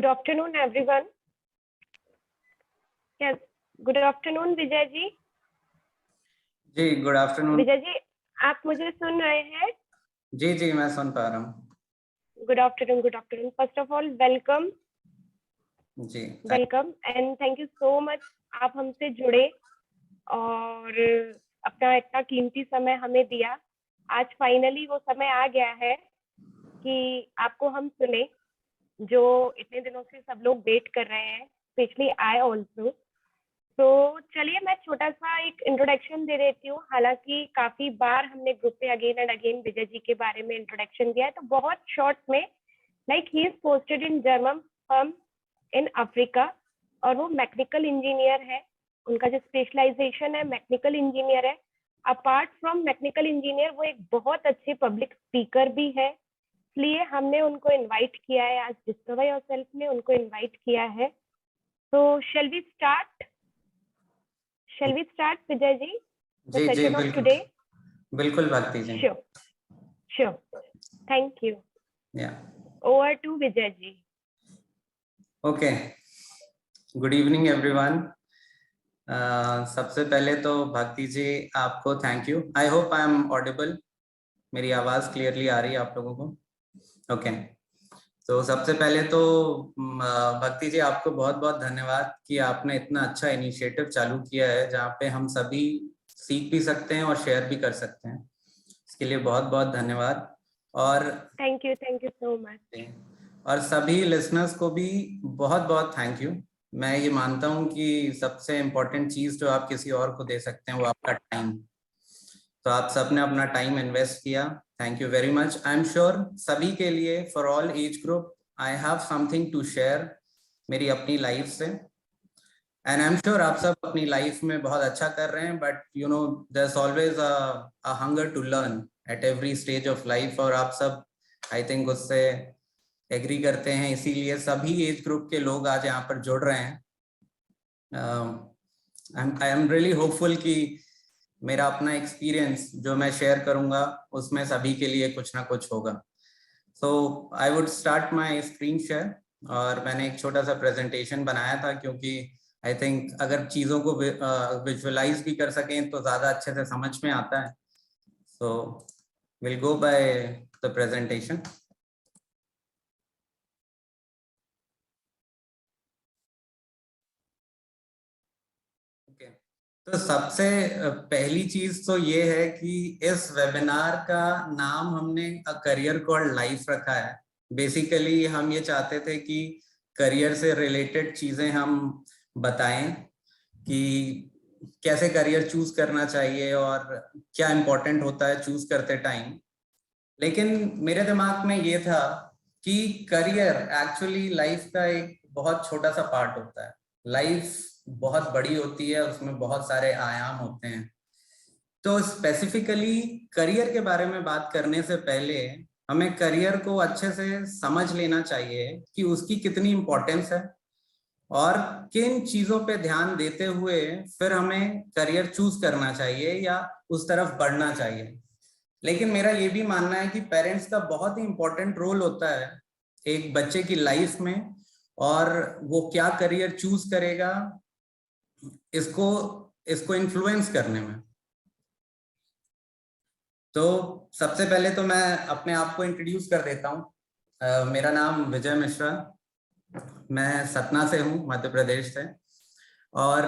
afternoon, everyone. Yes, good afternoon, Vijay ji. जी, good afternoon. Vijay ji, आप मुझे सुन रहे हैं? जी जी, मैं सुन पा रहा हूँ. Good afternoon, good afternoon. First of all, welcome. Ji. Welcome and thank you so much. आप हमसे जुड़े और अपना इतना कीमती समय हमें दिया. आज फाइनली वो समय आ गया है कि आपको हम सुने, जो इतने दिनों से सब लोग वेट कर रहे हैं, स्पेशली आई ऑल्सो. तो चलिए मैं छोटा सा एक इंट्रोडक्शन दे देती हूँ. हालांकि काफी बार हमने ग्रुप पे again and again Vijay ji के बारे में इंट्रोडक्शन दिया है, तो बहुत शॉर्ट में, like he is posted in German firm in Africa और वो मैकेनिकल इंजीनियर है. उनका जो स्पेशलाइजेशन है मैकेनिकल इंजीनियर है. अपार्ट फ्रॉम मैकेनिकल इंजीनियर वो एक बहुत अच्छे पब्लिक स्पीकर भी है. इसलिए हमने उनको इनवाइट किया है. आज डिस्कवर योरसेल्फ ने उनको इनवाइट किया है. तो shall we start Vijay ji the session of today? बिल्कुल भक्ति जी. Sure. Thank you. Yeah. Over to Vijay ji. Okay. Good evening everyone. सबसे पहले तो भक्ति जी आपको thank you. I hope I am audible. मेरी आवाज क्लियरली आ रही है आप लोगों को? ओके. तो सबसे पहले तो भक्ति जी आपको बहुत बहुत धन्यवाद कि आपने इतना अच्छा इनिशिएटिव चालू किया है जहाँ पे हम सभी सीख भी सकते हैं और शेयर भी कर सकते हैं. इसके लिए बहुत बहुत धन्यवाद. और थैंक यू सो मच. और सभी लिसनर्स को भी बहुत बहुत थैंक यू. मैं ये मानता हूँ कि सबसे इम्पोर्टेंट चीज जो आप किसी और को दे सकते हैं वो आपका टाइम. तो आप सबने अपना टाइम इन्वेस्ट किया. Thank you very much. I am sure सभी के लिए, for all age group, I have something to share मेरी अपनी लाइफ से. एंड आई एम श्योर आप सब अपनी लाइफ में बहुत अच्छा कर रहे हैं, but you know there is always a hunger to learn at every stage of life. और आप सब आई थिंक उससे एग्री करते हैं, इसीलिए सभी एज ग्रुप के लोग आज यहाँ पर जुड़ रहे हैं. आई एम रियली होपफुल कि मेरा अपना एक्सपीरियंस जो मैं शेयर करूंगा उसमें सभी के लिए कुछ ना कुछ होगा. So I would start my screen share. और मैंने एक छोटा सा प्रेजेंटेशन बनाया था क्योंकि आई थिंक अगर चीज़ों को विजुअलाइज भी कर सकें तो ज़्यादा अच्छे से समझ में आता है. So will go by the presentation. तो सबसे पहली चीज तो ये है कि इस वेबिनार का नाम हमने अ करियर कॉल्ड लाइफ रखा है. बेसिकली हम ये चाहते थे कि करियर से रिलेटेड चीजें हम बताएं कि कैसे करियर चूज करना चाहिए और क्या इम्पोर्टेंट होता है चूज करते टाइम. लेकिन मेरे दिमाग में ये था कि करियर एक्चुअली लाइफ का एक बहुत छोटा सा पार्ट होता है. लाइफ बहुत बड़ी होती है, उसमें बहुत सारे आयाम होते हैं. तो स्पेसिफिकली करियर के बारे में बात करने से पहले हमें करियर को अच्छे से समझ लेना चाहिए कि उसकी कितनी इम्पोर्टेंस है और किन चीजों पे ध्यान देते हुए फिर हमें करियर चूज करना चाहिए या उस तरफ बढ़ना चाहिए. लेकिन मेरा ये भी मानना है कि पेरेंट्स का बहुत ही इम्पोर्टेंट रोल होता है एक बच्चे की लाइफ में, और वो क्या करियर चूज करेगा इसको इन्फ्लुएंस करने में. तो सबसे पहले तो मैं अपने आप को इंट्रोड्यूस कर देता हूँ. मेरा नाम विजय मिश्रा. मैं सतना से हूँ, मध्य प्रदेश से. और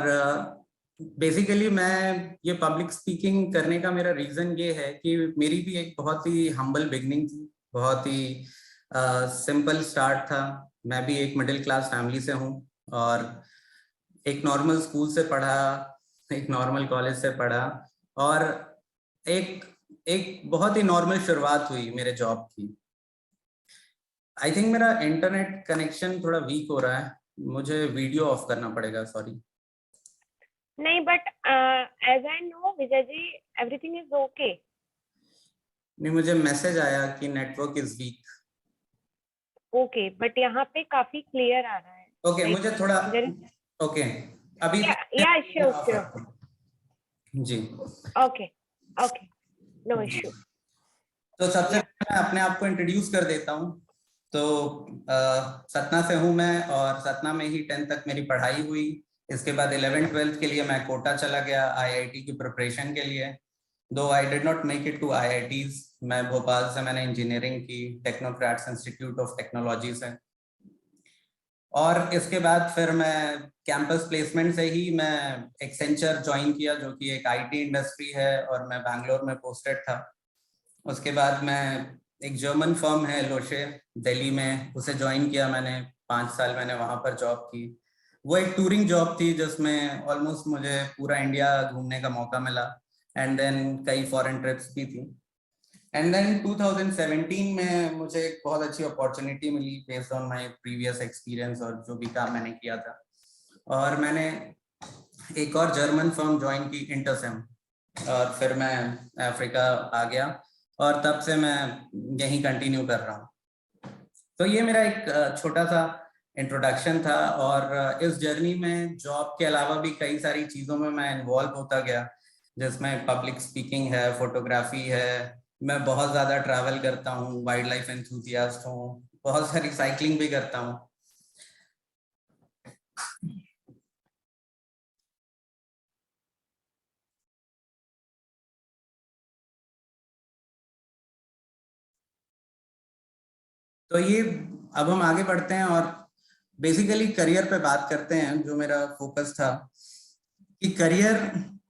बेसिकली मैं ये पब्लिक स्पीकिंग करने का मेरा रीजन ये है कि मेरी भी एक बहुत ही हम्बल बिगनिंग थी. बहुत ही सिंपल स्टार्ट था. मैं भी एक मिडिल क्लास फैमिली से हूँ और एक नॉर्मल स्कूल से पढ़ा, एक नॉर्मल कॉलेज से पढ़ा और एक बहुत ही नॉर्मल शुरुआत हुई मेरे जॉब की. आई थिंक मेरा इंटरनेट कनेक्शन थोड़ा वीक हो रहा है. मुझे वीडियो ऑफ करना पड़ेगा, सॉरी. नहीं, but as I know Vijay ji everything is okay. नहीं, मुझे मैसेज आया कि network is weak. Okay, but यहाँ पे काफी क्लियर आ रहा है. ओके, मुझे थोड़ा ओके अभी या श्योर जी. Okay no issue. तो सबसे पहले मैं अपने आप को इंट्रोड्यूस कर देता हूँ. तो सतना से हूँ मैं, और सतना में ही 10th तक मेरी पढ़ाई हुई। इसके बाद 11th-12th के लिए मैं कोटा चला गया IIT की प्रिपरेशन के लिए। Though I did not make it to IITs। मैं भोपाल से मैंने इंजीनियरिंग की, टेक्नोक्रेट्स इंस्टीट्यूट ऑफ टेक्नोलॉजी से। और इसके बाद फिर मैं कैंपस प्लेसमेंट से ही मैं एक्सेंचर ज्वाइन किया, जो कि एक IT इंडस्ट्री है, और मैं बैंगलोर में पोस्टेड था। उसके बाद मैं एक जर्मन फर्म है लोशे दिल्ली में, उसे ज्वाइन किया मैंने। 5 साल मैंने वहां पर जॉब की। वो एक टूरिंग जॉब थी जिसमें ऑलमोस्ट मुझे पूरा इंडिया घूमने का मौका मिला, एंड देन कई फॉरेन ट्रिप्स भी थी। एंड देन 2017 में मुझे एक बहुत अच्छी अपॉर्चुनिटी मिली based on my previous experience और जो भी काम मैंने किया था, और मैंने एक और जर्मन फर्म ज्वाइन की, इंटरसेम। और फिर मैं अफ्रीका आ गया, और तब से मैं यहीं कंटिन्यू कर रहा हूँ। तो ये मेरा एक छोटा सा इंट्रोडक्शन था, और इस जर्नी में जॉब के अलावा भी कई सारी चीज़ों में मैं इन्वॉल्व होता गया, जिसमें पब्लिक स्पीकिंग है, फोटोग्राफी है, मैं बहुत ज़्यादा ट्रैवल करता हूँ, वाइल्ड लाइफ एंथुसियास्ट हूँ, बहुत सारी साइकिलिंग भी करता हूँ। तो ये, अब हम आगे बढ़ते हैं और बेसिकली करियर पे बात करते हैं। जो मेरा फोकस था कि करियर,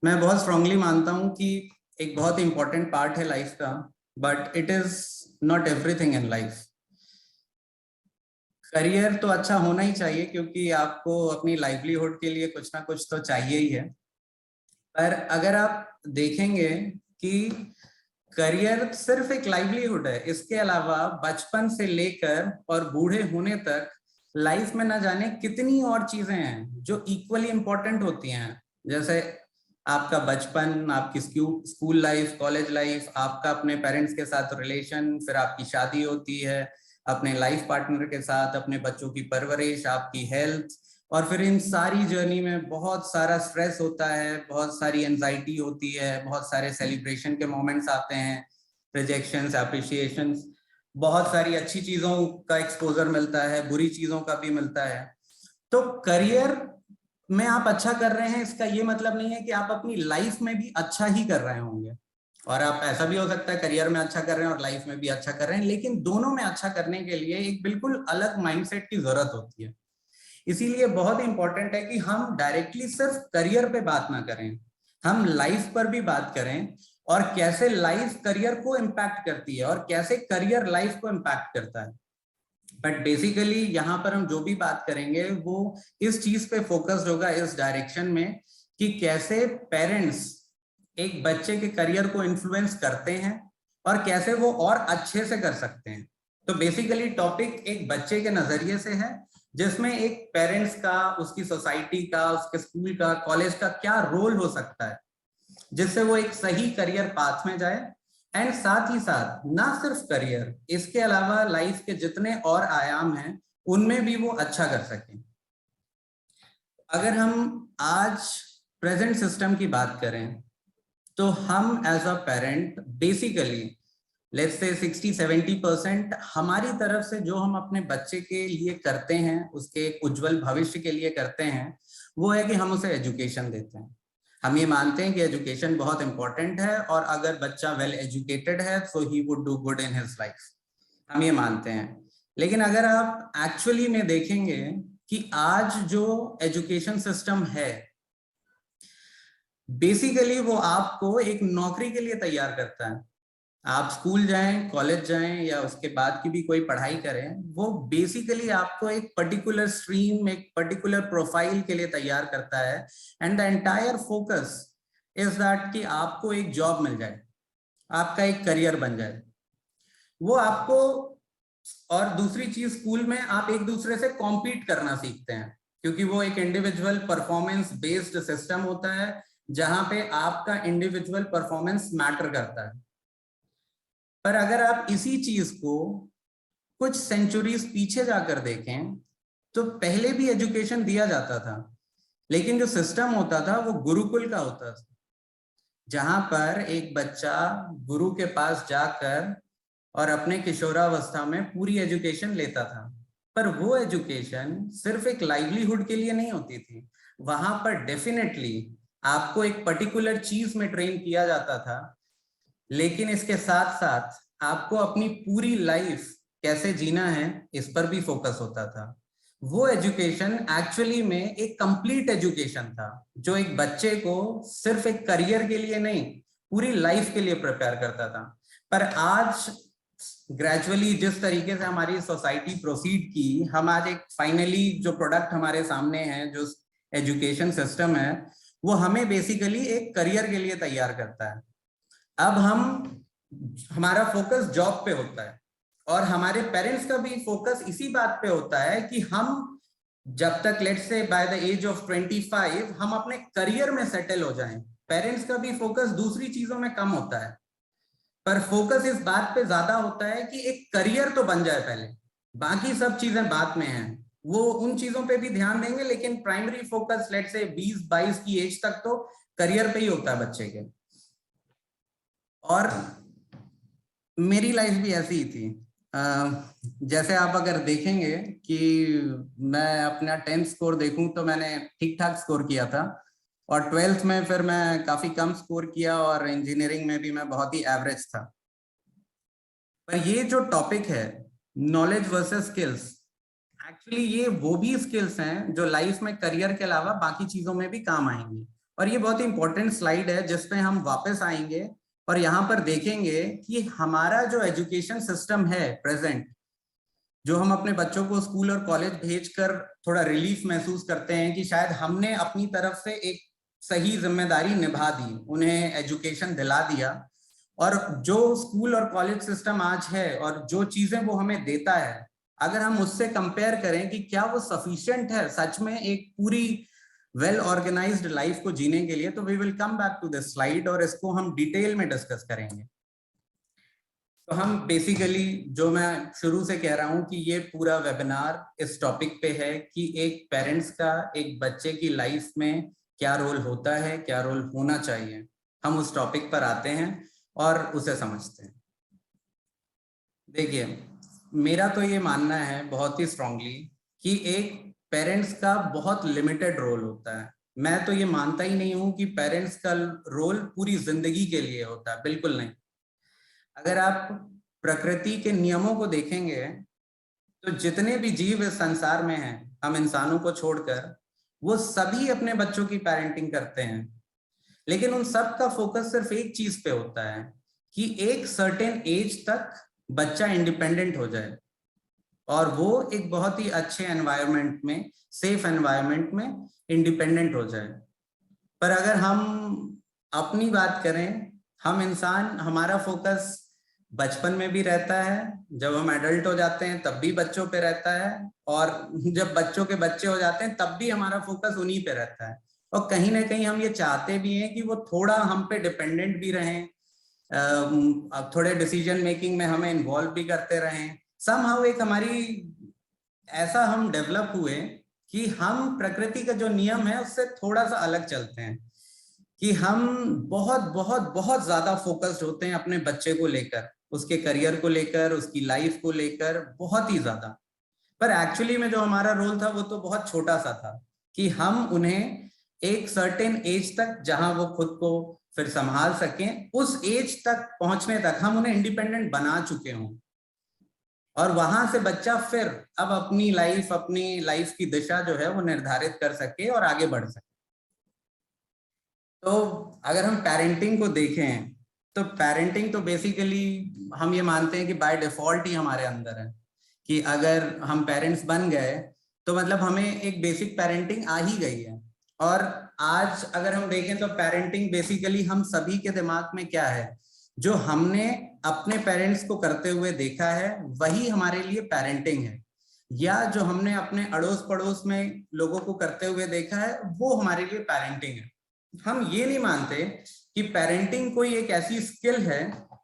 मैं बहुत स्ट्रांगली मानता हूं कि एक बहुत इंपॉर्टेंट पार्ट है लाइफ का, but it is not everything in life. Career तो अच्छा होना ही चाहिए, क्योंकि आपको अपनी लाइवलीहुड के लिए कुछ ना कुछ तो चाहिए ही है। पर अगर आप देखेंगे कि करियर सिर्फ एक लाइवलीहुड है, इसके अलावा बचपन से लेकर और बूढ़े होने तक लाइफ में न जाने कितनी और चीजें हैं जो इक्वली इंपॉर्टेंट होती हैं। जैसे आपका बचपन, आपकी स्कूल लाइफ, कॉलेज लाइफ, आपका अपने पेरेंट्स के साथ रिलेशन, फिर आपकी शादी होती है अपने लाइफ पार्टनर के साथ, अपने बच्चों की परवरिश, आपकी हेल्थ, और फिर इन सारी जर्नी में बहुत सारा स्ट्रेस होता है, बहुत सारी एंजाइटी होती है, बहुत सारे सेलिब्रेशन के मोमेंट्स आते हैं, रिजेक्शंस, अप्रिशिएशंस, बहुत सारी अच्छी चीजों का एक्सपोजर मिलता है, बुरी चीजों का भी मिलता है। तो करियर में आप अच्छा कर रहे हैं, इसका ये मतलब नहीं है कि आप अपनी लाइफ में भी अच्छा ही कर रहे होंगे। और आप, ऐसा भी हो सकता है करियर में अच्छा कर रहे हैं और लाइफ में भी अच्छा कर रहे हैं, लेकिन दोनों में अच्छा करने के लिए एक बिल्कुल अलग माइंडसेट की जरूरत होती है। इसीलिए बहुत इंपॉर्टेंट है कि हम डायरेक्टली सिर्फ करियर पे बात ना करें, हम लाइफ पर भी बात करें, और कैसे लाइफ करियर को इम्पैक्ट करती है और कैसे करियर लाइफ को इम्पैक्ट करता है। बट बेसिकली यहाँ पर हम जो भी बात करेंगे वो इस चीज पे फोकस्ड होगा, इस डायरेक्शन में, कि कैसे पेरेंट्स एक बच्चे के करियर को इन्फ्लुएंस करते हैं और कैसे वो और अच्छे से कर सकते हैं। तो बेसिकली टॉपिक एक बच्चे के नजरिए से है, जिसमें एक पेरेंट्स का, उसकी सोसाइटी का, उसके स्कूल का, कॉलेज का क्या रोल हो सकता है, जिससे वो एक सही करियर पाथ में जाए। एंड साथ ही साथ ना सिर्फ करियर, इसके अलावा लाइफ के जितने और आयाम हैं उनमें भी वो अच्छा कर सके। अगर हम आज प्रेजेंट सिस्टम की बात करें, तो हम as a parent basically let's say 60-70% हमारी तरफ से जो हम अपने बच्चे के लिए करते हैं, उसके एक उज्जवल भविष्य के लिए करते हैं, वो है कि हम उसे एजुकेशन देते हैं। हम ये मानते हैं कि एजुकेशन बहुत इंपॉर्टेंट है, और अगर बच्चा वेल एजुकेटेड है तो he would do good in his life, हम ये मानते हैं। लेकिन अगर आप एक्चुअली में देखेंगे कि आज जो एजुकेशन सिस्टम है, बेसिकली वो आपको एक नौकरी के लिए तैयार करता है। आप स्कूल जाएं, कॉलेज जाएं, या उसके बाद की भी कोई पढ़ाई करें, वो बेसिकली आपको एक पर्टिकुलर स्ट्रीम, एक पर्टिकुलर प्रोफाइल के लिए तैयार करता है। And the entire focus is that कि आपको एक जॉब मिल जाए, आपका एक करियर बन जाए, वो आपको। और दूसरी चीज, स्कूल में आप एक दूसरे से कॉम्पीट करना सीखते हैं, क्योंकि वो एक इंडिविजुअल परफॉर्मेंस बेस्ड सिस्टम होता है, जहां पे आपका इंडिविजुअल परफॉर्मेंस मैटर करता है। पर अगर आप इसी चीज को कुछ सेंचुरीज पीछे जाकर देखें, तो पहले भी एजुकेशन दिया जाता था, लेकिन जो सिस्टम होता था वो गुरुकुल का होता था, जहां पर एक बच्चा गुरु के पास जाकर और अपने किशोरावस्था में पूरी एजुकेशन लेता था, पर वो एजुकेशन सिर्फ एक लाइवलीहुड के लिए नहीं होती थी। वहां पर डेफिनेटली आपको एक पर्टिकुलर चीज में ट्रेन किया जाता था, लेकिन इसके साथ साथ आपको अपनी पूरी लाइफ कैसे जीना है इस पर भी फोकस होता था। वो एजुकेशन एक्चुअली में एक कंप्लीट एजुकेशन था, जो एक बच्चे को सिर्फ एक करियर के लिए नहीं, पूरी लाइफ के लिए प्रिपेयर करता था। पर आज ग्रेजुअली जिस तरीके से हमारी सोसाइटी प्रोसीड की, हम आज एक फाइनली जो प्रोडक्ट हमारे सामने है, जो एजुकेशन सिस्टम है, वो हमें बेसिकली एक करियर के लिए तैयार करता है। अब हमारा फोकस जॉब पे होता है, और हमारे पेरेंट्स का भी फोकस इसी बात पे होता है कि हम जब तक let's say by the age of 25 हम अपने करियर में सेटल हो जाएं। पेरेंट्स का भी फोकस दूसरी चीजों में कम होता है, पर फोकस इस बात पे ज्यादा होता है कि एक करियर तो बन जाए पहले, बाकी सब चीजें बाद में हैं। वो उन चीजों पे भी ध्यान देंगे, लेकिन प्राइमरी फोकस लेट्स से 20-22 की एज तक तो करियर पे ही होता है बच्चे के। और मेरी लाइफ भी ऐसी ही थी। जैसे आप अगर देखेंगे कि मैं अपना 10th स्कोर देखूं तो मैंने ठीक ठाक स्कोर किया था, और 12th में फिर मैं काफी कम स्कोर किया, और इंजीनियरिंग में भी मैं बहुत ही एवरेज था। पर ये जो टॉपिक है नॉलेज वर्सेस स्किल्स, एक्चुअली ये वो भी स्किल्स हैं जो लाइफ में करियर के अलावा बाकी चीजों में भी काम आएंगी। और ये बहुत ही इंपॉर्टेंट स्लाइड है जिसपे हम वापस आएंगे और यहाँ पर देखेंगे कि हमारा जो एजुकेशन सिस्टम है प्रेजेंट, जो हम अपने बच्चों को स्कूल और कॉलेज भेजकर थोड़ा रिलीफ महसूस करते हैं कि शायद हमने अपनी तरफ से एक सही जिम्मेदारी निभा दी, उन्हें एजुकेशन दिला दिया, और जो स्कूल और कॉलेज सिस्टम आज है और जो चीजें वो हमें देता है, अगर हम उससे कंपेयर करें कि क्या वो सफिशिएंट है सच में एक पूरी वेल ऑर्गेनाइज्ड लाइफ को जीने के लिए, तो we will come back to this slide और इसको हम डिटेल में डिस्कस करेंगे। तो हम बेसिकली, जो मैं शुरू से कह रहा हूं कि ये पूरा वेबिनार इस टॉपिक पे है कि एक पेरेंट्स का एक बच्चे की लाइफ में क्या रोल होता है, क्या रोल होना चाहिए। हम उस टॉपिक पर आते हैं और उसे समझते हैं। देखिए, मेरा तो ये मानना है बहुत ही स्ट्रांगली कि एक पेरेंट्स का बहुत लिमिटेड रोल होता है। मैं तो ये मानता ही नहीं हूं कि पेरेंट्स का रोल पूरी जिंदगी के लिए होता है, बिल्कुल नहीं। अगर आप प्रकृति के नियमों को देखेंगे तो जितने भी जीव इस संसार में हैं, हम इंसानों को छोड़कर, वो सभी अपने बच्चों की पेरेंटिंग करते हैं, लेकिन उन सब का फोकस सिर्फ एक चीज पे होता है कि एक सर्टेन एज तक बच्चा इंडिपेंडेंट हो जाए और वो एक बहुत ही अच्छे एनवायरनमेंट में, सेफ एनवायरनमेंट में इंडिपेंडेंट हो जाए। पर अगर हम अपनी बात करें, हम इंसान, हमारा फोकस बचपन में भी रहता है, जब हम एडल्ट हो जाते हैं तब भी बच्चों पे रहता है, और जब बच्चों के बच्चे हो जाते हैं तब भी हमारा फोकस उन्हीं पे रहता है। और कहीं ना कहीं हम ये चाहते भी हैं कि वो थोड़ा हम पे डिपेंडेंट भी रहें, थोड़े डिसीजन मेकिंग में हमें इन्वॉल्व भी करते रहें। समहाउ एक हमारी ऐसा हम डेवलप हुए कि हम प्रकृति का जो नियम है उससे थोड़ा सा अलग चलते हैं, कि हम बहुत बहुत बहुत ज्यादा फोकस्ड होते हैं अपने बच्चे को लेकर, उसके करियर को लेकर, उसकी लाइफ को लेकर, बहुत ही ज्यादा। पर एक्चुअली में जो हमारा रोल था वो तो बहुत छोटा सा था कि हम उन्हें एक सर्टेन एज तक, जहां वो खुद को फिर संभाल सकें, उस एज तक पहुंचने तक हम उन्हें इंडिपेंडेंट बना चुके हों, और वहां से बच्चा फिर अब अपनी लाइफ की दिशा जो है वो निर्धारित कर सके और आगे बढ़ सके। तो अगर हम पेरेंटिंग को देखें तो पेरेंटिंग तो बेसिकली हम ये मानते हैं कि बाय डिफॉल्ट ही हमारे अंदर है, कि अगर हम पेरेंट्स बन गए तो मतलब हमें एक बेसिक पेरेंटिंग आ ही गई है। और आज अगर हम देखें तो पेरेंटिंग बेसिकली हम सभी के दिमाग में क्या है, जो हमने अपने पेरेंट्स को करते हुए देखा है वही हमारे लिए पेरेंटिंग है, या जो हमने अपने अड़ोस पड़ोस में लोगों को करते हुए देखा है वो हमारे लिए पेरेंटिंग है। हम ये नहीं मानते कि पेरेंटिंग कोई एक ऐसी स्किल है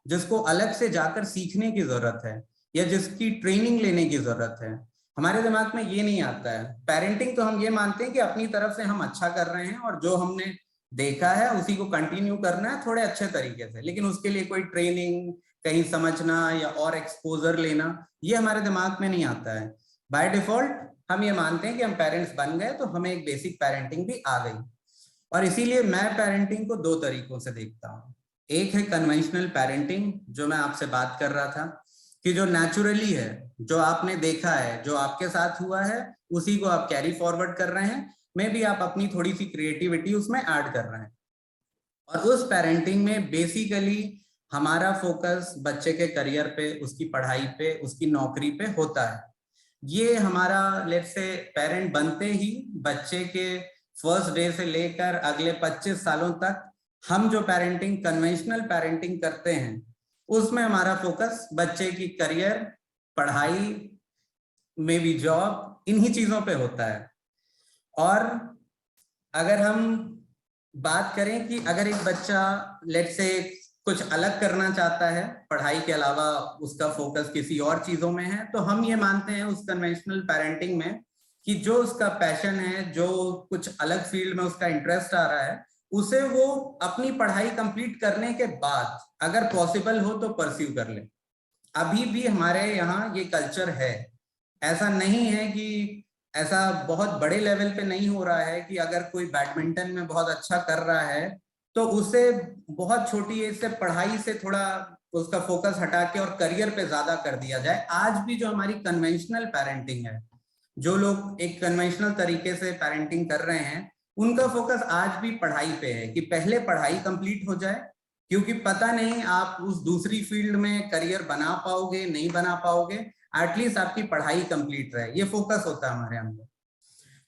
जिसको अलग से जाकर सीखने की जरूरत है या जिसकी ट्रेनिंग लेने की जरूरत है। हमारे दिमाग में ये नहीं आता है। पेरेंटिंग तो हम ये मानते हैं कि अपनी तरफ से हम अच्छा कर रहे हैं और जो हमने देखा है उसी को कंटिन्यू करना है थोड़े अच्छे तरीके से, लेकिन उसके लिए कोई ट्रेनिंग कहीं समझना या और एक्सपोजर लेना, ये हमारे दिमाग में नहीं आता है। बाय डिफॉल्ट हम ये मानते हैं कि हम पेरेंट्स बन गए तो हमें एक बेसिक पेरेंटिंग भी आ गई। और इसीलिए मैं पेरेंटिंग को दो तरीकों से देखता हूँ। एक है कन्वेंशनल पेरेंटिंग, जो मैं आपसे बात कर रहा था, कि जो नेचुरली है, जो आपने देखा है, जो आपके साथ हुआ है, उसी को आप कैरी फॉरवर्ड कर रहे हैं, मे बी आप अपनी थोड़ी सी क्रिएटिविटी उसमें ऐड कर रहे हैं। और उस पेरेंटिंग में बेसिकली हमारा फोकस बच्चे के करियर पे, उसकी पढ़ाई पे, उसकी नौकरी पे होता है। ये हमारा लेट्स से पेरेंट बनते ही बच्चे के फर्स्ट डे से लेकर अगले 25 सालों तक हम जो पेरेंटिंग, कन्वेंशनल पेरेंटिंग करते हैं, उसमें हमारा फोकस बच्चे की करियर, पढ़ाई, में भी जॉब, इन्हीं चीजों पे होता है। और अगर हम बात करें कि अगर एक बच्चा लेट्स से कुछ अलग करना चाहता है, पढ़ाई के अलावा उसका फोकस किसी और चीजों में है, तो हम ये मानते हैं उस कन्वेंशनल पेरेंटिंग में कि जो उसका पैशन है, जो कुछ अलग फील्ड में उसका इंटरेस्ट आ रहा है, उसे वो अपनी पढ़ाई कंप्लीट करने के बाद अगर पॉसिबल हो तो परस्यू कर ले। अभी भी हमारे यहाँ ये कल्चर है। ऐसा नहीं है कि ऐसा बहुत बड़े लेवल पे नहीं हो रहा है कि अगर कोई बैडमिंटन में बहुत अच्छा कर रहा है तो उसे बहुत छोटी एज से पढ़ाई से थोड़ा उसका फोकस हटा के और करियर पे ज्यादा कर दिया जाए। आज भी जो हमारी कन्वेंशनल पेरेंटिंग है, जो लोग एक कन्वेंशनल तरीके से पेरेंटिंग कर रहे हैं, उनका फोकस आज भी पढ़ाई पे है कि पहले पढ़ाई कंप्लीट हो जाए, क्योंकि पता नहीं आप उस दूसरी फील्ड में करियर बना पाओगे नहीं बना पाओगे, एटलीस्ट आपकी पढ़ाई कंप्लीट रहे, ये फोकस होता है हमारे अंदर।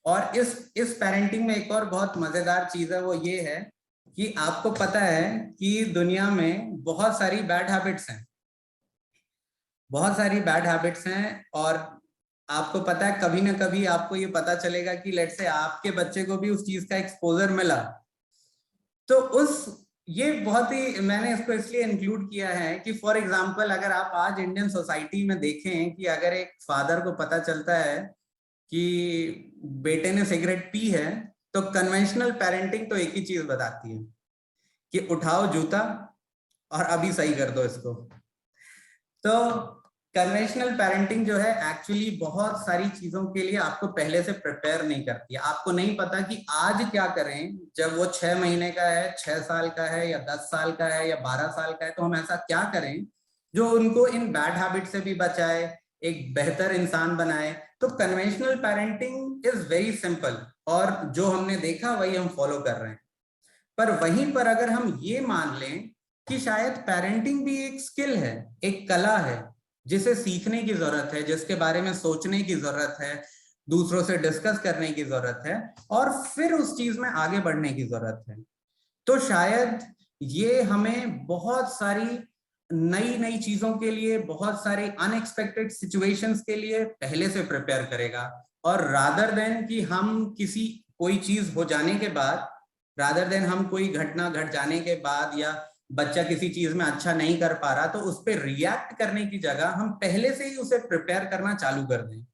और इस पेरेंटिंग में एक और बहुत मजेदार चीज है, वो ये है कि आपको पता है कि दुनिया में बहुत सारी बैड हैबिट्स हैं, बहुत सारी बैड हैबिट्स हैं। और आपको पता है कभी ना कभी आपको ये पता चलेगा कि लेट्स से आपके बच्चे को भी उस चीज का एक्सपोजर मिला, तो उस ये बहुत ही, मैंने इसको इसलिए इंक्लूड किया है कि फॉर एग्जांपल अगर आप आज इंडियन सोसाइटी में देखें कि अगर एक फादर को पता चलता है कि बेटे ने सिगरेट पी है, तो कन्वेंशनल पेरेंटिंग तो एक ही चीज बताती है कि उठाओ जूता और अभी सही कर दो इसको। तो कन्वेंशनल पेरेंटिंग जो है एक्चुअली बहुत सारी चीजों के लिए आपको पहले से प्रिपेयर नहीं करती है। आपको नहीं पता कि आज क्या करें, जब वो 6 महीने का है, 6 साल का है, या 10 साल का है, या 12 साल का है, तो हम ऐसा क्या करें जो उनको इन बैड हैबिट से भी बचाए, एक बेहतर इंसान बनाए। तो conventional parenting is very simple, और जो हमने देखा वही हम फॉलो कर रहे हैं। पर वहीं पर अगर हम ये मान लें कि शायद पेरेंटिंग भी एक स्किल है, एक कला है, जिसे सीखने की जरूरत है, जिसके बारे में सोचने की जरूरत है, दूसरों से डिस्कस करने की जरूरत है, और फिर उस चीज में आगे बढ़ने की जरूरत है, तो शायद ये हमें बहुत सारी नई नई चीजों के लिए, बहुत सारी अनएक्सपेक्टेड सिचुएशंस के लिए पहले से प्रिपेयर करेगा। और रादर देन कि हम किसी कोई चीज हो जाने के बाद, रादर देन हम कोई घटना घट जाने के बाद, या बच्चा किसी चीज में अच्छा नहीं कर पा रहा तो उस पर रिएक्ट करने की जगह हम पहले से ही उसे प्रिपेयर करना चालू कर दें।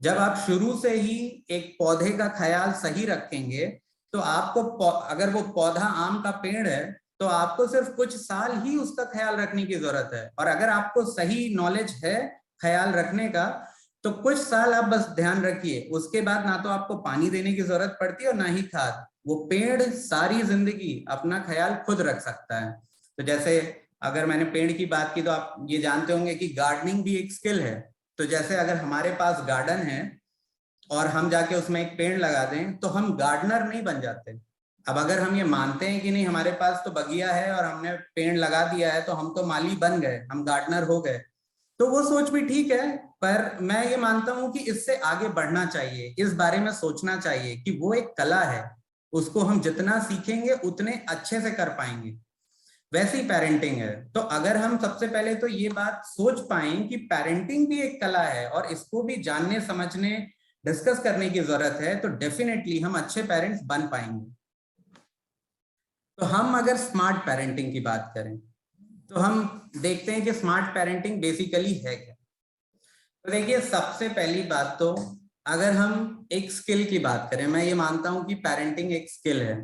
जब आप शुरू से ही एक पौधे का ख्याल सही रखेंगे, तो आपको, अगर वो पौधा आम का पेड़ है, तो आपको सिर्फ कुछ साल ही उसका ख्याल रखने की जरूरत है। और अगर आपको सही नॉलेज है ख्याल रखने का, तो कुछ साल आप बस ध्यान रखिए, उसके बाद ना तो आपको पानी देने की जरूरत पड़ती है और ना ही खाद। वो पेड़ सारी जिंदगी अपना ख्याल खुद रख सकता है। तो जैसे अगर मैंने पेड़ की बात की, तो आप ये जानते होंगे कि गार्डनिंग भी एक स्किल है। तो जैसे अगर हमारे पास गार्डन है और हम जाके उसमें एक पेड़ लगा दें, तो हम गार्डनर नहीं बन जाते। अब अगर हम ये मानते हैं कि नहीं हमारे पास तो बगिया है और हमने पेड़ लगा दिया है तो हम तो माली बन गए, हम गार्डनर हो गए, तो वो सोच भी ठीक है। पर मैं ये मानता हूं कि इससे आगे बढ़ना चाहिए, इस बारे में सोचना चाहिए कि वो एक कला है, उसको हम जितना सीखेंगे उतने अच्छे से कर पाएंगे। वैसी पेरेंटिंग है। तो अगर हम सबसे पहले तो ये बात सोच पाए कि पेरेंटिंग भी एक कला है और इसको भी जानने समझने डिस्कस करने की जरूरत है, तो डेफिनेटली हम अच्छे पेरेंट्स बन पाएंगे। तो हम अगर स्मार्ट पेरेंटिंग की बात करें, तो हम देखते हैं कि स्मार्ट पेरेंटिंग बेसिकली है क्या। तो देखिए, सबसे पहली बात तो अगर हम एक स्किल की बात करें, मैं ये मानता हूं कि पेरेंटिंग एक स्किल है।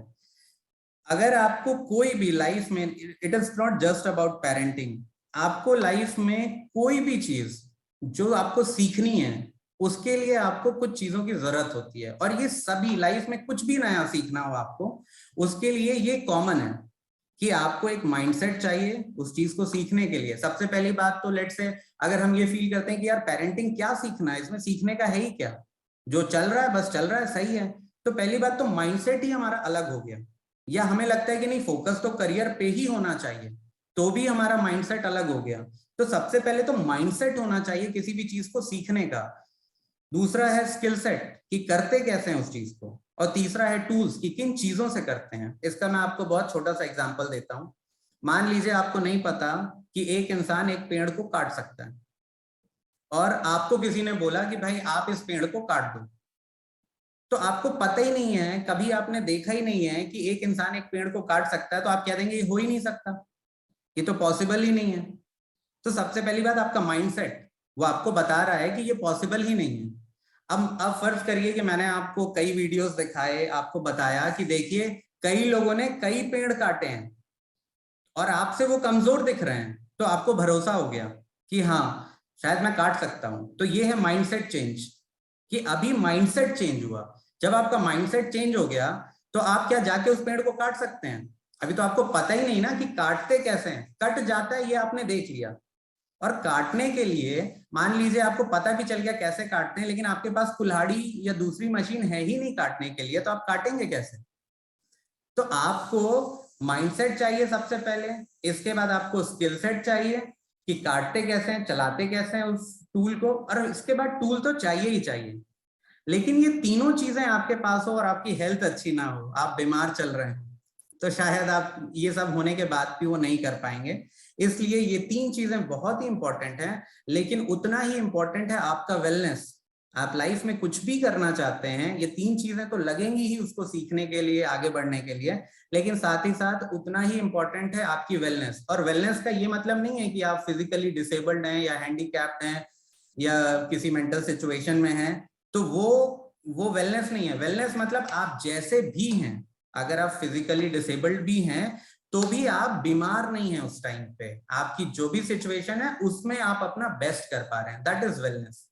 अगर आपको कोई भी लाइफ में, it is not just about parenting, आपको लाइफ में कोई भी चीज जो आपको सीखनी है उसके लिए आपको कुछ चीजों की जरूरत होती है, और ये सभी लाइफ में कुछ भी नया सीखना हो आपको, उसके लिए ये कॉमन है कि आपको एक माइंडसेट चाहिए उस चीज को सीखने के लिए। सबसे पहली बात तो लेट्स से अगर हम ये फील करते हैं कि यार पेरेंटिंग क्या सीखना है, इसमें सीखने का है ही क्या, जो चल रहा है बस चल रहा है, सही है, तो पहली बात तो माइंडसेट ही हमारा अलग हो गया। या हमें लगता है कि नहीं फोकस तो करियर पे ही होना चाहिए, तो भी हमारा माइंडसेट अलग हो गया। तो सबसे पहले तो माइंडसेट होना चाहिए किसी भी चीज को सीखने का। दूसरा है स्किल सेट कि करते कैसे हैं उस चीज को, और तीसरा है टूल्स कि किन चीजों से करते हैं। इसका मैं आपको बहुत छोटा सा एग्जांपल देता हूं। मान लीजिए आपको नहीं पता कि एक इंसान एक पेड़ को काट सकता है, और आपको किसी ने बोला कि भाई आप इस पेड़ को काट दो, तो आपको पता ही नहीं है, कभी आपने देखा ही नहीं है कि एक इंसान एक पेड़ को काट सकता है, तो आप कह देंगे ये हो ही नहीं सकता, ये तो पॉसिबल ही नहीं है। तो सबसे पहली बात आपका माइंडसेट वो आपको बता रहा है कि ये पॉसिबल ही नहीं है। अब फर्ज करिए कि मैंने आपको कई वीडियोस दिखाए, आपको बताया कि देखिए कई लोगों ने कई पेड़ काटे हैं और आपसे वो कमजोर दिख रहे हैं, तो आपको भरोसा हो गया कि हाँ शायद मैं काट सकता हूं। तो ये है माइंडसेट चेंज, कि अभी माइंडसेट चेंज हुआ। जब आपका माइंडसेट चेंज हो गया तो आप क्या जाके उस पेड़ को काट सकते हैं? अभी तो आपको पता ही नहीं ना कि काटते कैसे हैं, कट जाता है ये आपने देख लिया। और काटने के लिए मान लीजिए आपको पता भी चल गया कैसे काटते हैं, लेकिन आपके पास कुल्हाड़ी या दूसरी मशीन है ही नहीं काटने के लिए, तो आप काटेंगे कैसे? तो आपको माइंडसेट चाहिए सबसे पहले, इसके बाद आपको स्किल सेट चाहिए कि काटते कैसे हैं, चलाते कैसे हैं उस टूल को, और इसके बाद टूल तो चाहिए ही चाहिए। लेकिन ये तीनों चीजें आपके पास हो और आपकी हेल्थ अच्छी ना हो, आप बीमार चल रहे हैं, तो शायद आप ये सब होने के बाद भी वो नहीं कर पाएंगे। इसलिए ये तीन चीजें बहुत ही इंपॉर्टेंट हैं, लेकिन उतना ही इंपॉर्टेंट है आपका वेलनेस। आप लाइफ में कुछ भी करना चाहते हैं, ये तीन चीजें तो लगेंगी ही उसको सीखने के लिए, आगे बढ़ने के लिए, लेकिन साथ ही साथ उतना ही इंपॉर्टेंट है आपकी वेलनेस। और वेलनेस का ये मतलब नहीं है कि आप फिजिकली डिसेबल्ड हैं या हैंडीकैप्ड हैं या किसी मेंटल सिचुएशन में हैं, तो वो वेलनेस नहीं है। वेलनेस मतलब आप जैसे भी हैं, अगर आप फिजिकली डिसेबल्ड भी हैं तो भी आप बीमार नहीं है उस टाइम पे, आपकी जो भी सिचुएशन है उसमें आप अपना बेस्ट कर पा रहे हैं, दैट इज वेलनेस।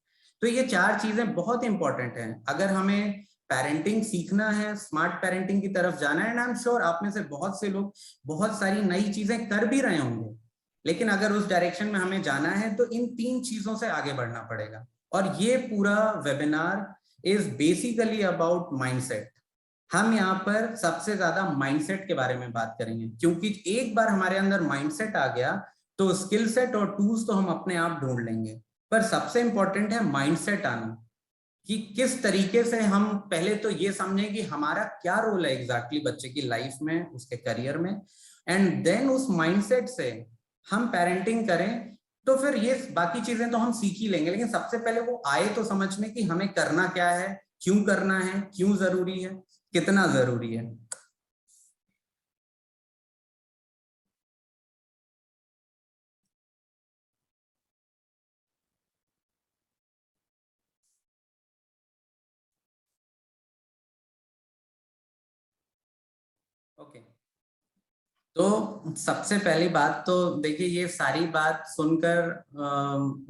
तो ये चार चीजें बहुत इंपॉर्टेंट हैं अगर हमें पेरेंटिंग सीखना है, स्मार्ट पेरेंटिंग की तरफ जाना है। एंड आई एम श्योर आप में से बहुत से लोग बहुत सारी नई चीजें कर भी रहे होंगे, लेकिन अगर उस डायरेक्शन में हमें जाना है तो इन तीन चीजों से आगे बढ़ना पड़ेगा। और ये पूरा webinar is basically about mindset. हम यहाँ पर सबसे ज्यादा माइंडसेट के बारे में बात करेंगे, क्योंकि एक बार हमारे अंदर माइंडसेट आ गया तो स्किल सेट और टूल्स तो हम अपने आप ढूंढ लेंगे, पर सबसे इंपॉर्टेंट है माइंडसेट आना, कि किस तरीके से हम पहले तो ये समझें कि हमारा क्या रोल है एग्जैक्टली बच्चे की लाइफ में, उसके करियर में, एंड देन उस माइंडसेट से हम पेरेंटिंग करें। तो फिर ये बाकी चीजें तो हम सीख ही लेंगे, लेकिन सबसे पहले वो आए तो समझ में कि हमें करना क्या है, क्यों करना है, क्यों जरूरी है, कितना जरूरी है। ओके, तो सबसे पहली बात तो देखिए, ये सारी बात सुनकर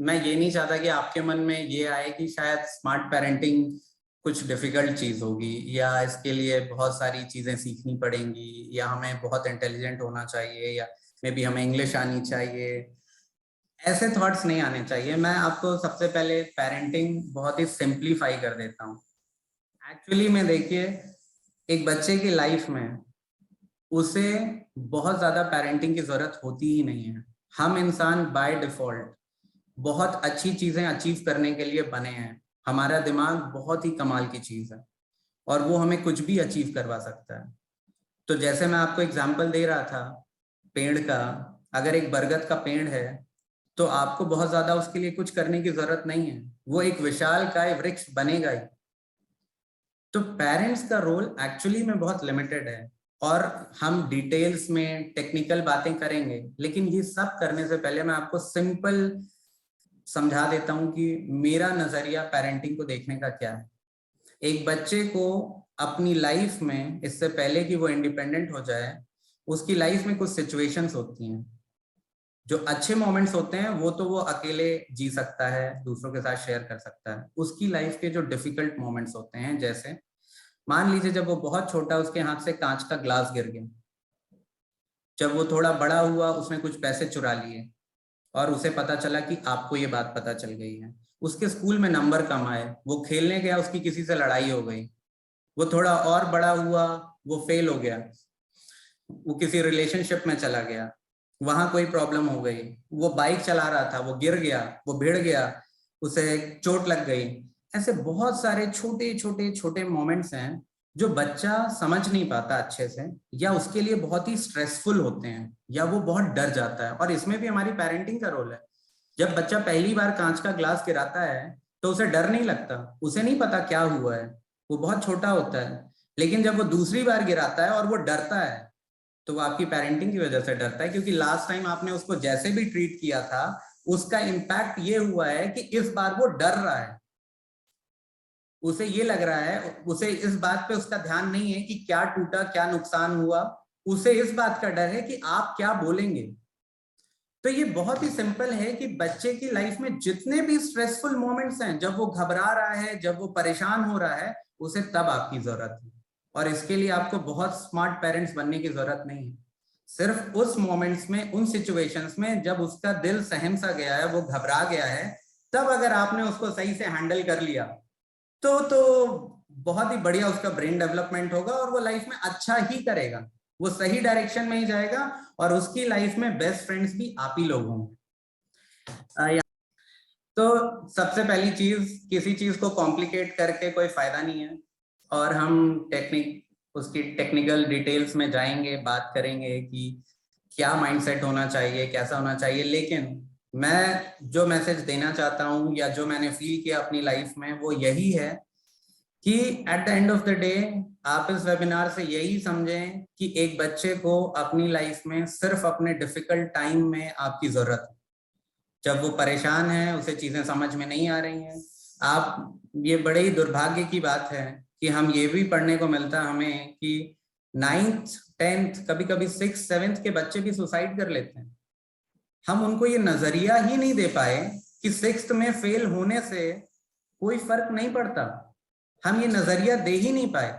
मैं ये नहीं चाहता कि आपके मन में ये आए कि शायद स्मार्ट पेरेंटिंग कुछ डिफिकल्ट चीज होगी, या इसके लिए बहुत सारी चीजें सीखनी पड़ेंगी, या हमें बहुत इंटेलिजेंट होना चाहिए, या मे बी हमें इंग्लिश आनी चाहिए। ऐसे थॉट्स नहीं आने चाहिए। मैं आपको सबसे पहले पेरेंटिंग बहुत ही सिंप्लीफाई कर देता हूँ। एक्चुअली में देखिए, एक बच्चे की लाइफ में उसे बहुत ज्यादा पेरेंटिंग की जरूरत होती ही नहीं है। हम इंसान बाय डिफॉल्ट बहुत अच्छी चीजें अचीव करने के लिए बने हैं। हमारा दिमाग बहुत ही कमाल की चीज है और वो हमें कुछ भी अचीव करवा सकता है। तो जैसे मैं आपको एग्जांपल दे रहा था पेड़ का, अगर एक बरगद का पेड़ है तो आपको बहुत ज्यादा उसके लिए कुछ करने की जरूरत नहीं है, वो एक विशालकाय वृक्ष बनेगा ही। तो पेरेंट्स का रोल एक्चुअली में बहुत लिमिटेड है, और हम डिटेल्स में टेक्निकल बातें करेंगे, लेकिन ये सब करने से पहले मैं आपको सिंपल समझा देता हूं कि मेरा नजरिया पेरेंटिंग को देखने का क्या है। एक बच्चे को अपनी लाइफ में, इससे पहले कि वो इंडिपेंडेंट हो जाए, उसकी लाइफ में कुछ सिचुएशंस होती हैं जो अच्छे मोमेंट्स होते हैं वो तो वो अकेले जी सकता है, दूसरों के साथ शेयर कर सकता है। उसकी लाइफ के जो डिफिकल्ट मोमेंट्स होते हैं, जैसे मान लीजिए जब वो बहुत छोटा, उसके हाथ से कांच का ग्लास गिर गया, जब वो थोड़ा बड़ा हुआ उसने कुछ पैसे चुरा लिए और उसे पता चला कि आपको ये बात पता चल गई है। उसके स्कूल में नंबर कम आए, वो खेलने गया, उसकी किसी से लड़ाई हो गई, वो थोड़ा और बड़ा हुआ, वो फेल हो गया, वो किसी रिलेशनशिप में चला गया, वहां कोई प्रॉब्लम हो गई, वो बाइक चला रहा था, वो गिर गया, वो भिड़ गया, उसे चोट लग गई। ऐसे बहुत सारे छोटे छोटे छोटे मोमेंट्स हैं जो बच्चा समझ नहीं पाता अच्छे से, या उसके लिए बहुत ही स्ट्रेसफुल होते हैं, या वो बहुत डर जाता है। और इसमें भी हमारी पेरेंटिंग का रोल है। जब बच्चा पहली बार कांच का ग्लास गिराता है तो उसे डर नहीं लगता, उसे नहीं पता क्या हुआ है, वो बहुत छोटा होता है। लेकिन जब वो दूसरी बार गिराता है और वो डरता है, तो वो आपकी पेरेंटिंग की वजह से डरता है, क्योंकि लास्ट टाइम आपने उसको जैसे भी ट्रीट किया था उसका इम्पैक्ट ये हुआ है कि इस बार वो डर रहा है, उसे ये लग रहा है, उसे इस बात पे उसका ध्यान नहीं है कि क्या टूटा, क्या नुकसान हुआ, उसे इस बात का डर है कि आप क्या बोलेंगे। तो ये बहुत ही सिंपल है कि बच्चे की लाइफ में जितने भी स्ट्रेसफुल मोमेंट्स हैं, जब वो घबरा रहा है, जब वो परेशान हो रहा है, उसे तब आपकी जरूरत है। और इसके लिए आपको बहुत स्मार्ट पेरेंट्स बनने की जरूरत नहीं है। सिर्फ उस मोमेंट्स में, उन सिचुएशंस में जब उसका दिल सहम सा गया है, वो घबरा गया है, तब अगर आपने उसको सही से हैंडल कर लिया तो बहुत ही बढ़िया उसका ब्रेन डेवलपमेंट होगा और वो लाइफ में अच्छा ही करेगा, वो सही डायरेक्शन में ही जाएगा और उसकी लाइफ में बेस्ट फ्रेंड्स भी आप ही लोग होंगे। तो सबसे पहली चीज, किसी चीज को कॉम्प्लिकेट करके कोई फायदा नहीं है। और हम उसकी टेक्निकल डिटेल्स में जाएंगे, बात करेंगे कि क्या माइंडसेट होना चाहिए, कैसा होना चाहिए। लेकिन मैं जो मैसेज देना चाहता हूँ या जो मैंने फील किया अपनी लाइफ में, वो यही है कि at the end of the day आप इस वेबिनार से यही समझें कि एक बच्चे को अपनी लाइफ में सिर्फ अपने डिफिकल्ट टाइम में आपकी जरूरत है। जब वो परेशान है, उसे चीजें समझ में नहीं आ रही हैं, आप, ये बड़े ही दुर्भाग्य की बात है कि हम ये भी पढ़ने को मिलता हमें कि 9th 10th कभी कभी 6th 7th के बच्चे भी सुसाइड कर लेते हैं। हम उनको ये नजरिया ही नहीं दे पाए कि 6th में फेल होने से कोई फर्क नहीं पड़ता, हम ये नजरिया दे ही नहीं पाए।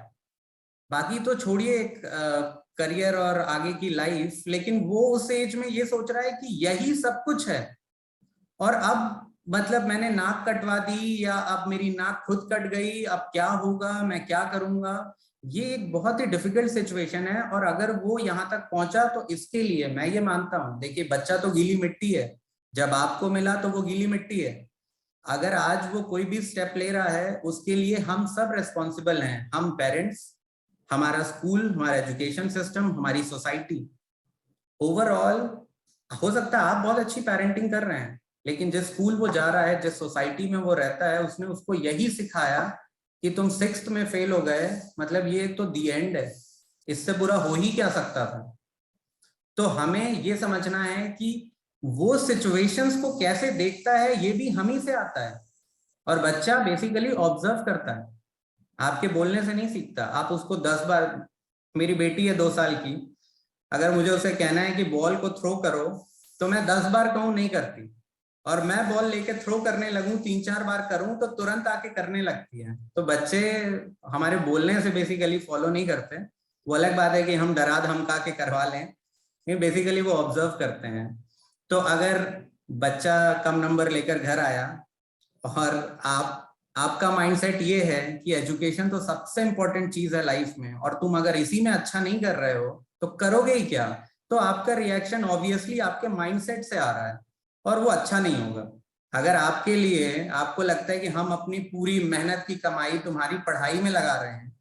बाकी तो छोड़िए एक करियर और आगे की लाइफ, लेकिन वो उस एज में ये सोच रहा है कि यही सब कुछ है और अब मतलब मैंने नाक कटवा दी या अब मेरी नाक खुद कट गई, अब क्या होगा, मैं क्या करूंगा। ये एक बहुत ही डिफिकल्ट सिचुएशन है। और अगर वो यहाँ तक पहुंचा तो इसके लिए मैं ये मानता हूँ, देखिए बच्चा तो गीली मिट्टी है, जब आपको मिला तो वो गीली मिट्टी है। अगर आज वो कोई भी स्टेप ले रहा है उसके लिए हम सब रिस्पॉन्सिबल हैं, हम पेरेंट्स, हमारा स्कूल, हमारा एजुकेशन सिस्टम, हमारी सोसाइटी ओवरऑल। हो सकता है आप बहुत अच्छी पेरेंटिंग कर रहे हैं, लेकिन जिस स्कूल वो जा रहा है, जिस सोसाइटी में वो रहता है, उसने उसको यही सिखाया कि तुम 6th में फेल हो गए, मतलब ये तो दी एंड है, इससे बुरा हो ही क्या सकता था। तो हमें ये समझना है कि वो सिचुएशंस को कैसे देखता है ये भी हम ही से आता है। और बच्चा बेसिकली ऑब्जर्व करता है, आपके बोलने से नहीं सीखता। आप उसको 10 बार, मेरी बेटी है 2 साल की, अगर मुझे उसे कहना है कि बॉल को थ्रो करो तो मैं 10 बार कहूं नहीं करती, और मैं बॉल लेके थ्रो करने लगूं 3-4 बार करूं तो तुरंत आके करने लगती है। तो बच्चे हमारे बोलने से बेसिकली फॉलो नहीं करते। वो अलग बात है कि हम डरा धमका के करवा लें, लेकिन बेसिकली वो ऑब्जर्व करते हैं। तो अगर बच्चा कम नंबर लेकर घर आया और आपका माइंडसेट ये है कि एजुकेशन तो सबसे इंपॉर्टेंट चीज है लाइफ में, और तुम अगर इसी में अच्छा नहीं कर रहे हो तो करोगे ही क्या, तो आपका रिएक्शन ऑब्वियसली आपके माइंडसेट से आ रहा है और वो अच्छा नहीं होगा। अगर आपके लिए, आपको लगता है कि हम अपनी पूरी मेहनत की कमाई तुम्हारी पढ़ाई में लगा रहे हैं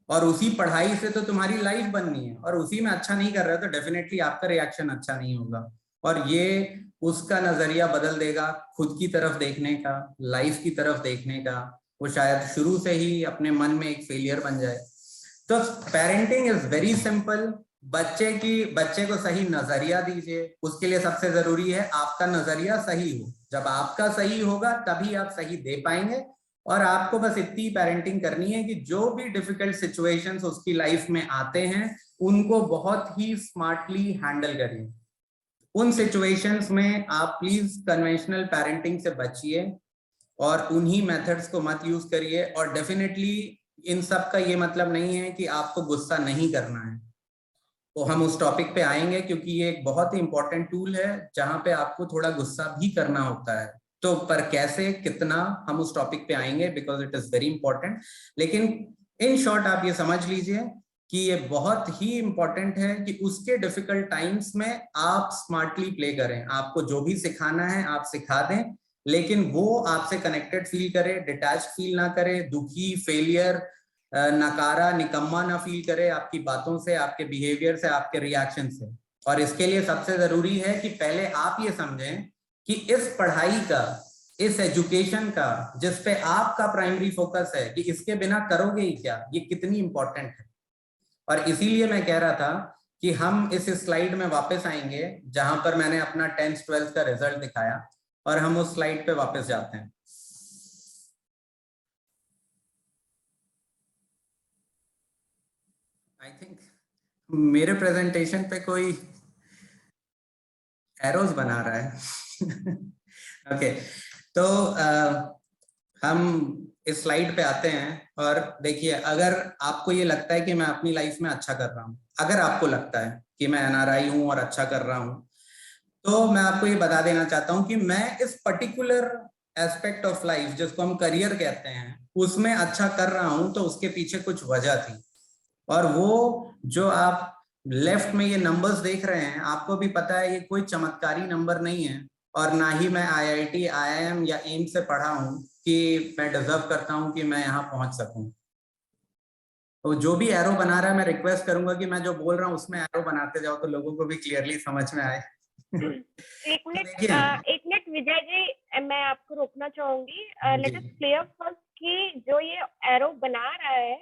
और उसी पढ़ाई से तो तुम्हारी लाइफ बननी है, और उसी में अच्छा नहीं कर रहे हो, तो डेफिनेटली आपका रिएक्शन अच्छा नहीं होगा। और ये उसका नजरिया बदल देगा खुद की तरफ देखने का, लाइफ की तरफ देखने का। वो शायद शुरू से ही अपने मन में एक फेलियर बन जाए। तो पेरेंटिंग इज वेरी सिंपल। बच्चे को सही नजरिया दीजिए। उसके लिए सबसे जरूरी है आपका नजरिया सही हो। जब आपका सही होगा तभी आप सही दे पाएंगे। और आपको बस इतनी पेरेंटिंग करनी है कि जो भी डिफिकल्ट सिचुएशंस उसकी लाइफ में आते हैं उनको बहुत ही स्मार्टली हैंडल करिए। उन सिचुएशंस में आप प्लीज कन्वेंशनल पेरेंटिंग से बचिए और उन्हीं मेथड्स को मत यूज करिए। और डेफिनेटली इन सब का ये मतलब नहीं है कि आपको गुस्सा नहीं करना है, तो हम उस टॉपिक पे आएंगे क्योंकि ये एक बहुत ही इंपॉर्टेंट टूल है जहां पे आपको थोड़ा गुस्सा भी करना होता है। तो पर कैसे, कितना, हम उस टॉपिक पे आएंगे because it is very important. लेकिन इन शॉर्ट आप ये समझ लीजिए कि ये बहुत ही इंपॉर्टेंट है कि उसके डिफिकल्ट टाइम्स में आप स्मार्टली प्ले करें। आपको जो भी सिखाना है आप सिखा दें, लेकिन वो आपसे कनेक्टेड फील करे, डिटैच फील ना करे, दुखी, फेलियर, नकारा, निकम्मा ना फील करे आपकी बातों से, आपके बिहेवियर से, आपके रिएक्शन से। और इसके लिए सबसे जरूरी है कि पहले आप ये समझें कि इस पढ़ाई का, इस एजुकेशन का, जिस पे आपका प्राइमरी फोकस है, कि इसके बिना करोगे ही क्या, ये कितनी इंपॉर्टेंट है। और इसीलिए मैं कह रहा था कि हम इस स्लाइड में वापस आएंगे जहां पर मैंने अपना 10th 12th का रिजल्ट दिखाया, और हम उस स्लाइड पे वापस जाते हैं। आई थिंक मेरे प्रेजेंटेशन पे कोई एरोज बना रहा है। ओके, तो हम इस स्लाइड पे आते हैं और देखिए, अगर आपको ये लगता है कि मैं अपनी लाइफ में अच्छा कर रहा हूँ, अगर आपको लगता है कि मैं एनआरआई हूँ और अच्छा कर रहा हूँ, तो मैं आपको ये बता देना चाहता हूँ कि मैं इस पर्टिकुलर एस्पेक्ट ऑफ लाइफ जिसको हम करियर कहते हैं उसमें अच्छा कर रहा हूँ, तो उसके पीछे कुछ वजह थी। और वो जो आप लेफ्ट में ये नंबर्स देख रहे हैं, आपको भी पता है ये कोई चमत्कारी नंबर नहीं है, और ना ही मैं आईआईटी, आईआईएम या एम्स से पढ़ा हूँ कि मैं डिजर्व करता हूँ कि मैं यहाँ पहुंच सकूं। तो जो भी एरो बना रहा है, मैं रिक्वेस्ट करूंगा कि मैं जो बोल रहा हूँ उसमें एरो बनाते जाओ तो लोगों को भी क्लियरली समझ में आए। एक तो मिनट, देखिए, एक मिनट विजय जी, मैं आपको रोकना चाहूंगी। लेट अस क्लियर फर्स्ट कि जो ये एरो बना रहा है,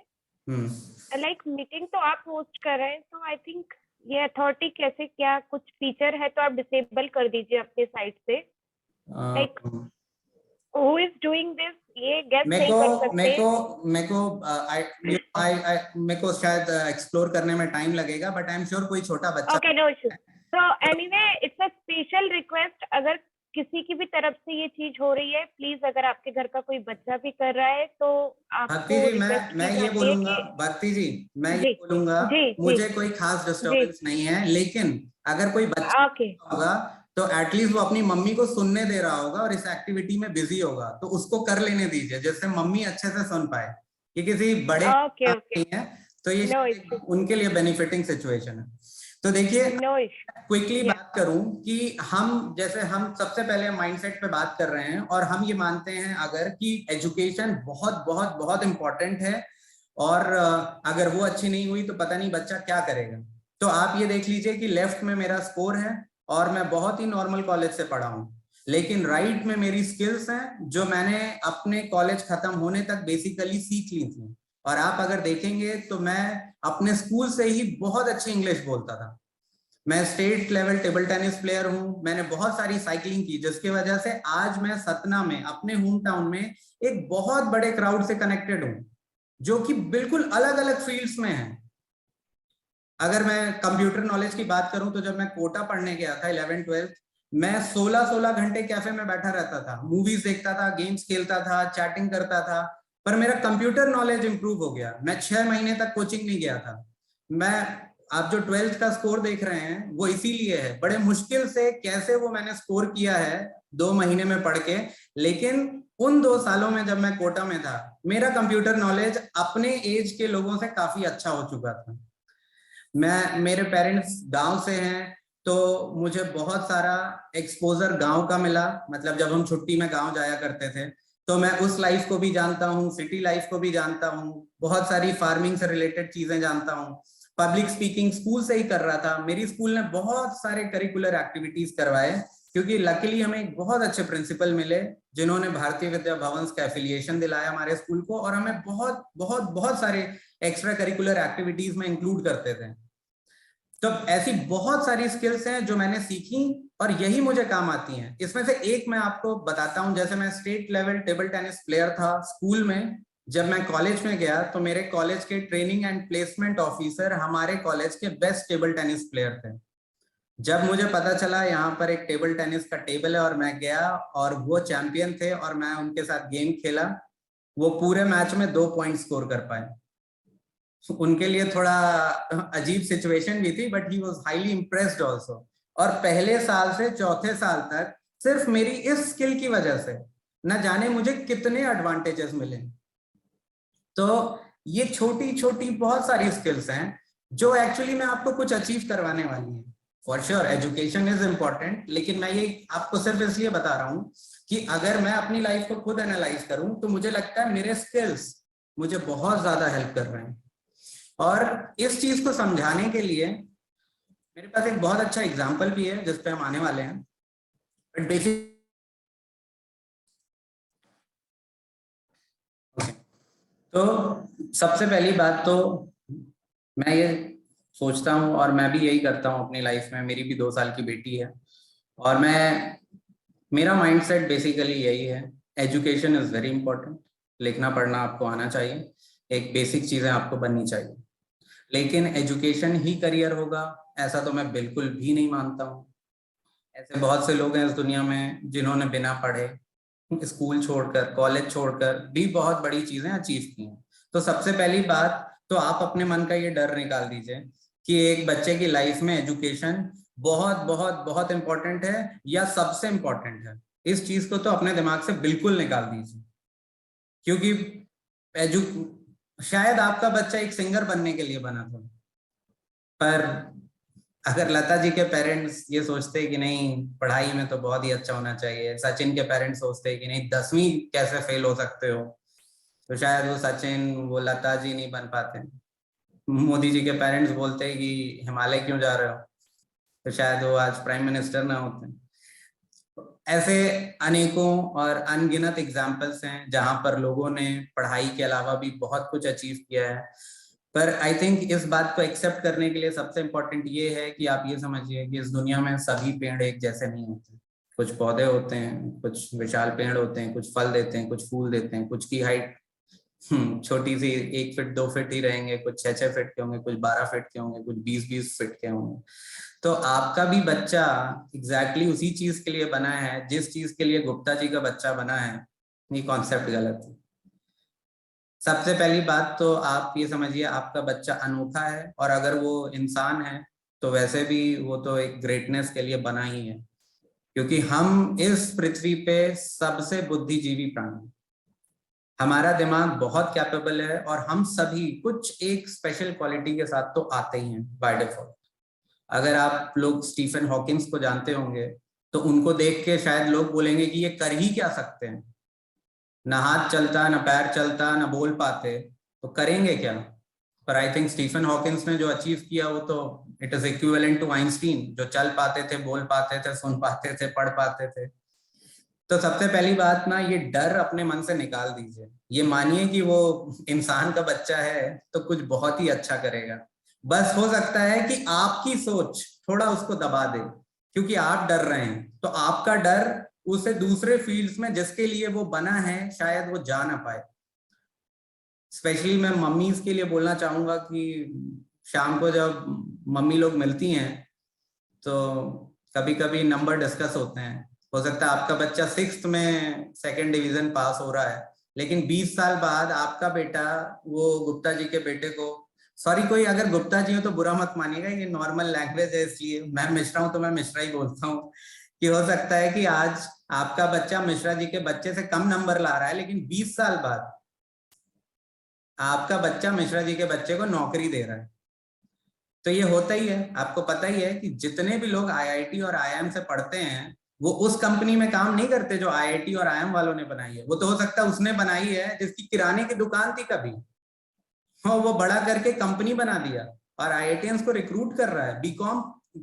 लाइक मीटिंग तो आप होस्ट कर रहे हैं, तो आई थिंक ये अथॉरिटी कैसे, क्या कुछ फीचर है तो आप डिसेबल कर दीजिए अपने साइड से। Like who is doing this, ये गेस नहीं कर सकते। मेरे को शायद एक्सप्लोर करने में टाइम लगेगा, बट आई एम श्योर कोई छोटा बच्चा। Okay, no issue. तो anyway it's a special request, अगर किसी की भी तरफ से ये चीज हो रही है, प्लीज अगर आपके घर का कोई बच्चा भी कर रहा है तो भक्ति आपको जी, रिक्वेस्ट मैं की ये जाती है बोलूंगा, कि भक्ति जी मैं ये जी बोलूंगा, जी जी मुझे कोई खास जी, डिस्टर्बेंस नहीं है, लेकिन अगर कोई बच्चा ओके होगा तो एटलीस्ट वो अपनी मम्मी को सुनने दे रहा होगा और इस एक्टिविटी में बिजी होगा, तो उसको कर लेने दीजिए जिससे मम्मी अच्छे से सुन पाए। ये किसी बड़े ओके ओके, नहीं है, तो ये नो इशू, उनके लिए बेनिफिटिंग सिचुएशन है। तो देखिए, नो इशू, क्विकली या बात करूं कि हम सबसे पहले माइंडसेट पे बात कर रहे हैं, और हम ये मानते हैं अगर कि एजुकेशन बहुत बहुत बहुत इंपॉर्टेंट है, और अगर वो अच्छी नहीं हुई तो पता नहीं बच्चा क्या करेगा। तो आप ये देख लीजिए कि लेफ्ट में मेरा स्कोर है और मैं बहुत ही नॉर्मल कॉलेज से पढ़ा हूं, लेकिन राइट में मेरी स्किल्स हैं जो मैंने अपने कॉलेज खत्म होने तक बेसिकली सीख ली थी। और आप अगर देखेंगे तो मैं अपने स्कूल से ही बहुत अच्छी इंग्लिश बोलता था। मैं state level table tennis player हूं, मैंने बहुत सारी साइकिलिंग की, जिसकी वजह से आज मैं सतना में, अपने होम टाउन में, एक बहुत बड़े क्राउड से कनेक्टेड हूं जो कि बिल्कुल अलग अलग फील्ड्स में है। अगर मैं कंप्यूटर नॉलेज की बात करूं तो जब मैं कोटा पढ़ने गया था 11th 12th, मैं 16-16 घंटे कैफे में बैठा रहता था, मूवीज देखता था, गेम्स खेलता था, चैटिंग करता था, पर मेरा कंप्यूटर नॉलेज इंप्रूव हो गया। मैं 6 महीने तक कोचिंग नहीं गया था। मैं, आप जो 12th का स्कोर देख रहे हैं वो इसीलिए है, बड़े मुश्किल से कैसे वो मैंने स्कोर किया है 2 महीने में पढ़ के, लेकिन उन 2 सालों में जब मैं कोटा में था, मेरा कंप्यूटर नॉलेज अपने एज के लोगों से काफी अच्छा हो चुका था। मेरे पेरेंट्स गांव से हैं, तो मुझे बहुत सारा एक्सपोजर गांव का मिला। मतलब जब हम छुट्टी में गांव जाया करते थे, तो मैं उस लाइफ को भी जानता हूँ, सिटी लाइफ को भी जानता हूँ, बहुत सारी फार्मिंग से रिलेटेड चीजें जानता हूँ। पब्लिक स्पीकिंग स्कूल से ही कर रहा था, मेरी स्कूल ने बहुत सारे करिकुलर एक्टिविटीज करवाए, क्योंकि लकीली हमें एक बहुत अच्छे प्रिंसिपल मिले जिन्होंने भारतीय विद्या भवन का एफिलिएशन दिलाया हमारे स्कूल को, और हमें बहुत बहुत बहुत सारे एक्स्ट्रा करिकुलर एक्टिविटीज में इंक्लूड करते थे। तो ऐसी बहुत सारी स्किल्स हैं जो मैंने सीखी और यही मुझे काम आती हैं। इसमें से एक मैं आपको बताता हूं, जैसे मैं state level table tennis player था स्कूल में। जब मैं कॉलेज में गया तो मेरे कॉलेज के ट्रेनिंग एंड प्लेसमेंट ऑफिसर हमारे कॉलेज के बेस्ट टेबल टेनिस प्लेयर थे। जब मुझे पता चला यहाँ पर एक टेबल टेनिस का टेबल है और मैं गया और वो चैंपियन थे और मैं उनके साथ गेम खेला, वो पूरे मैच में 2 पॉइंट स्कोर कर पाए। उनके लिए थोड़ा अजीब सिचुएशन भी थी, but he was highly impressed also. और पहले साल से चौथे साल तक सिर्फ मेरी इस स्किल की वजह से न जाने मुझे कितने एडवांटेजेस मिले। तो ये छोटी छोटी बहुत सारी स्किल्स हैं जो एक्चुअली में आपको कुछ अचीव करवाने वाली है। For sure education is important, लेकिन मैं ये आपको सिर्फ इसलिए बता रहा हूँ कि अगर मैं अपनी लाइफ को खुद एनालाइज करूं तो मुझे लगता है मेरे स्किल्स मुझे बहुत ज्यादा हेल्प कर रहे हैं। और इस चीज को समझाने के लिए मेरे पास एक बहुत अच्छा एग्जाम्पल भी है जिस पे हम आने वाले हैं। बट बेसिक तो सबसे पहली बात तो मैं ये सोचता हूँ और मैं भी यही करता हूँ अपनी लाइफ में। मेरी भी 2 साल की बेटी है और मेरा माइंडसेट बेसिकली यही है, एजुकेशन इज वेरी इंपॉर्टेंट। लिखना पढ़ना आपको आना चाहिए, एक बेसिक चीजें आपको बननी चाहिए, लेकिन एजुकेशन ही करियर होगा ऐसा तो मैं बिल्कुल भी नहीं मानता हूँ। ऐसे बहुत से लोग हैं इस दुनिया में जिन्होंने बिना पढ़े, स्कूल छोड़कर, कॉलेज छोड़कर भी बहुत बड़ी चीजें अचीव की हैं। तो सबसे पहली बात तो आप अपने मन का ये डर निकाल दीजिए कि एक बच्चे की लाइफ में एजुकेशन बहुत बहुत बहुत इंपॉर्टेंट है या सबसे इंपॉर्टेंट है। इस चीज को तो अपने दिमाग से बिल्कुल निकाल दीजिए, क्योंकि एजु शायद आपका बच्चा एक सिंगर बनने के लिए बना था, पर अगर लता जी के पेरेंट्स ये सोचते हैं कि नहीं पढ़ाई में तो बहुत ही अच्छा होना चाहिए, सचिन के पेरेंट्स सोचते हैं कि नहीं 10वीं कैसे फेल हो सकते हो, तो शायद वो सचिन वो लता जी नहीं बन पाते। मोदी जी के पेरेंट्स बोलते हैं कि हिमालय क्यों जा रहे हो, तो शायद वो आज प्राइम मिनिस्टर ना होते। ऐसे अनेकों और अनगिनत एग्जाम्पल्स हैं जहां पर लोगों ने पढ़ाई के अलावा भी बहुत कुछ अचीव किया है। पर आई थिंक इस बात को एक्सेप्ट करने के लिए सबसे इम्पोर्टेंट ये है कि आप ये समझिए कि इस दुनिया में सभी पेड़ एक जैसे नहीं होते। कुछ पौधे होते हैं, कुछ विशाल पेड़ होते हैं, कुछ फल देते हैं, कुछ फूल देते हैं, कुछ की हाइट छोटी सी 1 फीट 2 फीट ही रहेंगे, कुछ 6 फीट के होंगे, कुछ 12 फीट के होंगे, कुछ 20 फीट के होंगे। तो आपका भी बच्चा एग्जैक्टली उसी चीज के लिए बना है जिस चीज के लिए गुप्ता जी का बच्चा बना है। ये कॉन्सेप्ट गलत है। सबसे पहली बात तो आप ये समझिए आपका बच्चा अनोखा है, और अगर वो इंसान है तो वैसे भी वो तो एक ग्रेटनेस के लिए बना ही है, क्योंकि हम इस पृथ्वी पे सबसे बुद्धिजीवी प्राणी, हमारा दिमाग बहुत कैपेबल है और हम सभी कुछ एक स्पेशल क्वालिटी के साथ तो आते ही हैं बाय डिफॉल्ट। अगर आप लोग स्टीफन हॉकिंस को जानते होंगे तो उनको देख के शायद लोग बोलेंगे कि ये कर ही क्या सकते हैं, ना हाथ चलता, ना पैर चलता, ना बोल पाते, तो करेंगे क्या। पर आई थिंक स्टीफन हॉकिंस ने जो अचीव किया वो तो it is equivalent to Einstein, जो चल पाते थे, बोल पाते थे, सुन पाते थे, पढ़ पाते थे। तो सबसे पहली बात ना, ये डर अपने मन से निकाल दीजिए। ये मानिए कि वो इंसान का बच्चा है तो कुछ बहुत ही अच्छा करेगा। बस हो सकता है कि आपकी सोच थोड़ा उसको दबा दे, क्योंकि आप डर रहे हैं, तो आपका डर उसे दूसरे फील्ड्स में जिसके लिए वो बना है शायद वो जा ना पाए। स्पेशली मैं मम्मीज के लिए बोलना चाहूंगा कि शाम को जब मम्मी लोग मिलती हैं तो कभी कभी नंबर डिस्कस होते हैं। हो सकता है आपका बच्चा 6th में 2nd डिवीजन पास हो रहा है, लेकिन 20 साल बाद आपका बेटा वो गुप्ता जी के बेटे को, सॉरी कोई अगर गुप्ता जी हो तो बुरा मत मानिएगा, ये नॉर्मल लैंग्वेज है इसलिए मैं मिश्रा हूं तो मैं मिश्रा ही बोलता हूँ, कि हो सकता है कि आज आपका बच्चा मिश्रा जी के बच्चे से कम नंबर ला रहा है, लेकिन 20 साल बाद आपका बच्चा मिश्रा जी के बच्चे को नौकरी दे रहा है। तो ये होता ही है, आपको पता ही है कि जितने भी लोग आईआईटी और आईआईएम से पढ़ते हैं वो उस कंपनी में काम नहीं करते जो आईआईटी और आईआईएम वालों ने बनाई है। वो तो हो सकता है उसने बनाई है जिसकी किराने की दुकान थी कभी, और वो बड़ा करके कंपनी बना दिया और आईआईटियंस को रिक्रूट कर रहा है। बीकॉम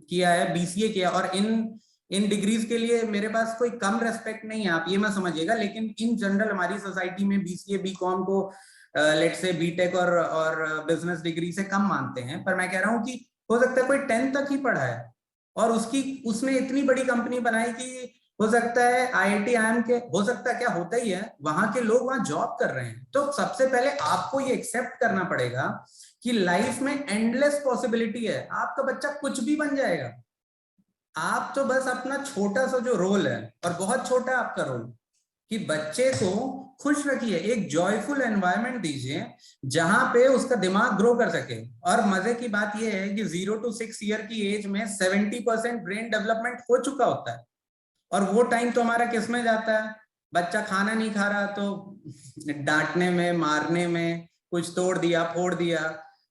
किया है, बीसीए किया, और इन डिग्रीज के लिए मेरे पास कोई कम रेस्पेक्ट नहीं है, आप ये मत समझिएगा। लेकिन इन जनरल हमारी सोसाइटी में बीसीए बीकॉम को लेट से बीटेक और बिजनेस डिग्री से कम मानते हैं। पर मैं कह रहा हूँ कि हो सकता है कोई 10th तक ही पढ़ा है और उसने इतनी बड़ी कंपनी बनाई कि हो सकता है आईआईटी आईआईएम के, हो सकता है क्या होता ही है, वहां के लोग वहां जॉब कर रहे हैं। तो सबसे पहले आपको ये एक्सेप्ट करना पड़ेगा कि लाइफ में एंडलेस पॉसिबिलिटी है, आपका बच्चा कुछ भी बन जाएगा। आप तो बस अपना छोटा सा जो रोल है, और बहुत छोटा आपका रोल, कि बच्चे को खुश रखिए, एक जॉयफुल एनवायरनमेंट दीजिए जहां पे उसका दिमाग ग्रो कर सके। और मजे की बात यह है कि 0 to 6 ईयर की एज में 70% ब्रेन डेवलपमेंट हो चुका होता है। और वो टाइम तो हमारा किस में जाता है? बच्चा खाना नहीं खा रहा तो डांटने में, मारने में, कुछ तोड़ दिया, फोड़ दिया,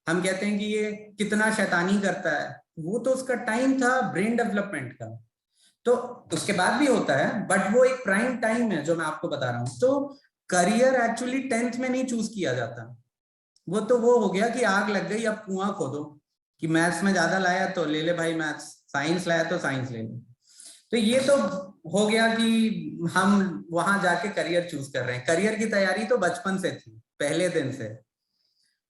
हम कहते हैं कि ये कितना शैतानी करता है। वो तो उसका टाइम था ब्रेन डेवलपमेंट का। तो उसके बाद भी होता है, बट वो एक प्राइम टाइम है जो मैं आपको बता रहा हूँ। तो करियर एक्चुअली 10th में नहीं चूज किया जाता। वो हो गया कि आग लग गई, अब कुआं खोदो, कि मैथ्स में ज्यादा लाया तो ले ले भाई मैथ्स, साइंस लाया तो साइंस ले ले। तो ये तो हो गया कि हम वहां जाके करियर चूज कर रहे हैं। करियर की तैयारी तो बचपन से थी, पहले दिन से।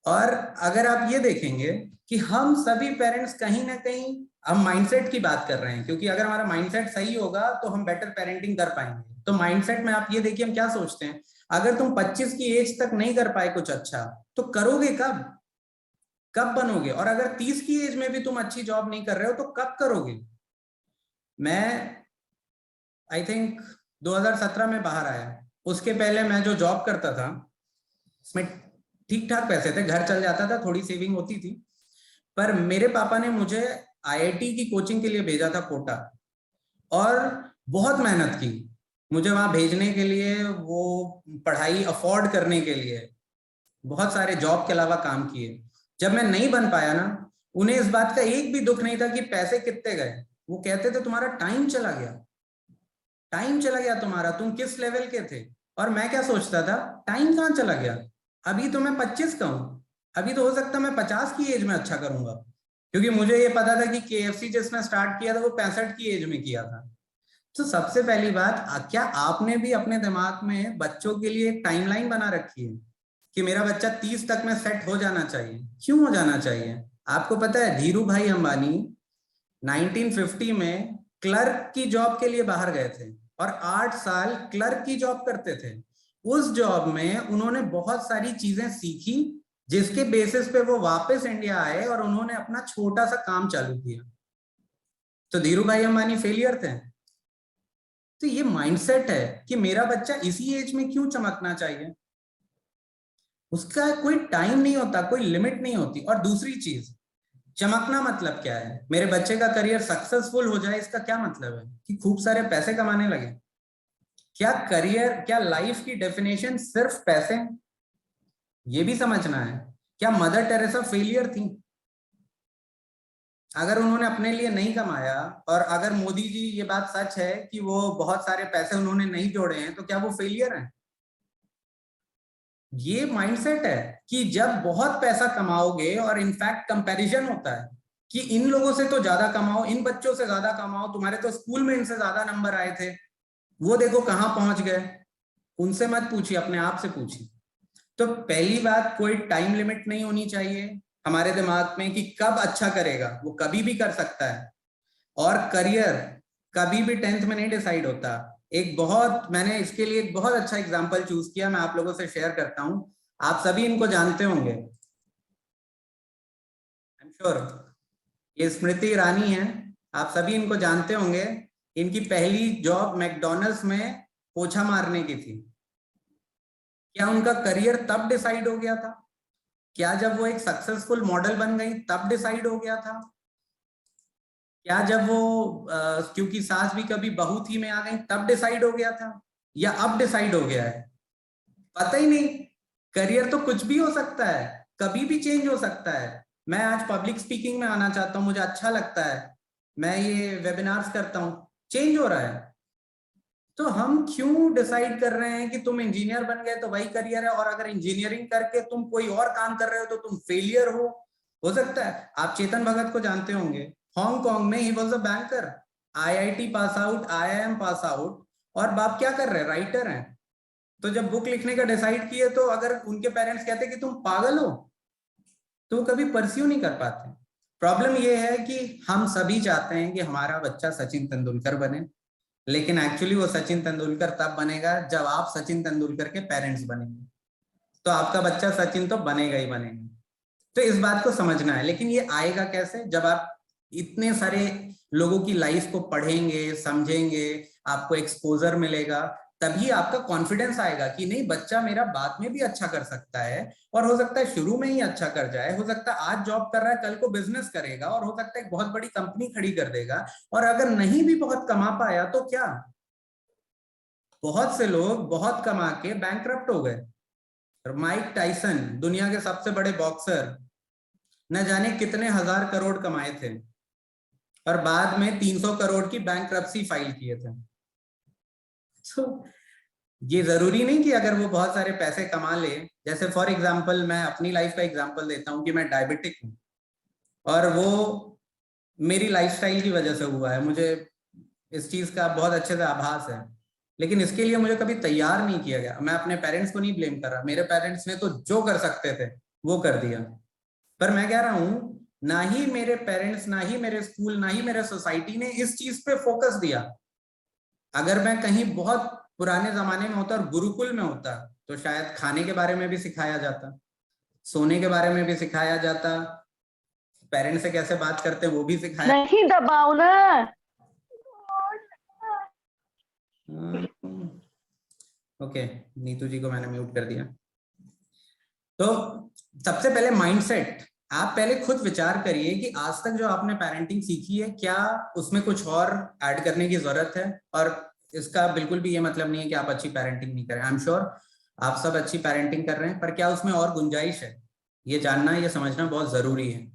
और अगर आप ये देखेंगे कि हम सभी पेरेंट्स कहीं ना कहीं, हम माइंडसेट की बात कर रहे हैं, क्योंकि अगर हमारा माइंडसेट सही होगा तो हम बेटर पेरेंटिंग कर पाएंगे। तो माइंडसेट में आप ये देखिए हम क्या सोचते हैं, अगर तुम 25 की एज तक नहीं कर पाए कुछ अच्छा, तो करोगे कब? कब बनोगे? और अगर 30 की एज में भी तुम अच्छी जॉब नहीं कर रहे हो तो कब करोगे? मैं आई थिंक 2017 में बाहर आया। उसके पहले मैं जो जॉब करता था उसमें ठीक ठाक पैसे थे, घर चल जाता था, थोड़ी सेविंग होती थी। पर मेरे पापा ने मुझे आईआईटी की कोचिंग के लिए भेजा था कोटा, और बहुत मेहनत की मुझे वहां भेजने के लिए, वो पढ़ाई अफोर्ड करने के लिए बहुत सारे जॉब के अलावा काम किए। जब मैं नहीं बन पाया ना, उन्हें इस बात का एक भी दुख नहीं था कि पैसे कितने गए। वो कहते थे तुम्हारा टाइम चला गया, टाइम चला गया तुम्हारा, तुम किस लेवल के थे। और मैं क्या सोचता था, टाइम कहाँ चला गया? अभी तो मैं 25 का हूं, अभी तो हो सकता है मैं 50 की एज में अच्छा करूंगा। क्योंकि मुझे ये पता था कि केएफसी जिसने स्टार्ट किया था वो 65 की एज में किया था। तो सबसे पहली बात, क्या आपने भी अपने दिमाग में बच्चों के लिए एक टाइमलाइन बना रखी है कि मेरा बच्चा 30 तक में सेट हो जाना चाहिए? क्यों हो जाना चाहिए? आपको पता है धीरू भाई अंबानी 1950 में क्लर्क की जॉब के लिए बाहर गए थे, और 8 साल क्लर्क की जॉब करते थे। उस जॉब में उन्होंने बहुत सारी चीजें सीखी, जिसके बेसिस पे वो वापस इंडिया आए और उन्होंने अपना छोटा सा काम चालू किया। तो धीरू भाई अंबानी फेलियर थे। तो ये माइंडसेट है कि मेरा बच्चा इसी एज में क्यों चमकना चाहिए। उसका कोई टाइम नहीं होता, कोई लिमिट नहीं होती। और दूसरी चीज, चमकना मतलब क्या है? मेरे बच्चे का करियर सक्सेसफुल हो जाए, इसका क्या मतलब है? कि खूब सारे पैसे कमाने लगे? क्या करियर, क्या लाइफ की डेफिनेशन सिर्फ पैसे? ये भी समझना है। क्या मदर टेरेसा फेलियर थी? अगर उन्होंने अपने लिए नहीं कमाया, और अगर मोदी जी, ये बात सच है कि वो बहुत सारे पैसे उन्होंने नहीं जोड़े हैं, तो क्या वो फेलियर हैं? ये माइंडसेट है कि जब बहुत पैसा कमाओगे, और इनफैक्ट कंपैरिजन होता है कि इन लोगों से तो ज्यादा कमाओ, इन बच्चों से ज्यादा कमाओ, तुम्हारे तो स्कूल में इनसे ज्यादा नंबर आए थे, वो देखो कहां पहुंच गए। उनसे मत पूछिए, अपने आप से पूछिए। तो पहली बात, कोई टाइम लिमिट नहीं होनी चाहिए हमारे दिमाग में कि कब अच्छा करेगा, वो कभी भी कर सकता है। और करियर कभी भी 10th में नहीं डिसाइड होता। एक बहुत, मैंने इसके लिए एक बहुत अच्छा एग्जांपल चूज किया, मैं आप लोगों से शेयर करता हूं। आप सभी इनको जानते होंगे, आई एम श्योर। ये स्मृति ईरानी है, आप सभी इनको जानते होंगे। इनकी पहली जॉब मैकडॉनल्ड्स में पोछा मारने की थी। क्या उनका करियर तब डिसाइड हो गया था? क्या जब वो एक सक्सेसफुल मॉडल बन गई तब डिसाइड हो गया था? क्या जब वो क्योंकि सास भी कभी बहू थी में आ गई तब डिसाइड हो गया था? या अब डिसाइड हो गया है? पता ही नहीं। करियर तो कुछ भी हो सकता है, कभी भी चेंज हो सकता है। मैं आज पब्लिक स्पीकिंग में आना चाहता हूँ, मुझे अच्छा लगता है, मैं ये वेबिनार्स करता हूँ, चेंज हो रहा है। तो हम क्यों डिसाइड कर रहे हैं कि तुम इंजीनियर बन गए तो वही करियर है, और अगर इंजीनियरिंग करके तुम कोई और काम कर रहे हो तो तुम फेलियर हो सकता है। आप चेतन भगत को जानते होंगे, हांगकांग में he was a banker, IIT pass out, IIM pass out, और बाप क्या कर रहे हैं? राइटर हैं। तो जब बुक लिखने का डिसाइड किए, तो अगर उनके पेरेंट्स कहते कि तुम पागल हो, तो वो कभी परस्यू नहीं कर पाते। प्रॉब्लम ये है कि हम सभी चाहते हैं कि हमारा बच्चा सचिन तेंदुलकर बने, लेकिन एक्चुअली वो सचिन तेंदुलकर तब बनेगा जब आप सचिन तेंदुलकर के पेरेंट्स बनेंगे। तो आपका बच्चा सचिन तो बनेगा ही बनेगा। तो इस बात को समझना है। लेकिन ये आएगा कैसे? जब आप इतने सारे लोगों की लाइफ को पढ़ेंगे, समझेंगे, आपको एक्सपोजर मिलेगा, तभी आपका कॉन्फिडेंस आएगा कि नहीं, बच्चा मेरा बाद में भी अच्छा कर सकता है, और हो सकता है शुरू में ही अच्छा कर जाए, हो सकता है आज जॉब कर रहा है कल को बिजनेस करेगा, और हो सकता है एक बहुत बड़ी कंपनी खड़ी कर देगा। और अगर नहीं भी बहुत कमा पाया तो क्या, बहुत से लोग बहुत कमा के बैंकरप्ट हो गए। माइक टाइसन, दुनिया के सबसे बड़े बॉक्सर, न जाने कितने हजार करोड़ कमाए थे, और बाद में 300 करोड़ की बैंकरप्सी फाइल किए थे। तो ये जरूरी नहीं कि अगर वो बहुत सारे पैसे कमा ले, जैसे फॉर एग्जांपल मैं अपनी लाइफ का एग्जांपल देता हूँ कि मैं डायबिटिक हूँ, और वो मेरी लाइफस्टाइल की वजह से हुआ है, मुझे इस चीज का बहुत अच्छे से आभास है, लेकिन इसके लिए मुझे कभी तैयार नहीं किया गया। मैं अपने पेरेंट्स को नहीं ब्लेम कर रहा, मेरे पेरेंट्स ने तो जो कर सकते थे वो कर दिया। पर मैं कह रहा हूं, ना ही मेरे पेरेंट्स, ना ही मेरे स्कूल, ना ही मेरे सोसाइटी ने इस चीज पे फोकस दिया। अगर मैं कहीं बहुत पुराने जमाने में होता और गुरुकुल में होता, तो शायद खाने के बारे में भी सिखाया जाता, सोने के बारे में भी सिखाया जाता, पेरेंट्स से कैसे बात करते हैं वो भी सिखाया। नहीं दबाओ ना। ओके, नीतू जी को मैंने म्यूट कर दिया। तो सबसे पहले माइंडसेट, आप पहले खुद विचार करिए कि आज तक जो आपने पेरेंटिंग सीखी है, क्या उसमें कुछ और ऐड करने की जरूरत है। और इसका बिल्कुल भी ये मतलब नहीं है कि आप अच्छी पेरेंटिंग नहीं करें, आई एम श्योर आप सब अच्छी पेरेंटिंग कर रहे हैं, पर क्या उसमें और गुंजाइश है, ये जानना, ये समझना बहुत जरूरी है।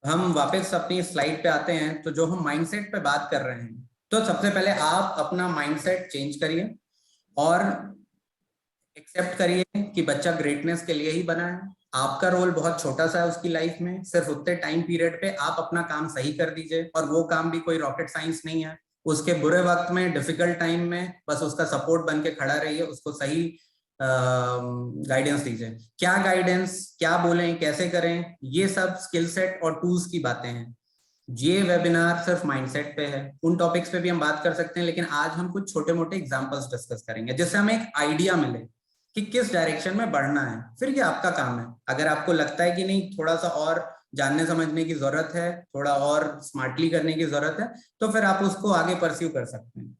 हम वापस अपनी स्लाइड पे आते हैं, तो जो हम माइंडसेट पे बात कर रहे हैं, तो सबसे पहले आप अपना माइंडसेट चेंज करिए और एक्सेप्ट करिए कि बच्चा ग्रेटनेस के लिए ही बना है। आपका रोल बहुत छोटा सा है उसकी लाइफ में, सिर्फ उतने टाइम पीरियड पे आप अपना काम सही कर दीजिए, और वो काम भी कोई रॉकेट साइंस नहीं है। उसके बुरे वक्त में, डिफिकल्ट टाइम में बस उसका सपोर्ट बन के खड़ा रहिए, उसको सही गाइडेंस दीजिए। क्या गाइडेंस, क्या बोलें, कैसे करें, ये सब स्किल सेट और टूल्स की बातें हैं। ये वेबिनार सिर्फ माइंडसेट पे है, उन टॉपिक्स पे भी हम बात कर सकते हैं, लेकिन आज हम कुछ छोटे मोटे एग्जांपल्स डिस्कस करेंगे जिससे हमें एक आइडिया मिले कि किस डायरेक्शन में बढ़ना है। फिर ये आपका काम है, अगर आपको लगता है कि नहीं थोड़ा सा और जानने समझने की जरूरत है, थोड़ा और स्मार्टली करने की जरूरत है, तो फिर आप उसको आगे परस्यू कर सकते हैं।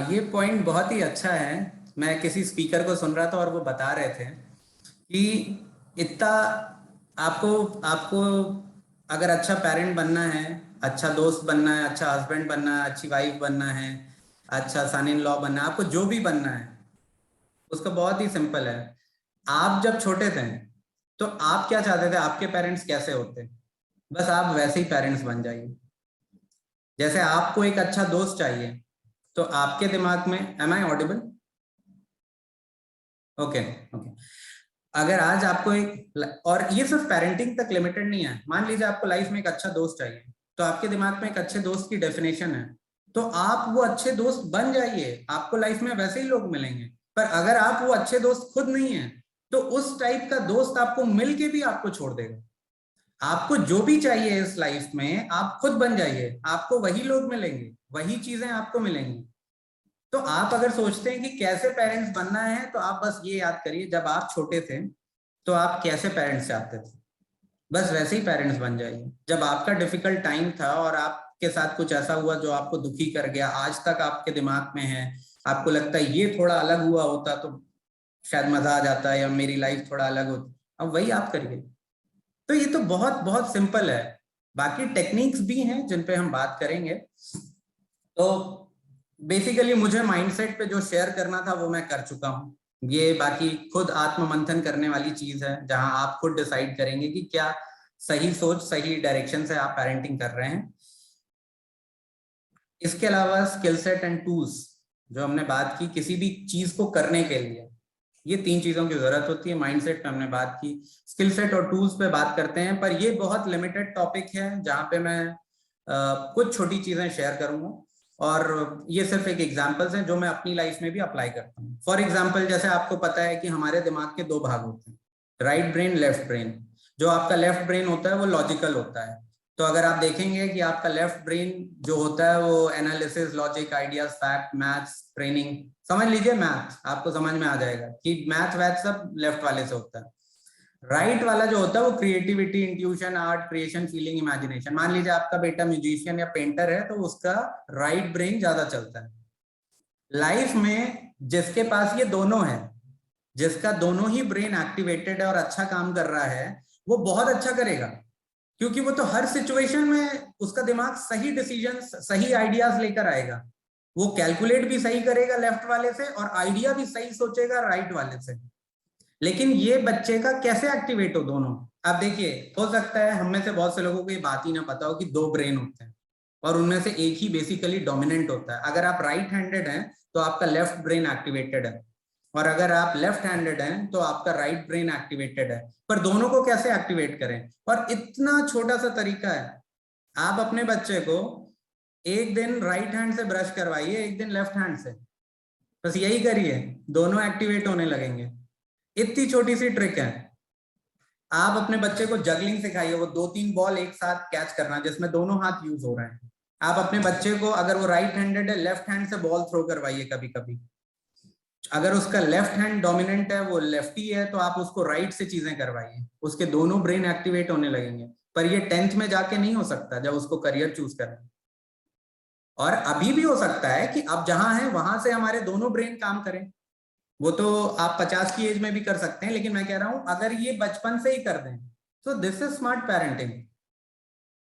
ये पॉइंट बहुत ही अच्छा है। मैं किसी स्पीकर को सुन रहा था और वो बता रहे थे कि इतना आपको आपको अगर अच्छा पेरेंट बनना है, अच्छा दोस्त बनना है, अच्छा हस्बैंड बनना है, अच्छी वाइफ बनना है, अच्छा सन इन लॉ बनना है, आपको जो भी बनना है उसका बहुत ही सिंपल है। आप जब छोटे थे तो आप क्या चाहते थे, आपके पेरेंट्स कैसे होते, बस आप वैसे ही पेरेंट्स बन जाइए। जैसे आपको एक अच्छा दोस्त चाहिए, तो आपके दिमाग में, am I audible? Okay okay. अगर आज आपको एक, और ये सिर्फ पेरेंटिंग तक लिमिटेड नहीं है, मान लीजिए आपको लाइफ में एक अच्छा दोस्त चाहिए, तो आपके दिमाग में एक अच्छे दोस्त की डेफिनेशन है, तो आप वो अच्छे दोस्त बन जाइए, आपको लाइफ में वैसे ही लोग मिलेंगे। पर अगर आप वो अच्छे दोस्त खुद नहीं है, तो उस टाइप का दोस्त आपको मिल के भी आपको छोड़ देगा। आपको जो भी चाहिए इस लाइफ में आप खुद बन जाइए, आपको वही लोग मिलेंगे, वही चीजें आपको मिलेंगी। तो आप अगर सोचते हैं कि कैसे पेरेंट्स बनना है, तो आप बस ये याद करिए, जब आप छोटे थे तो आप कैसे पेरेंट्स चाहते थे, बस वैसे ही पेरेंट्स बन जाइए। जब आपका डिफिकल्ट टाइम था और आपके साथ कुछ ऐसा हुआ जो आपको दुखी कर गया, आज तक आपके दिमाग में है, आपको लगता है ये थोड़ा अलग हुआ होता तो शायद मजा आ जाता है, या मेरी लाइफ थोड़ा अलग होती, अब वही आप करिए। तो ये तो बहुत बहुत सिंपल है। बाकी टेक्निक्स भी हैं जिन पे हम बात करेंगे। तो बेसिकली मुझे माइंडसेट पे जो शेयर करना था वो मैं कर चुका हूँ। ये बाकी खुद आत्म मंथन करने वाली चीज है, जहां आप खुद डिसाइड करेंगे कि क्या सही सोच, सही डायरेक्शन से आप पेरेंटिंग कर रहे हैं। इसके अलावा स्किल सेट एंड टूल्स जो हमने बात की, किसी भी चीज को करने के लिए ये 3 चीजों की जरूरत होती है। माइंडसेट पे हमने बात की, स्किल सेट और टूल्स पे बात करते हैं, पर ये बहुत लिमिटेड टॉपिक है जहां पे मैं कुछ छोटी चीजें शेयर करूंगा, और ये सिर्फ एक एग्जांपल्स हैं जो मैं अपनी लाइफ में भी अप्लाई करता हूँ। फॉर एग्जांपल, जैसे आपको पता है कि हमारे दिमाग के 2 भाग होते हैं, राइट ब्रेन, लेफ्ट ब्रेन। जो आपका लेफ्ट ब्रेन होता है वो लॉजिकल होता है। तो अगर आप देखेंगे कि आपका लेफ्ट ब्रेन जो होता है वो analysis, logic, ideas, fact, maths, training, समझ लीजिए मैथ, आपको समझ में आ जाएगा कि मैथ वैथ सब लेफ्ट वाले से होता है। राइट वाला जो होता है वो creativity, intuition, art, creation, feeling, imagination. मान लीजिए आपका बेटा म्यूजिशियन या पेंटर है, तो उसका राइट ब्रेन ज्यादा चलता है। लाइफ में जिसके पास ये दोनों है, जिसका दोनों ही ब्रेन एक्टिवेटेड है और अच्छा काम कर रहा है, वो बहुत अच्छा करेगा, क्योंकि वो तो हर सिचुएशन में उसका दिमाग सही डिसीजन, सही आइडियाज लेकर आएगा। वो कैलकुलेट भी सही करेगा लेफ्ट वाले से और आइडिया भी सही सोचेगा राइट वाले से। लेकिन ये बच्चे का कैसे एक्टिवेट हो दोनों? आप देखिए, हो सकता है हम में से बहुत से लोगों को ये बात ही ना पता हो कि 2 ब्रेन होते हैं और उनमें से एक ही बेसिकली डोमिनेंट होता है। अगर आप राइट हैंडेड हैं तो आपका लेफ्ट ब्रेन एक्टिवेटेड है, और अगर आप लेफ्ट हैंडेड हैं तो आपका राइट ब्रेन एक्टिवेटेड है। पर दोनों को कैसे एक्टिवेट करें? और इतना छोटा सा तरीका है, आप अपने बच्चे को एक दिन राइट हैंड से ब्रश करवाइए, एक दिन लेफ्ट हैंड से, बस यही करिए, दोनों एक्टिवेट होने लगेंगे। इतनी छोटी सी ट्रिक है। आप अपने बच्चे को जगलिंग सिखाइए, वो 2-3 बॉल एक साथ कैच करना जिसमें दोनों हाथ यूज हो रहे हैं। आप अपने बच्चे को, अगर वो राइट हैंडेड है, लेफ्ट हैंड से बॉल थ्रो करवाइए कभी कभी। अगर उसका लेफ्ट हैंड डोमिनेंट है, वो लेफ्टी है, तो आप उसको राइट से चीजें करवाइए, उसके दोनों ब्रेन एक्टिवेट होने लगेंगे। पर ये 10th में जाके नहीं हो सकता, जब उसको करियर चूज करना। और अभी भी हो सकता है कि अब जहां है वहां से हमारे दोनों ब्रेन काम करें। वो तो आप 50 की एज में भी कर सकते हैं, लेकिन मैं कह रहा हूं अगर ये बचपन से ही कर दें तो दिस इज स्मार्ट पेरेंटिंग।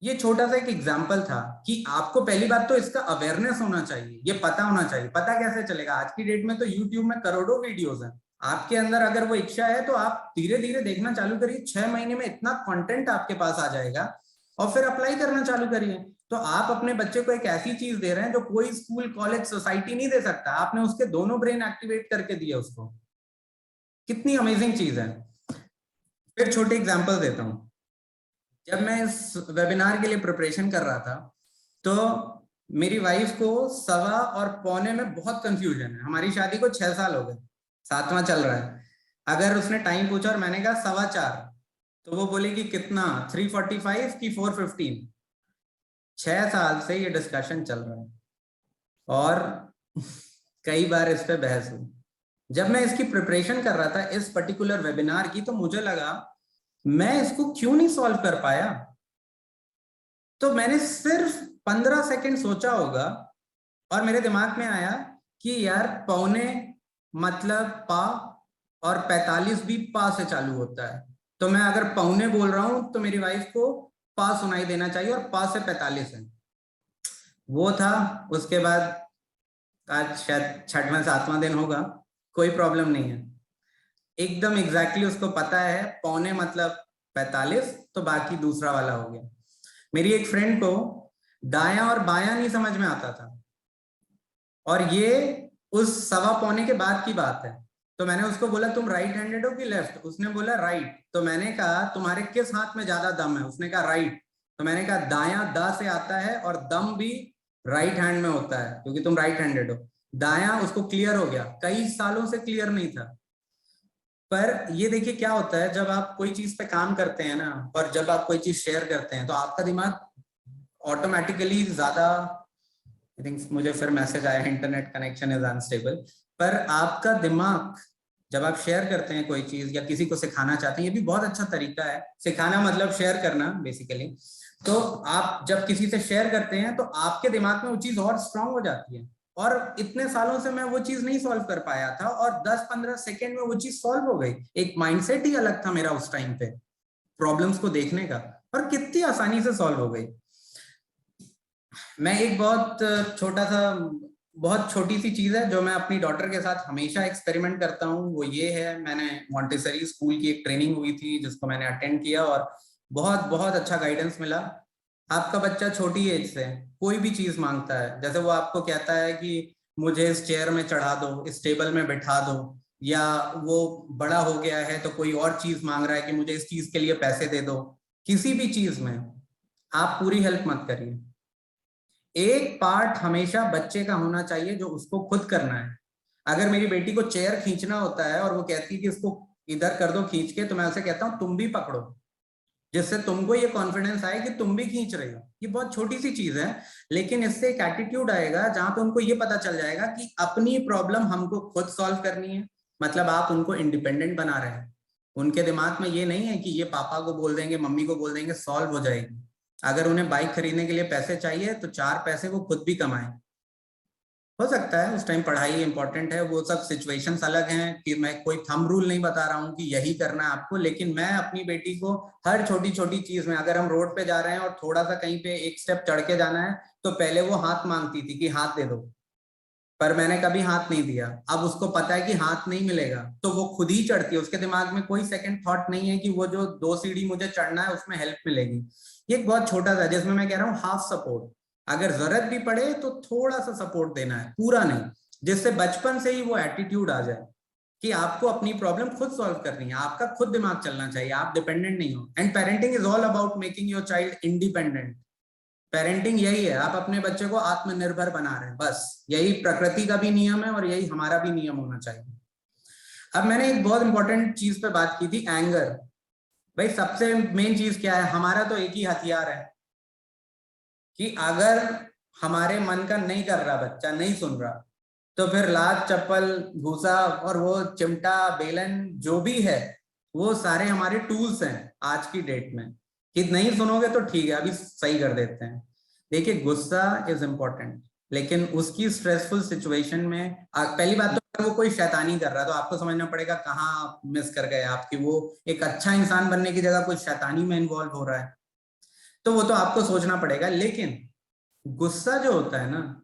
ये छोटा सा एक एग्जाम्पल था कि आपको पहली बात तो इसका अवेयरनेस होना चाहिए, ये पता होना चाहिए। पता कैसे चलेगा? आज की डेट में तो यूट्यूब में करोड़ों वीडियोस हैं। आपके अंदर अगर वो इच्छा है तो आप धीरे धीरे देखना चालू करिए, 6 महीने में इतना कंटेंट आपके पास आ जाएगा, और फिर अप्लाई करना चालू करिए। तो आप अपने बच्चे को एक ऐसी चीज दे रहे हैं जो कोई स्कूल, कॉलेज, सोसाइटी नहीं दे सकता। आपने उसके दोनों ब्रेन एक्टिवेट करके दिए उसको। कितनी अमेजिंग चीज है। फिर छोटे एग्जांपल देता हूं। जब मैं इस वेबिनार के लिए प्रिपरेशन कर रहा था, तो मेरी वाइफ को 1.25 और 1.25 में बहुत कंफ्यूजन है। हमारी शादी को 6 साल हो गए, 7वां चल रहा है। अगर उसने टाइम पूछा और मैंने कहा 4.25, तो वो बोलेगी कितना, 3:45 की 4:15? 6 साल से ये डिस्कशन चल रहा है और कई बार इस पे बहस हुई। जब मैं इसकी प्रिपरेशन कर रहा था इस पर्टिकुलर वेबिनार की, तो मुझे लगा मैं इसको क्यों नहीं सॉल्व कर पाया। तो मैंने सिर्फ 15 सेकंड सोचा होगा और मेरे दिमाग में आया कि यार 1.25 मतलब पा, और 45 भी पा से चालू होता है। तो मैं अगर 1.25 बोल रहा हूं तो मेरी वाइफ को पा सुनाई देना चाहिए, और पा से 45 है। वो था। उसके बाद आज शायद 6वां 7वां दिन होगा, कोई प्रॉब्लम नहीं है। एकदम एग्जैक्टली उसको पता है 1.25 मतलब 45, तो बाकी दूसरा वाला हो गया। मेरी एक फ्रेंड को दायां और बायां नहीं समझ में आता था, और ये उस 1.25 के बाद की बात है। तो मैंने उसको बोला तुम राइट हैंडेड हो कि लेफ्ट? उसने बोला राइट। तो मैंने कहा तुम्हारे किस हाथ में ज्यादा दम है? उसने कहा राइट। तो मैंने कहा दायां दा से आता है और दम भी राइट हैंड में होता है, क्योंकि तुम राइट हैंडेड हो। दायां उसको क्लियर हो गया, कई सालों से क्लियर नहीं था। पर ये देखिए क्या होता है, जब आप कोई चीज पे काम करते हैं ना, और जब आप कोई चीज शेयर करते हैं, तो आपका दिमाग ऑटोमेटिकली ज्यादा, आई थिंक मुझे फिर मैसेज आया इंटरनेट कनेक्शन इज अनस्टेबल। पर आपका दिमाग जब आप शेयर करते हैं कोई चीज या किसी को सिखाना चाहते हैं, ये भी बहुत अच्छा तरीका है, सिखाना मतलब शेयर करना बेसिकली। तो आप जब किसी से शेयर करते हैं तो आपके दिमाग में वो चीज और स्ट्रांग हो जाती है। और इतने सालों से मैं वो चीज नहीं सॉल्व कर पाया था, और 10-15 सेकेंड में वो चीज सॉल्व हो गई। एक माइंडसेट ही अलग था मेरा उस टाइम पे प्रॉब्लम्स को देखने का, और कितनी आसानी से सॉल्व हो गई। मैं एक बहुत छोटी सी चीज है जो मैं अपनी डॉटर के साथ हमेशा एक्सपेरिमेंट करता हूँ, वो ये है, मैंने मॉन्टेसरी स्कूल की एक ट्रेनिंग हुई थी जिसको मैंने अटेंड किया, और बहुत बहुत अच्छा गाइडेंस मिला। आपका बच्चा छोटी एज से कोई भी चीज मांगता है, जैसे वो आपको कहता है कि मुझे इस चेयर में चढ़ा दो, इस टेबल में बैठा दो, या वो बड़ा हो गया है तो कोई और चीज मांग रहा है कि मुझे इस चीज के लिए पैसे दे दो। किसी भी चीज में आप पूरी हेल्प मत करिए। एक पार्ट हमेशा बच्चे का होना चाहिए जो उसको खुद करना है। अगर मेरी बेटी को चेयर खींचना होता है और वो कहती है कि इसको इधर कर दो खींच के, तो मैं उसे कहता हूं तुम भी पकड़ो, जिससे तुमको ये कॉन्फिडेंस आए कि तुम भी खींच रही हो। ये बहुत छोटी सी चीज है, लेकिन इससे एक एटीट्यूड आएगा जहां पे उनको ये पता चल जाएगा कि अपनी प्रॉब्लम हमको खुद सॉल्व करनी है। मतलब आप उनको इंडिपेंडेंट बना रहे हैं। उनके दिमाग में ये नहीं है कि ये पापा को बोल देंगे, मम्मी को बोल देंगे, सॉल्व हो जाएगी। अगर उन्हें बाइक खरीदने के लिए पैसे चाहिए तो 4 पैसे वो खुद भी कमाएं। हो सकता है उस टाइम पढ़ाई इंपॉर्टेंट है, वो सब सिचुएशंस अलग हैं, कि मैं कोई थंब रूल नहीं बता रहा हूँ कि यही करना है आपको, लेकिन मैं अपनी बेटी को हर छोटी छोटी चीज में, अगर हम रोड पे जा रहे हैं और थोड़ा सा कहीं पे एक स्टेप चढ़ के जाना है, तो पहले वो हाथ मांगती थी कि हाथ दे दो, पर मैंने कभी हाथ नहीं दिया। अब उसको पता है कि हाथ नहीं मिलेगा, तो वो खुद ही चढ़ती है। उसके दिमाग में कोई सेकंड थॉट नहीं है कि वो जो 2 सीढ़ी मुझे चढ़ना है उसमें हेल्प मिलेगी। ये एक बहुत छोटा सा, जिसमें मैं कह रहा हूँ हाफ सपोर्ट, अगर जरूरत भी पड़े तो थोड़ा सा सपोर्ट देना है, पूरा नहीं, जिससे बचपन से ही वो एटीट्यूड आ जाए कि आपको अपनी प्रॉब्लम खुद सॉल्व करनी है, आपका खुद दिमाग चलना चाहिए, आप डिपेंडेंट नहीं हो। And parenting is all about making your child independent. Parenting यही है, आप अपने बच्चे को आत्मनिर्भर बना रहे हैं, बस यही प्रकृति का भी नियम है और यही हमारा भी नियम होना चाहिए। अब मैंने एक बहुत इंपॉर्टेंट चीज पे बात की थी, एंगर। भाई सबसे मेन चीज क्या है, हमारा तो एक ही हथियार है कि अगर हमारे मन का नहीं कर रहा बच्चा, नहीं सुन रहा, तो फिर लात, चप्पल, भूसा और वो चिमटा, बेलन जो भी है, वो सारे हमारे टूल्स हैं आज की डेट में, कि नहीं सुनोगे तो ठीक है अभी सही कर देते हैं। देखिए गुस्सा इज इम्पोर्टेंट, लेकिन उसकी स्ट्रेसफुल सिचुएशन में पहली बात तो वो कोई शैतानी कर रहा है तो आपको समझना पड़ेगा कहाँ आप मिस कर गए, आपकी वो एक अच्छा इंसान बनने की जगह कोई शैतानी में इन्वॉल्व हो रहा है, तो वो तो आपको सोचना पड़ेगा। लेकिन गुस्सा जो होता है ना,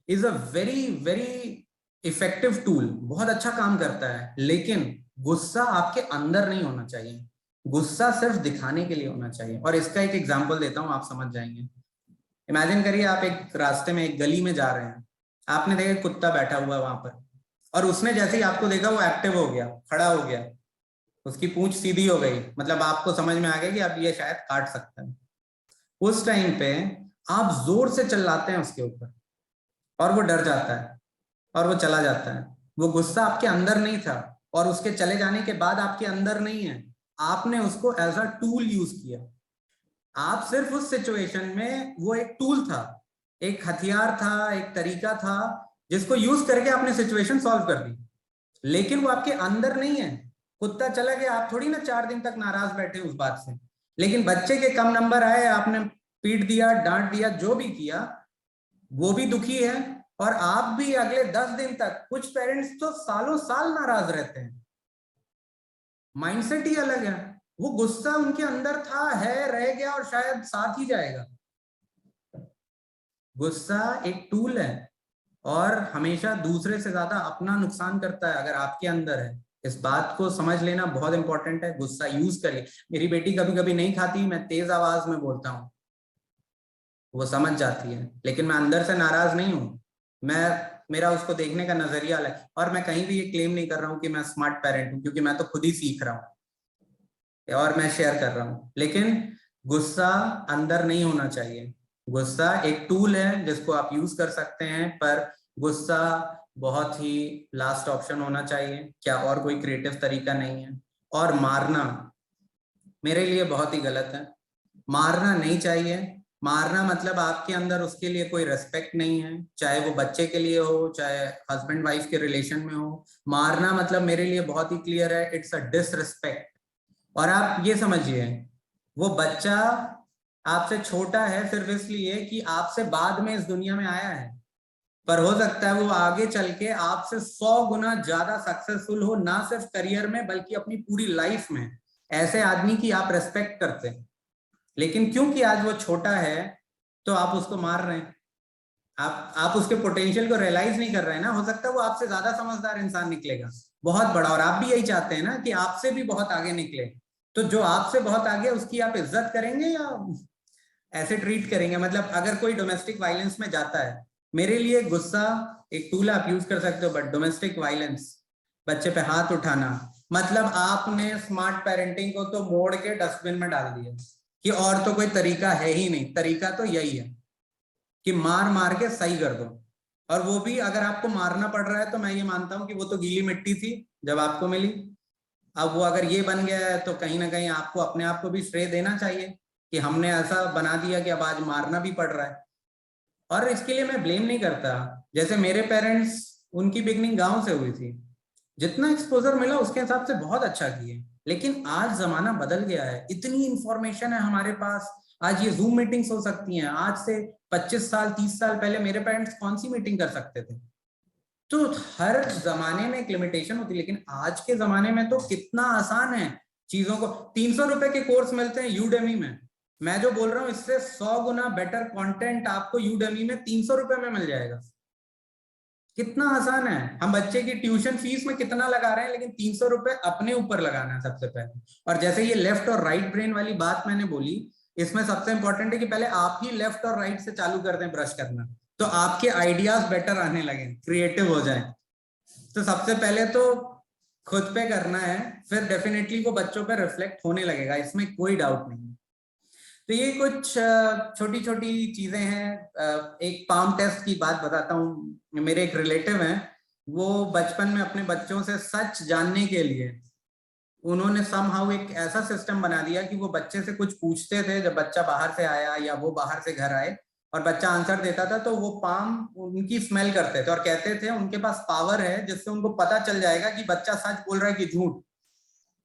is a very very effective tool, बहुत अच्छा काम करता है, लेकिन गुस्सा आपके अंदर नहीं होना चाहिए, गुस्सा सिर्फ दिखाने के लिए होना चाहिए। और इसका एक एग्जांपल देता हूं, आप समझ जाएंगे। इमेजिन करिए आप एक रास्ते में, एक गली में जा रहे हैं, आपने देखा कुत्ता बैठा हुआ है वहां पर, और उसने जैसे ही आपको देखा वो एक्टिव हो गया, खड़ा हो गया, उसकी पूंछ सीधी हो गई, मतलब आपको समझ में आ गया कि अब ये शायद काट सकता है। उस टाइम पे आप जोर से चिल्लाते हैं उसके ऊपर, और वो डर जाता है और वो चला जाता है। वो गुस्सा आपके अंदर नहीं था, और उसके चले जाने के बाद आपके अंदर नहीं है, आपने उसको एज अ टूल यूज किया। आप सिर्फ उस सिचुएशन में, वो एक टूल था, एक हथियार था, एक तरीका था, जिसको यूज करके आपने सिचुएशन सॉल्व कर दी, लेकिन वो आपके अंदर नहीं है। कुत्ता चला गया, आप थोड़ी ना 4 दिन तक नाराज बैठे उस बात से, लेकिन बच्चे के कम नंबर आए, आपने पीट दिया, डांट दिया, जो भी किया, वो भी दुखी है, और आप भी अगले 10 दिन तक। कुछ पेरेंट्स तो सालों साल नाराज रहते हैं, माइंडसेट ही अलग है, वो गुस्सा उनके अंदर था, है, रह गया और शायद साथ ही जाएगा। गुस्सा एक टूल है, और हमेशा दूसरे से ज्यादा अपना नुकसान करता है अगर आपके अंदर है। इस बात को समझ लेना बहुत इंपॉर्टेंट है। गुस्सा यूज करिए। मेरी बेटी कभी कभी नहीं खाती, मैं तेज आवाज में बोलता हूँ, वो समझ जाती है, लेकिन मैं अंदर से नाराज नहीं हूँ। मेरा उसको देखने का नजरिया अलग। और मैं कहीं भी ये क्लेम नहीं कर रहा हूँ कि मैं स्मार्ट पेरेंट हूँ, क्योंकि मैं तो खुद ही सीख रहा हूँ और मैं शेयर कर रहा हूँ। लेकिन गुस्सा अंदर नहीं होना चाहिए। गुस्सा एक टूल है जिसको आप यूज कर सकते हैं, पर गुस्सा बहुत ही लास्ट ऑप्शन होना चाहिए, क्या और कोई क्रिएटिव तरीका नहीं है। और मारना मेरे लिए बहुत ही गलत है, मारना नहीं चाहिए। मारना मतलब आपके अंदर उसके लिए कोई रेस्पेक्ट नहीं है, चाहे वो बच्चे के लिए हो, चाहे हस्बैंड वाइफ के रिलेशन में हो। मारना मतलब मेरे लिए बहुत ही क्लियर है, इट्स अ डिसरिस्पेक्ट। और आप ये समझिए, वो बच्चा आपसे छोटा है सिर्फ इसलिए कि आपसे बाद में इस दुनिया में आया है, पर हो सकता है वो आगे चल के आपसे 100 गुना ज्यादा सक्सेसफुल हो, ना सिर्फ करियर में बल्कि अपनी पूरी लाइफ में। ऐसे आदमी की आप रेस्पेक्ट करते हैं, लेकिन क्योंकि आज वो छोटा है तो आप उसको मार रहे हैं। आप उसके पोटेंशियल को रियलाइज नहीं कर रहे हैं ना। हो सकता है वो आपसे ज्यादा समझदार इंसान निकलेगा, बहुत बड़ा, और आप भी यही चाहते हैं ना कि आपसे भी बहुत आगे निकले। तो जो आपसे बहुत आगे, उसकी आप इज्जत करेंगे या ऐसे ट्रीट करेंगे? मतलब अगर कोई डोमेस्टिक वायलेंस में जाता है, मेरे लिए गुस्सा एक टूल आप यूज कर सकते हो, बट डोमेस्टिक वायलेंस, बच्चे पे हाथ उठाना, मतलब आपने स्मार्ट पेरेंटिंग को तो मोड़ के डस्टबिन में डाल दिया कि और तो कोई तरीका है ही नहीं। तरीका तो यही है कि मार मार के सही कर दो। और वो भी अगर आपको मारना पड़ रहा है तो मैं ये मानता हूं कि वो तो गीली मिट्टी थी जब आपको मिली, अब वो अगर ये बन गया है तो कहीं ना कहीं आपको अपने आप को भी श्रेय देना चाहिए कि हमने ऐसा बना दिया कि अब आज मारना भी पड़ रहा है। और इसके लिए मैं ब्लेम नहीं करता। जैसे मेरे पेरेंट्स, उनकी बिगनिंग गांव से हुई थी, जितना एक्सपोजर मिला उसके हिसाब से बहुत अच्छा किए, लेकिन आज जमाना बदल गया है, इतनी इंफॉर्मेशन है हमारे पास। आज ये जूम मीटिंग्स हो सकती हैं। आज से 25 साल 30 साल पहले मेरे पेरेंट्स कौन सी मीटिंग कर सकते थे? तो हर जमाने में एक लिमिटेशन होती है, लेकिन आज के जमाने में तो कितना आसान है चीजों को। 300 रुपए के कोर्स मिलते हैं यूडेमी में। मैं जो बोल रहा हूँ इससे 100 गुना बेटर कंटेंट आपको यूडेमी में 300 रुपए में मिल जाएगा। कितना आसान है। हम बच्चे की ट्यूशन फीस में कितना लगा रहे हैं, लेकिन 300 रुपए अपने ऊपर लगाना है सबसे पहले। और जैसे ये लेफ्ट और राइट ब्रेन वाली बात मैंने बोली, इसमें सबसे इंपॉर्टेंट है कि पहले आप ही लेफ्ट और राइट से चालू कर दें ब्रश करना, तो आपके आइडियाज बेटर आने लगे, क्रिएटिव हो जाए। तो सबसे पहले तो खुद पे करना है, फिर डेफिनेटली वो बच्चों पे रिफ्लेक्ट होने लगेगा, इसमें कोई डाउट नहीं। तो ये कुछ छोटी छोटी चीजें हैं। एक पाम टेस्ट की बात बताता हूँ। मेरे एक रिलेटिव हैं, वो बचपन में अपने बच्चों से सच जानने के लिए उन्होंने समहाउ एक ऐसा सिस्टम बना दिया कि वो बच्चे से कुछ पूछते थे जब बच्चा बाहर से आया या वो बाहर से घर आए, और बच्चा आंसर देता था तो वो पाम उनकी स्मेल करते थे और कहते थे उनके पास पावर है जिससे उनको पता चल जाएगा कि बच्चा सच बोल रहा है कि झूठ।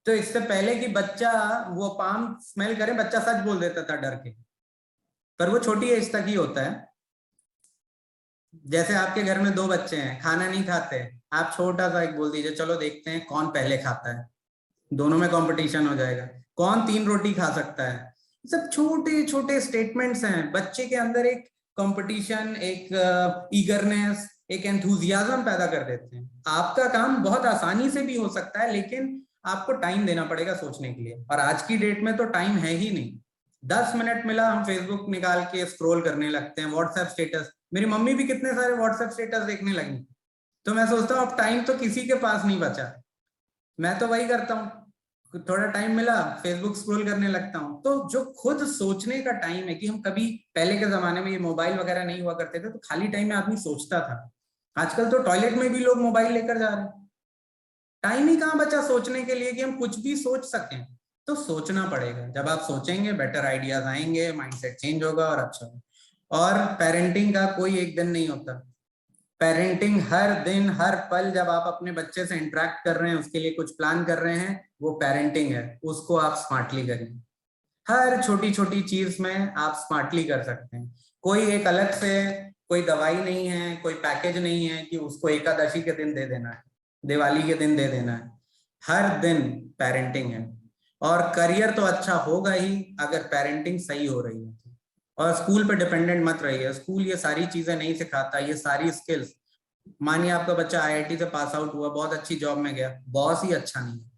तो इससे पहले कि बच्चा वो पाम स्मेल करे, बच्चा सच बोल देता था डर के। पर वो छोटी एज तक ही होता है। जैसे आपके घर में 2 बच्चे हैं, खाना नहीं खाते, आप छोटा सा एक बोल दीजिए चलो देखते हैं कौन पहले खाता है, दोनों में कंपटीशन हो जाएगा, कौन 3 रोटी खा सकता है। सब छोटे छोटे स्टेटमेंट्स हैं, बच्चे के अंदर एक कंपटीशन, एक ईगरनेस, एक एंथुजियाज्म पैदा कर देते हैं। आपका काम बहुत आसानी से भी हो सकता है, लेकिन आपको टाइम देना पड़ेगा सोचने के लिए, और आज की डेट में तो टाइम है ही नहीं। 10 मिनट मिला हम फेसबुक निकाल के स्क्रॉल करने लगते हैं, व्हाट्सएप स्टेटस। मेरी मम्मी भी कितने सारे व्हाट्सएप स्टेटस देखने लगी। तो मैं सोचता हूँ अब टाइम तो किसी के पास नहीं बचा। मैं तो वही करता हूँ, थोड़ा टाइम मिला फेसबुक स्क्रॉल करने लगता हूँ। तो जो खुद सोचने का टाइम है कि हम कभी पहले के जमाने में ये मोबाइल वगैरह नहीं हुआ करते थे, तो खाली टाइम में आदमी सोचता था। आजकल तो टॉयलेट में भी लोग मोबाइल लेकर जा रहे हैं। टाइम ही कहाँ बचा सोचने के लिए कि हम कुछ भी सोच सकें। तो सोचना पड़ेगा। जब आप सोचेंगे बेटर आइडियाज आएंगे, माइंडसेट चेंज होगा और अच्छा होगा। और पेरेंटिंग का कोई एक दिन नहीं होता। पेरेंटिंग हर दिन हर पल, जब आप अपने बच्चे से इंटरेक्ट कर रहे हैं, उसके लिए कुछ प्लान कर रहे हैं, वो पेरेंटिंग है। उसको आप स्मार्टली करिए। हर छोटी छोटी चीज में आप स्मार्टली कर सकते हैं। कोई एक अलग से कोई दवाई नहीं है, कोई पैकेज नहीं है कि उसको एकादशी के दिन दे देना है, दिवाली के दिन दे देना है। हर दिन पेरेंटिंग है। और करियर तो अच्छा होगा ही अगर पेरेंटिंग सही हो रही है। और स्कूल पे डिपेंडेंट मत रहिए। स्कूल ये सारी चीजें नहीं सिखाता, ये सारी स्किल्स। मानिए आपका बच्चा आईआईटी से पास आउट हुआ, बहुत अच्छी जॉब में गया, बॉस ही अच्छा नहीं है,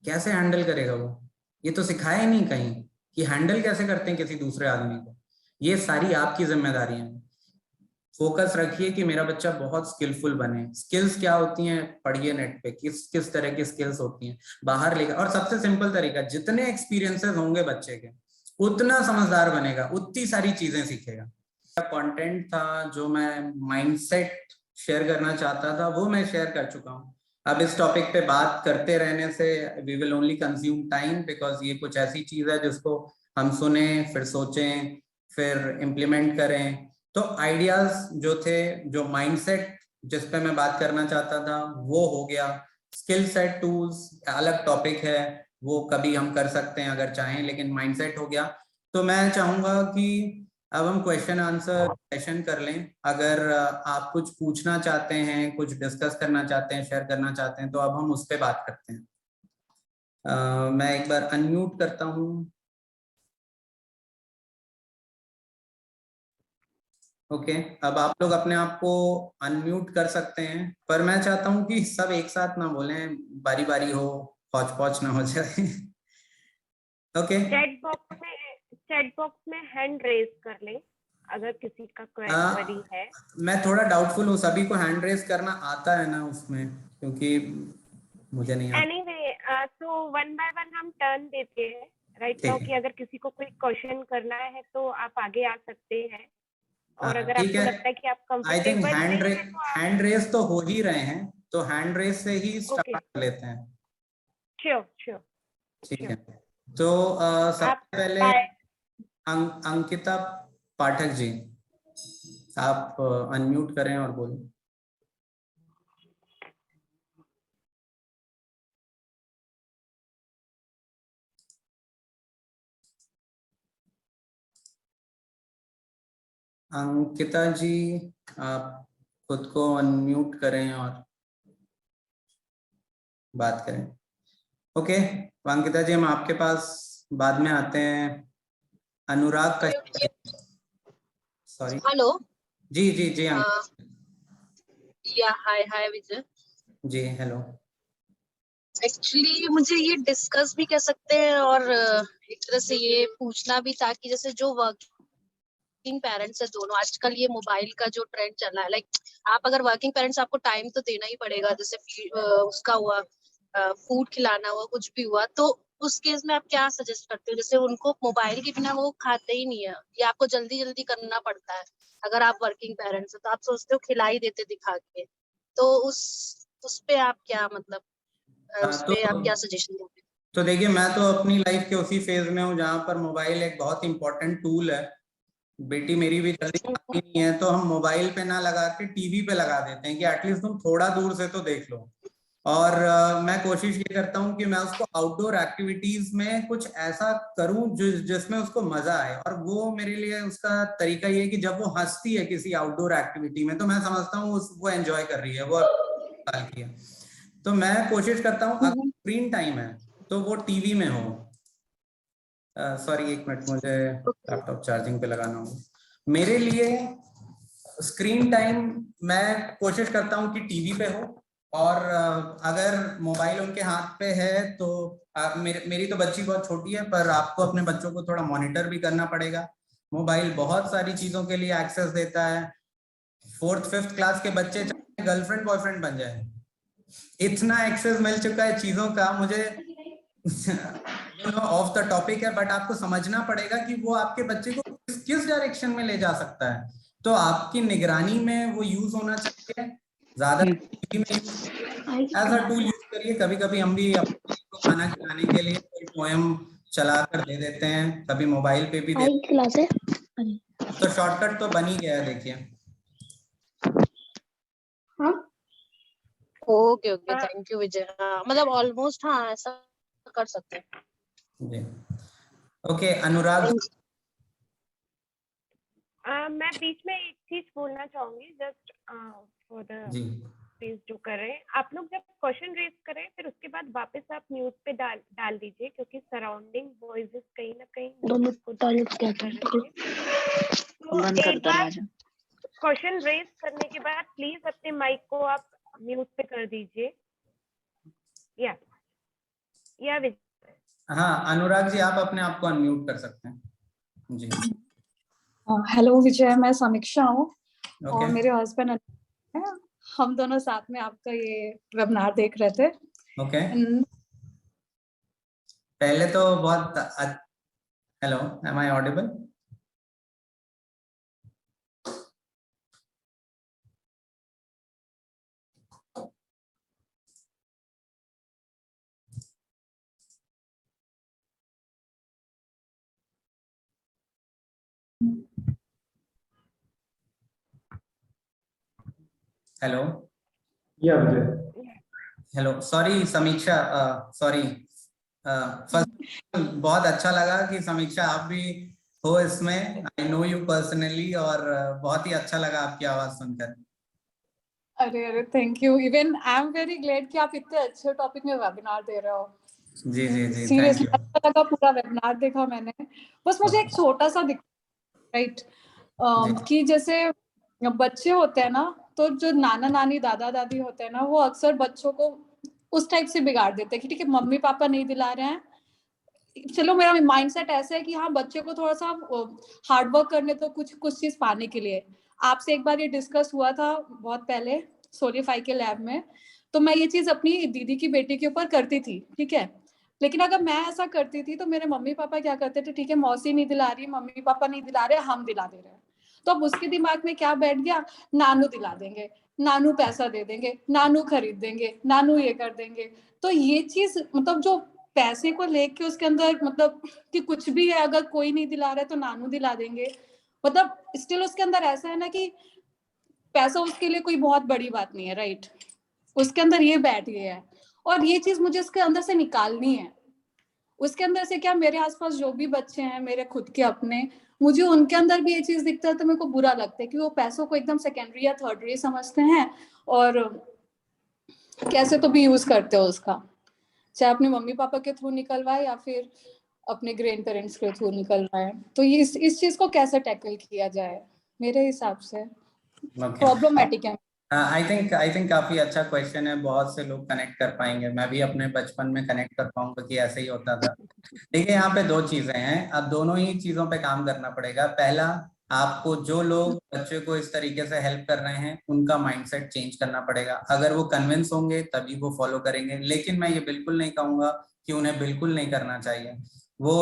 कैसे हैंडल करेगा वो? ये तो सिखाया ही नहीं कहीं कि हैंडल कैसे करते हैं किसी दूसरे आदमी को। ये सारी आपकी जिम्मेदारी है। फोकस रखिए कि मेरा बच्चा बहुत स्किलफुल बने। स्किल्स क्या होती हैं, पढ़िए नेट पे किस किस तरह की स्किल्स होती हैं, बाहर लेकर। और सबसे सिंपल तरीका, जितने एक्सपीरियंसेस होंगे बच्चे के, उतना समझदार बनेगा, उतनी सारी चीजें सीखेगा। कंटेंट था जो मैं माइंडसेट शेयर करना चाहता था, वो मैं शेयर कर चुका हूँ। अब इस टॉपिक पे बात करते रहने से we will only consume time, because ये कुछ ऐसी चीज है जिसको हम सुने, फिर सोचें, फिर इम्प्लीमेंट करें। तो आइडियाज जो थे, जो माइंडसेट जिस पे मैं बात करना चाहता था, वो हो गया। स्किल सेट टूल्स अलग टॉपिक है, वो कभी हम कर सकते हैं अगर चाहें, लेकिन माइंडसेट हो गया। तो मैं चाहूंगा कि अब हम क्वेश्चन आंसर सेशन कर लें। अगर आप कुछ पूछना चाहते हैं, कुछ डिस्कस करना चाहते हैं, शेयर करना चाहते हैं, तो अब हम उस पर बात करते हैं। मैं एक बार अनम्यूट करता हूँ। ओके, अब आप लोग अपने आप को अनम्यूट कर सकते हैं, पर मैं चाहता हूँ कि सब एक साथ ना बोलें, बारी बारी हो, पौच पौच ना हो जाए। ओके। चैट बॉक्स में हैंड रेज कर लें अगर किसी का क्वेरी है। मैं थोड़ा डाउटफुल हूँ, सभी को हैंड रेज करना आता है ना उसमें, क्योंकि मुझे नहीं आता। एनीवे, तो वन बाय वन हम टर्न देते हैं राइट नाउ, कि अगर किसी को कोई क्वेश्चन करना है तो आप आगे आ सकते हैं, और अगर ठीक आपको है। लगता है कि आप आई थिंक कंफर्टेबल नहीं है तो आप हैंड रेस तो हो ही रहे हैं, तो हैंड रेस से ही ओके, स्टार्ट कर लेते हैं। श्योर श्योर ठीक श्योर। है। तो आप सबसे पहले बाय अंकिता पाठक जी, आप अनम्यूट करें और बोलें। अंकिता जी, आप खुद को अनम्यूट करें और बात करें। ओके, अंकिता जी हम आपके पास बाद में आते हैं। अनुराग का, सॉरी, हेलो। जी जी जी या हाय हाय विजय। जी हेलो। एक्चुअली मुझे ये डिस्कस भी कह सकते हैं और एक तरह से ये पूछना भी था कि जैसे जो वर्किंग पेरेंट्स है दोनों, आजकल ये मोबाइल का जो ट्रेंड चला है, लाइक आप अगर वर्किंग पेरेंट्स, आपको टाइम तो देना ही पड़ेगा, जैसे उसका हुआ फूड खिलाना हुआ, कुछ भी हुआ, तो उस केस में आप क्या सजेस्ट करते हो? जैसे उनको मोबाइल के बिना वो खाते ही नहीं है, या आपको जल्दी जल्दी करना पड़ता है अगर आप वर्किंग पेरेंट्स हो, तो आप सोचते हो खिला ही देते दिखा के, तो उस पे आप क्या मतलब उस तो पे आप क्या सजेशन दोगे? तो देखिए, मैं तो अपनी लाइफ के उसी फेज में हूँ जहाँ पर मोबाइल एक बहुत इंपॉर्टेंट टूल है। बेटी मेरी भी जल्दी खाती नहीं है, तो हम मोबाइल पे ना लगा के टीवी पे लगा देते हैं कि एटलीस्ट तुम थोड़ा दूर से तो देख लो। और मैं कोशिश ये करता हूँ कि मैं उसको आउटडोर एक्टिविटीज में कुछ ऐसा करूँ जिसमें उसको मजा आए। और वो मेरे लिए उसका तरीका ये है कि जब वो हंसती है किसी आउटडोर एक्टिविटी में, तो मैं समझता हूँ वो एंजॉय कर रही है, वो साल की है। तो मैं कोशिश करता हूँ अगर स्क्रीन टाइम है तो वो टीवी में हो। सॉरी, एक मिनट, मुझे लैपटॉप चार्जिंग पे लगाना होगा। मेरे लिए स्क्रीन टाइम, मैं कोशिश करता हूँ कि टीवी पे हो। और अगर मोबाइल उनके हाथ पे है तो मेरी तो बच्ची बहुत छोटी है, पर आपको अपने बच्चों को थोड़ा मॉनिटर भी करना पड़ेगा। मोबाइल बहुत सारी चीजों के लिए एक्सेस देता है। 4th 5th क्लास के बच्चे चाहे गर्लफ्रेंड बॉयफ्रेंड बन जाए, इतना एक्सेस मिल चुका है चीजों का मुझे। ऑफ द टॉपिक है, बट आपको समझना पड़ेगा कि वो आपके बच्चे को किस डायरेक्शन में ले जा सकता है। तो आपकी निगरानी में वो यूज होना चाहिए। ज्यादा टीवी में use as a tool use करिए। कभी कभी हम भी अपने को खाना खिलाने के लिए कोई पोएम चला कर दे देते हैं, कभी मोबाइल पे भी देते हैं। तो शॉर्टकट तो बन ही गया है, देखिए। ओके ओके, थैंक यू विजय। हाँ मतलब ऑलमोस्ट, हाँ ऐसा कर सकते हैं जी। ओके, अनुराग। मैं बीच में एक चीज बोलना चाहूंगी, जस्ट फॉर द जी प्लीज जो कर रहे हैं आप लोग, जब क्वेश्चन रेज करें फिर उसके बाद वापस आप म्यूट पे डाल दीजिए, क्योंकि सराउंडिंग वॉइसेस कहीं ना कहीं को डिस्टर्ब कर रहे हैं। तो एक बार क्वेश्चन रेज करने के बाद प्लीज अपने माइक को आप म्यूट पे कर दीजिए। या हाँ, अनुराग जी, आप अपने आप को अनम्यूट कर सकते हैं। जी। हेलो विजय, मैं समीक्षा हूँ ओके। और मेरे हस्बैंड है। हम दोनों साथ में आपका ये वेबिनार देख रहे थे। ओके। पहले तो बहुत hello, am I audible? Hello, yeah Vijay, hello, sorry Samiksha, sorry. First, बहुत अच्छा लगा कि समीक्षा आप भी हो इसमें। आई नो यू पर्सनली, और बहुत ही अच्छा लगा आपकी आवाज सुनकर। अरे अरे, thank you. Even I am very glad कि आप इतने अच्छे टॉपिक में वेबिनार दे रहे हो। जी जी जी, थैंक सीरियसली यू। अच्छा लगा, पूरा वेबिनार देखा मैंने। बस मुझे एक छोटा सा राइट कि जैसे बच्चे होते हैं ना, तो जो नाना नानी दादा दादी होते हैं ना, वो अक्सर बच्चों को उस टाइप से बिगाड़ देते हैं कि ठीक है मम्मी पापा नहीं दिला रहे हैं, चलो मेरा माइंडसेट ऐसा है कि हाँ बच्चे को थोड़ा सा हार्ड वर्क करने तो कुछ चीज पाने के लिए। आपसे एक बार ये डिस्कस हुआ था बहुत पहले सोलिफाई के लैब में, तो मैं ये चीज अपनी दीदी की बेटी के ऊपर करती थी, ठीक है। लेकिन अगर मैं ऐसा करती थी तो मेरे मम्मी पापा क्या करते थे, ठीक है मौसी नहीं दिला रही, मम्मी पापा नहीं दिला रहे, हम दिला दे रहे हैं। तो अब उसके दिमाग में क्या बैठ गया, नानू दिला देंगे, नानू पैसा दे देंगे, नानू खरीद देंगे, नानू ये कर देंगे। तो ये चीज मतलब जो पैसे को लेके उसके अंदर मतलब कि कुछ भी है, अगर कोई नहीं दिला रहा है तो नानू दिला देंगे, मतलब स्टिल उसके अंदर ऐसा है ना कि पैसा उसके लिए कोई बहुत बड़ी बात नहीं है, राइट। उसके अंदर ये बैठ गया है और ये चीज मुझे उसके अंदर से निकालनी है। उसके अंदर से क्या, मेरे आसपास जो भी बच्चे हैं मेरे खुद के अपने, मुझे उनके अंदर भी ये चीज दिखता है तो मेरे को बुरा लगता है कि वो पैसों को एकदम सेकेंडरी या थर्डरी समझते हैं और कैसे तो भी यूज करते हो उसका, चाहे अपने मम्मी पापा के थ्रू निकलवाए या फिर अपने ग्रैंड पेरेंट्स के थ्रू निकलवाए। तो ये इस चीज को कैसे टैकल किया जाए, मेरे हिसाब से प्रॉब्लमेटिक है। आई थिंक काफी अच्छा क्वेश्चन है, बहुत से लोग कनेक्ट कर पाएंगे, मैं भी अपने बचपन में कनेक्ट कर पाऊंगा कि ऐसे ही होता था। देखिए यहाँ पे दो चीजें हैं, अब दोनों ही चीजों पे काम करना पड़ेगा। पहला, आपको जो लोग बच्चे को इस तरीके से हेल्प कर रहे हैं उनका माइंडसेट चेंज करना पड़ेगा। अगर वो कन्विंस होंगे तभी वो फॉलो करेंगे, लेकिन मैं ये बिल्कुल नहीं कहूंगा कि उन्हें बिल्कुल नहीं करना चाहिए। वो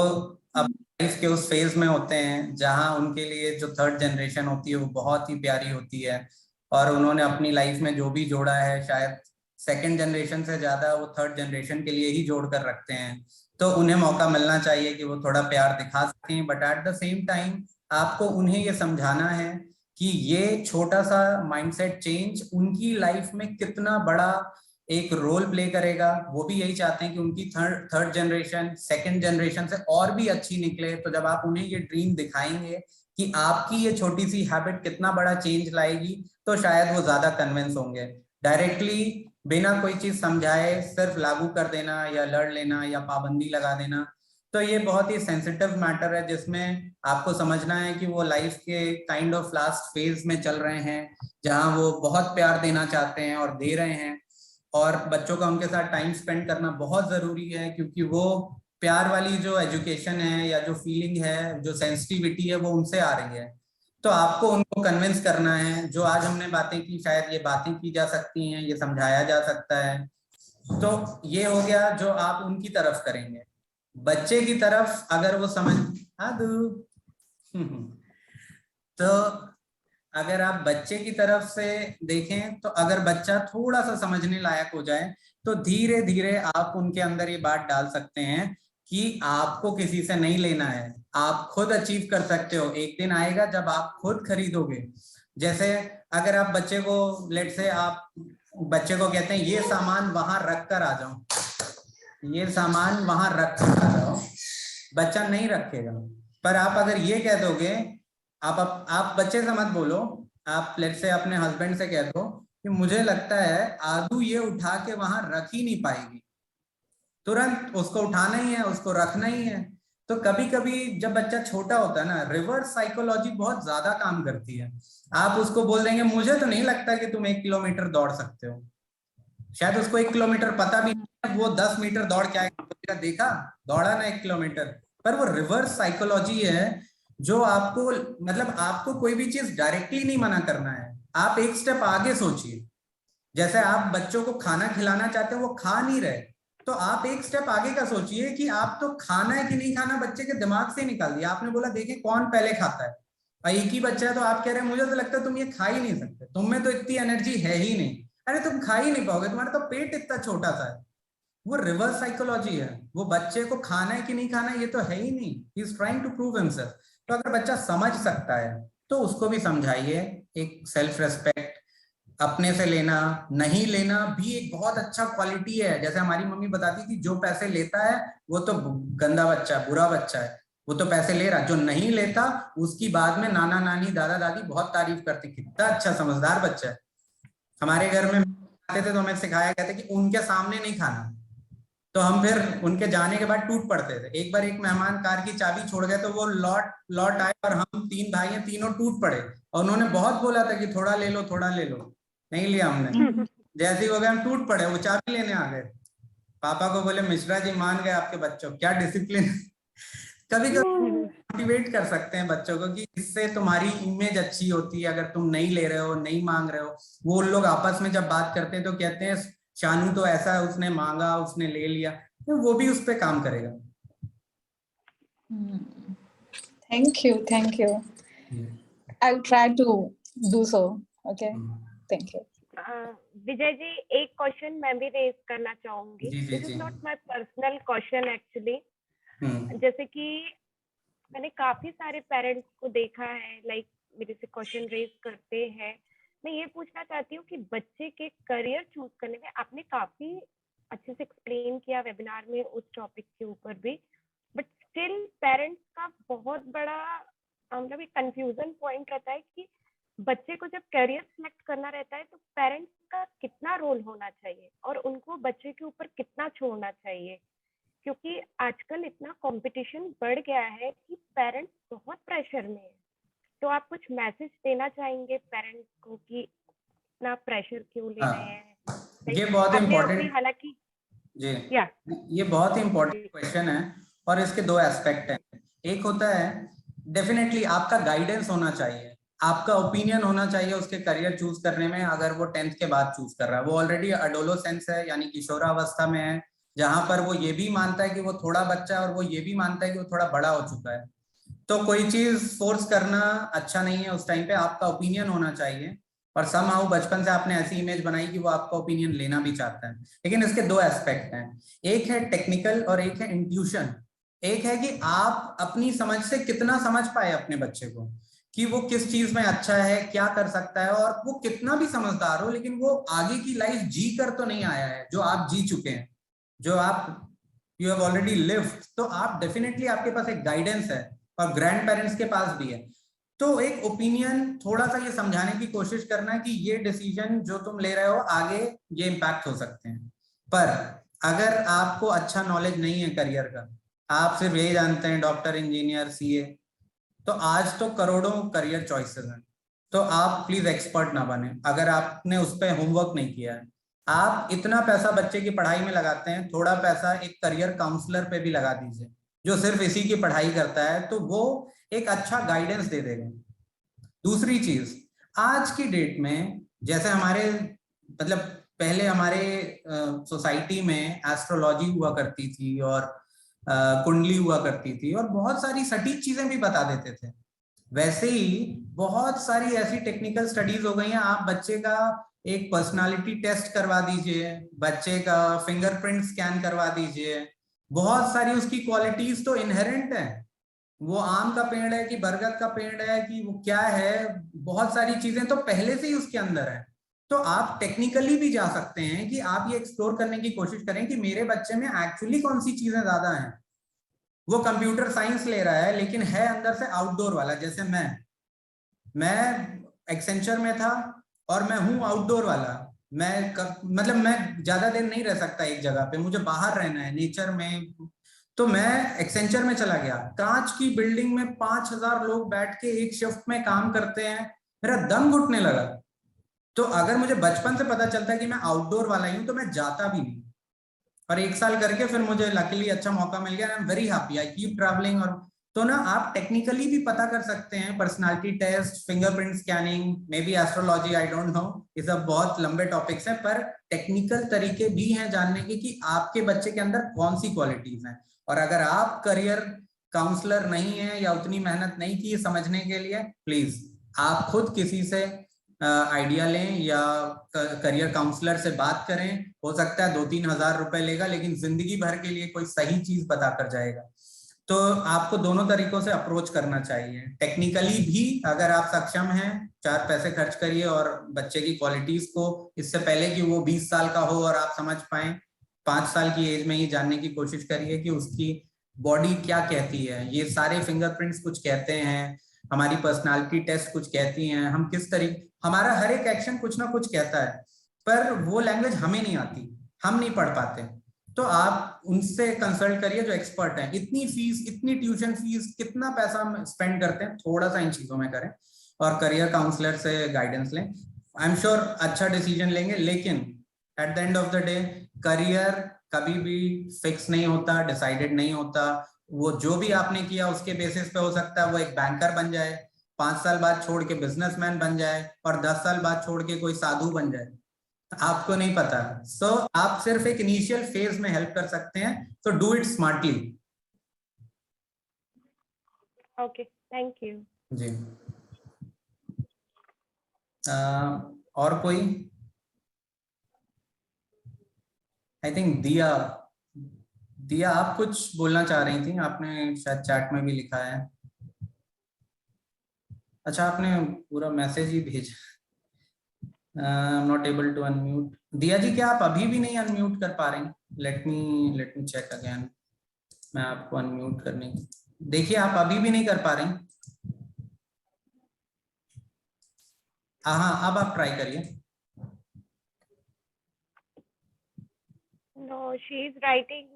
अब लाइफ के उस फेज में होते हैं जहां उनके लिए जो थर्ड जनरेशन होती है वो बहुत ही प्यारी होती है, और उन्होंने अपनी लाइफ में जो भी जोड़ा है शायद सेकंड जनरेशन से ज्यादा वो थर्ड जनरेशन के लिए ही जोड़ कर रखते हैं। तो उन्हें मौका मिलना चाहिए कि वो थोड़ा प्यार दिखा सकें, but at the same time आपको उन्हें ये समझाना है कि ये छोटा सा माइंडसेट चेंज उनकी लाइफ में कितना बड़ा एक रोल प्ले करेगा। वो भी यही चाहते हैं कि उनकी थर्ड जनरेशन सेकंड जनरेशन से और भी अच्छी निकले। तो जब आप उन्हें ये ड्रीम दिखाएंगे कि आपकी ये छोटी सी हैबिट कितना बड़ा चेंज लाएगी, तो शायद वो ज्यादा कन्विंस होंगे। डायरेक्टली बिना कोई चीज समझाए सिर्फ लागू कर देना या लड़ लेना या पाबंदी लगा देना, तो ये बहुत ही सेंसिटिव मैटर है जिसमें आपको समझना है कि वो लाइफ के काइंड ऑफ लास्ट फेज में चल रहे हैं जहां वो बहुत प्यार देना चाहते हैं और दे रहे हैं। और बच्चों का उनके साथ टाइम स्पेंड करना बहुत जरूरी है, क्योंकि वो प्यार वाली जो एजुकेशन है या जो फीलिंग है, जो सेंसिटिविटी है, वो उनसे आ रही है। तो आपको उनको कन्विंस करना है। जो आज हमने बातें की शायद ये बातें की जा सकती हैं, ये समझाया जा सकता है। तो ये हो गया जो आप उनकी तरफ करेंगे। बच्चे की तरफ अगर वो समझ तो अगर आप बच्चे की तरफ से देखें तो अगर बच्चा थोड़ा सा समझने लायक हो जाए तो धीरे धीरे आप उनके अंदर ये बात डाल सकते हैं कि आपको किसी से नहीं लेना है, आप खुद अचीव कर सकते हो। एक दिन आएगा जब आप खुद खरीदोगे। जैसे अगर आप बच्चे को लेट से आप बच्चे को कहते हैं ये सामान वहां रख कर आ जाओ, ये सामान वहां रख कर आ जाओ, बच्चा नहीं रखेगा। पर आप अगर ये कह दोगे, आप बच्चे से मत बोलो, आप लेट से अपने हस्बैंड से कह दो कि मुझे लगता है आदू ये उठा के वहां रख ही नहीं पाएगी, तुरंत उसको उठाना ही है, उसको रखना ही है। तो कभी कभी जब बच्चा छोटा होता है ना, रिवर्स साइकोलॉजी बहुत ज्यादा काम करती है। आप उसको बोल देंगे मुझे तो नहीं लगता कि तुम 1 किलोमीटर दौड़ सकते हो, शायद उसको 1 किलोमीटर पता भी नहीं, वो 10 मीटर दौड़ के आएगा, देखा दौड़ा ना 1 किलोमीटर। पर वो रिवर्स साइकोलॉजी है जो आपको, मतलब आपको कोई भी चीज डायरेक्टली नहीं मना करना है, आप एक स्टेप आगे सोचिए। जैसे आप बच्चों को खाना खिलाना चाहते हो, वो खा नहीं रहे, तो आप एक स्टेप आगे का सोचिए कि आप तो खाना है कि नहीं खाना बच्चे के दिमाग से निकाल दिया। आपने बोला देखें कौन पहले खाता है, और एक ही बच्चा है तो आप कह रहे हैं मुझे तो लगता है तुम ये खा ही नहीं सकते, तुम में तो इतनी एनर्जी है ही नहीं। अरे तुम खा ही नहीं पाओगे, तुम्हारा तो पेट इतना छोटा सा है। वो रिवर्स साइकोलॉजी है। वो बच्चे को खाना है कि नहीं खाना ये तो है ही नहीं, he is trying to prove himself. तो अगर बच्चा समझ सकता है तो उसको भी समझाइए। एक सेल्फ रेस्पेक्ट, अपने से लेना नहीं लेना भी एक बहुत अच्छा क्वालिटी है। जैसे हमारी मम्मी बताती थी जो पैसे लेता है वो तो गंदा बच्चा है, बुरा बच्चा है, वो तो पैसे ले रहा। जो नहीं लेता उसकी बाद में नाना नानी दादा दादी बहुत तारीफ करते, कितना अच्छा समझदार बच्चा है। हमारे घर में आते थे तो हमें सिखाया गया था कि उनके सामने नहीं खाना, तो हम फिर उनके जाने के बाद टूट पड़ते थे। एक बार एक मेहमान कार की चाबी छोड़ गए तो वो लौट लौट आए और हम 3 भाई हैं, तीनों टूट पड़े। और उन्होंने बहुत बोला था कि थोड़ा ले लो थोड़ा ले लो, नहीं लिया हमने। जैसे ही हो गए हम टूट पड़े, वो चाबी लेने आ गए। पापा को बोले मिश्रा जी मान गए आपके बच्चों, क्या डिसिप्लिन। कभी कभी मोटिवेट कर सकते हैं बच्चों को कि इससे तुम्हारी इमेज अच्छी होती है। अगर तुम नहीं ले रहे हो, नहीं मांग रहे हो, वो लोग आपस में जब बात करते हैं तो कहते हैं शानू तो ऐसा है, उसने मांगा उसने ले लिया, तो वो भी उस पर काम करेगा। Thank you, thank you. I will try to do so. Okay, thank you. Vijay ji, एक क्वेश्चन मैं भी रेज करना चाहूंगी। This is not my personal question actually. जैसे कि मैंने काफी सारे पेरेंट्स को देखा है, लाइक मेरे से क्वेश्चन रेज करते हैं। मैं ये पूछना चाहती हूँ कि बच्चे के करियर चूज करने में आपने काफी अच्छे से एक्सप्लेन किया वेबिनार में उस टॉपिक के ऊपर भी, बट स्टिल पेरेंट्स का बहुत बड़ा मतलब एक कंफ्यूजन पॉइंट रहता है कि बच्चे को जब करियर सिलेक्ट करना रहता है तो पेरेंट्स का कितना रोल होना चाहिए और उनको बच्चे के ऊपर कितना छोड़ना चाहिए, क्योंकि आजकल इतना कंपटीशन बढ़ गया है कि पेरेंट्स बहुत प्रेशर में है। तो आप कुछ मैसेज देना चाहेंगे पेरेंट्स को कि इतना प्रेशर क्यों ले रहे हैं? ये बहुत इम्पोर्टेंट, हालांकि जी या ये बहुत ही इम्पोर्टेंट क्वेश्चन है और इसके दो एस्पेक्ट हैं। एक होता है डेफिनेटली आपका गाइडेंस होना चाहिए, आपका ओपिनियन होना चाहिए उसके करियर चूज करने में। अगर वो 10th के बाद चूज कर रहा है, वो ऑलरेडी अडोलोसेंस है यानी किशोरावस्था में है, जहां पर वो ये भी मानता है कि वो थोड़ा बच्चा है और वो ये भी मानता है कि वो थोड़ा बड़ा हो चुका है। तो कोई चीज फोर्स करना अच्छा नहीं है उस टाइम पे, आपका ओपिनियन होना चाहिए। और समहाउ बचपन से आपने ऐसी इमेज बनाई कि वो आपका ओपिनियन लेना भी चाहता है। लेकिन इसके दो एस्पेक्ट हैं, एक है टेक्निकल और एक है इंट्यूशन। एक है कि आप अपनी समझ से कितना समझ पाए अपने बच्चे को कि वो किस चीज में अच्छा है, क्या कर सकता है, और वो कितना भी समझदार हो लेकिन वो आगे की लाइफ जी कर तो नहीं आया है जो आप जी चुके हैं, जो आप यू हैव ऑलरेडी लिव्ड। तो आप डेफिनेटली आपके पास एक गाइडेंस है और ग्रैंड पेरेंट्स के पास भी है। तो एक ओपिनियन, थोड़ा सा ये समझाने की कोशिश करना कि ये डिसीजन जो तुम ले रहे हो आगे ये इम्पैक्ट हो सकते हैं। पर अगर आपको अच्छा नॉलेज नहीं है करियर का, आप सिर्फ यही जानते हैं डॉक्टर, इंजीनियर, सीए, तो आज तो करोड़ों करियर चॉइसेस हैं। तो आप प्लीज एक्सपर्ट ना बने अगर आपने उस पर होमवर्क नहीं किया है। आप इतना पैसा बच्चे की पढ़ाई में लगाते हैं, थोड़ा पैसा एक करियर काउंसलर पे भी लगा दीजिए जो सिर्फ इसी की पढ़ाई करता है, तो वो एक अच्छा गाइडेंस दे देगा। दूसरी चीज, आज की डेट में जैसे हमारे मतलब पहले हमारे सोसाइटी में एस्ट्रोलॉजी हुआ करती थी और कुंडली हुआ करती थी और बहुत सारी सटीक चीजें भी बता देते थे, वैसे ही बहुत सारी ऐसी टेक्निकल स्टडीज हो गई हैं। आप बच्चे का एक पर्सनालिटी टेस्ट करवा दीजिए, बच्चे का फिंगरप्रिंट स्कैन करवा दीजिए, बहुत सारी उसकी क्वालिटीज तो इनहेरेंट है। वो आम का पेड़ है कि बरगद का पेड़ है कि वो क्या है, बहुत सारी चीजें तो पहले से ही उसके अंदर है। तो आप टेक्निकली भी जा सकते हैं कि आप ये एक्सप्लोर करने की कोशिश करें कि मेरे बच्चे में एक्चुअली कौन सी चीजें ज्यादा हैं। वो कंप्यूटर साइंस ले रहा है लेकिन है अंदर से आउटडोर वाला, जैसे मैं एक्सेंचर में था और मैं हूँ आउटडोर वाला। मतलब मैं ज्यादा देर नहीं रह सकता एक जगह पे, मुझे बाहर रहना है नेचर में। तो मैं एक्सेंचर में चला गया, कांच की बिल्डिंग में 5000 लोग बैठ के एक शिफ्ट में काम करते हैं, मेरा दम घुटने लगा। तो अगर मुझे बचपन से पता चलता है कि मैं आउटडोर वाला ही हूं तो मैं जाता भी नहीं। और 1 साल करके फिर मुझे लकीली अच्छा मौका मिल गया, I am very happy, I keep travelling. और तो ना आप टेक्निकली भी पता कर सकते हैं, personality test, fingerprint scanning, maybe astrology, I don't know, ये सब बहुत लंबे टॉपिक्स हैं, पर टेक्निकल तरीके भी हैं जानने के कि आपके बच्चे के अंदर कौन सी क्वालिटीज हैं। और अगर आप करियर काउंसलर नहीं है या उतनी मेहनत नहीं की समझने के लिए, प्लीज आप खुद किसी से आइडिया लें या करियर काउंसलर से बात करें। हो सकता है 2-3 हजार रुपए लेगा लेकिन जिंदगी भर के लिए कोई सही चीज बता कर जाएगा। तो आपको दोनों तरीकों से अप्रोच करना चाहिए। टेक्निकली भी अगर आप सक्षम हैं, 4 पैसे खर्च करिए और बच्चे की क्वालिटीज को इससे पहले कि वो 20 साल का हो और आप समझ पाए, 5 साल की एज में ही जानने की कोशिश करिए कि उसकी बॉडी क्या कहती है। ये सारे फिंगरप्रिंट्स कुछ कहते हैं, हमारी पर्सनालिटी टेस्ट कुछ कहती हैं, हम किस तरीके, हमारा हर एक एक्शन कुछ ना कुछ कहता है, पर वो लैंग्वेज हमें नहीं आती, हम नहीं पढ़ पाते। तो आप उनसे कंसल्ट करिए जो एक्सपर्ट हैं। इतनी फीस, इतनी ट्यूशन फीस, कितना पैसा हम स्पेंड करते हैं, थोड़ा सा इन चीजों में करें और करियर काउंसलर से गाइडेंस लें। आई एम श्योर अच्छा डिसीजन लेंगे। लेकिन at the end of the day career कभी भी फिक्स नहीं होता, डिसाइडेड नहीं होता। वो जो भी आपने किया उसके बेसिस पे हो सकता है वो एक बैंकर बन जाए, 5 साल बाद छोड़ के बिजनेसमैन बन जाए और 10 साल बाद छोड़ के कोई साधु बन जाए, आपको नहीं पता। सो आप सिर्फ एक इनिशियल फेज में हेल्प कर सकते हैं, तो do it smartly. Okay, thank you जी। और कोई? आई थिंक दिया आप कुछ बोलना चाह रही थी, आपने शायद चैट में भी लिखा है। अच्छा, आपने पूरा मैसेज ही भेजा। Not able to unmute. Diya ji क्या आप अभी भी नहीं अनम्यूट कर पा रहे हैं? Let me check again. मैं आपको अनम्यूट करने की, देखिए आप अभी भी नहीं कर पा रहे हैं। हाँ अब आप ट्राई करिए। No she is writing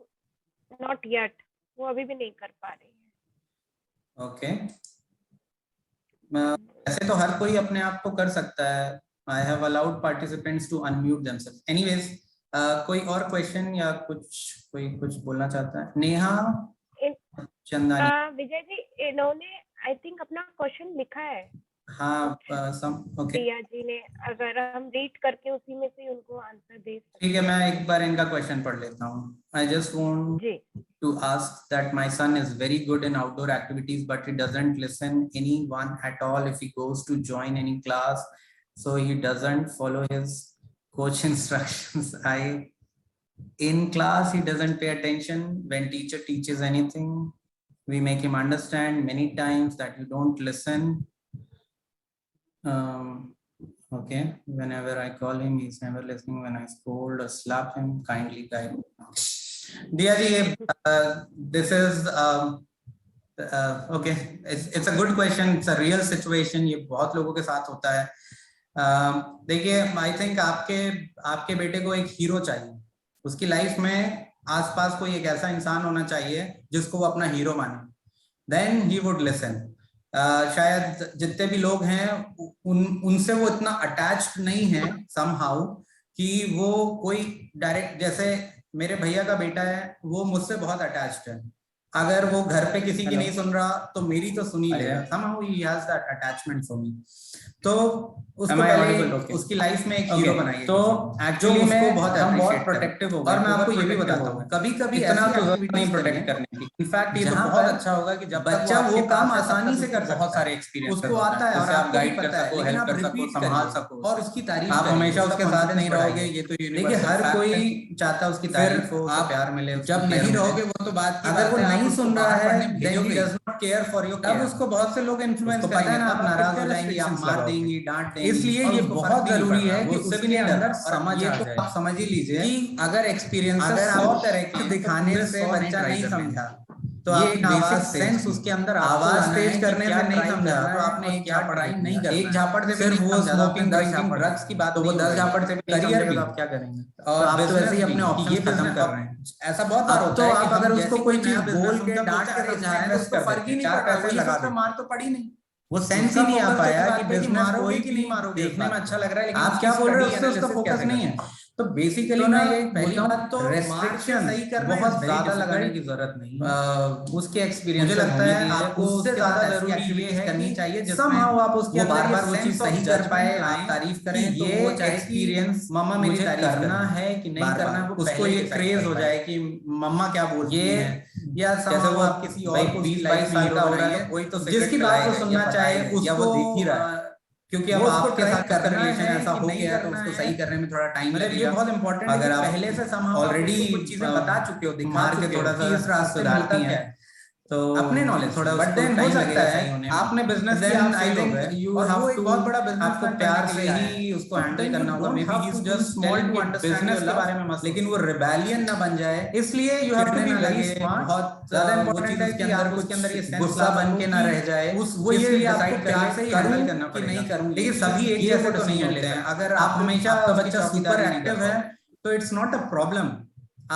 not yet, वो अभी भी नहीं कर पा रही है। ओके ऐसे तो हर कोई अपने आप को कर सकता है। I have allowed participants to unmute themselves. Anyways कोई और क्वेश्चन या कोई कुछ बोलना चाहता है? नेहा चंदानी। विजय जी इन्होंने आई थिंक अपना क्वेश्चन लिखा है। हाँ ओके प्रिया जी ने, अगर हम रीड करके उसी में से उनको आंसर दे सकते। ठीक है, मैं एक बार इनका क्वेश्चन पढ़ लेता हूँ। I just want to ask that my son is very good in outdoor activities but he doesn't listen anyone at all if he goes to join any class, so he doesn't follow his coach instructions. In class he doesn't pay attention when teacher teaches anything. We make him understand many times that you don't listen. Okay, whenever I call him he's never listening. When I scold or slap him, kindly guide him. Diya ji, this is okay, it's a good question. It's a real situation. ये बहुत लोगों के साथ होता है। देखिए I think आपके बेटे को एक हीरो चाहिए। उसकी लाइफ में आसपास कोई एक ऐसा इंसान होना चाहिए जिसको वो अपना हीरो माने, देन ही वुड लिसन। शायद जितने भी लोग हैं उनसे वो इतना अटैच्ड नहीं है समहाउ कि वो कोई डायरेक्ट, जैसे मेरे भैया का बेटा है वो मुझसे बहुत अटैच्ड है। अगर वो घर पे किसी की नहीं सुन रहा तो मेरी तो सुन ही लेगा। somehow he has that attachment for me. तो उसको पहले उसकी लाइफ में एक हीरो बनाइए, तो एक्चुअली उसको बहुत प्रोटेक्टिव होगा। और मैं आपको ये भी बताता हूँ, कभी-कभी इतना तो नहीं प्रोटेक्ट करने की। इनफैक्ट ये तो बहुत अच्छा होगा कि जब बच्चा वो काम आसानी से कर, बहुत सारे एक्सपीरियंस उसको आता है और आप गाइड कर सको, हेल्प कर सको, संभाल सको और उसकी तारीफ। आप हमेशा उसके साथ नहीं रहोगे, ये तो देखिए हर कोई चाहता है उसकी तारीफ हो, प्यार मिले। जब नहीं रहोगे वो तो बात, अगर वो नहीं सुन रहा है then he does not care for your care। अब उसको बहुत से लोग इन्फ्लुएंस करेंगे, पता है ना, आप नाराज हो जाएंगे, आप मार देंगे, डांट देंगे। इसलिए ये बहुत जरूरी है कि उसके अंदर समझ आ जाए। आप समझ ही लीजिए कि अगर एक्सपीरियंस अगर 100 तरह के दिखाने से बच्चा नहीं समझा तो ये बेसिक सेंस उसके अंदर आवाज तेज करने से नहीं समझा तो आपने एक क्या पढ़ाई नहीं करना। एक झापड़ से सिर्फ वो स्मोकिंग ड्रिंकिंग ड्रग्स की बात, तो वो 10 झापड़ से भी करियर भी आप क्या करेंगे? और आप तो ऐसे ही अपने ऑप्शन खत्म कर रहे हैं। ऐसा बहुत बार होता है। आप अगर उसको कोई चीज बोल के डांट के समझा रहे हैं तो उसको फर्क ही नहीं पड़ता, पैसे लगा दो, मार तो पड़ी नहीं। वो सेंस ही नहीं आ पाया कि बिजनेस कोई कि नहीं मारोगे, देखने में अच्छा लग रहा है लेकिन आप क्या बोल रहे हो उसका फोकस नहीं है। तो बेसिकली मैं ये पहली बात तो रेस्ट्रिक्शन सही करना बहुत ज्यादा लगाने की जरूरत नहीं। उसके एक्सपीरियंस मुझे लगता है आपको उससे ज्यादा जरूरी ये है करनी चाहिए जिसमें आप उसके बार-बार वो चीज सही कर पाए, आप तारीफ करें तो वो एक्सपीरियंस मम्मा मेरी तारीफ करना है कि नहीं करना, उसको ये क्रेज हो जाए कि मम्मा क्या बोलती है, या जैसे वो आप किसी और को 20-22 साल का हो रहा है कोई तो जिसकी बात वो सुनना चाहे उसको देख ही रहा है, क्योंकि अब आपके साथ का रिलेशन ऐसा हो गया है तो उसको सही करने में थोड़ा टाइम लगेगा। ये बहुत इंपॉर्टेंट है अगर आप पहले से ऑलरेडी कुछ चीजें बता चुके हो, दिखा के थोड़ा सा इस रास्ते सुधारती हैं तो अपने नॉलेज थोड़ा बट देन हो सकता है आपने बिजनेस से I think you have to बहुत बड़ा बिजनेस आपको प्यार से ही उसको हैंडल करना होगा। Maybe he is just small to understand business के बारे में मत, लेकिन वो रिबेलियन ना बन जाए, इसलिए you have to be very smart. बहुत ज्यादा इंपॉर्टेंट है कि अंदर उसके अंदर ये गुस्सा बन के ना रह जाए, उस वो ये डिसाइड प्यार से ही हैंडल करना पड़ेगा कि नहीं करूं। लेकिन सभी एक जैसे तो नहीं होते हैं। अगर आप हमेशा आपका बच्चा सुपर एक्टिव है तो इट्स नॉट अ प्रॉब्लम।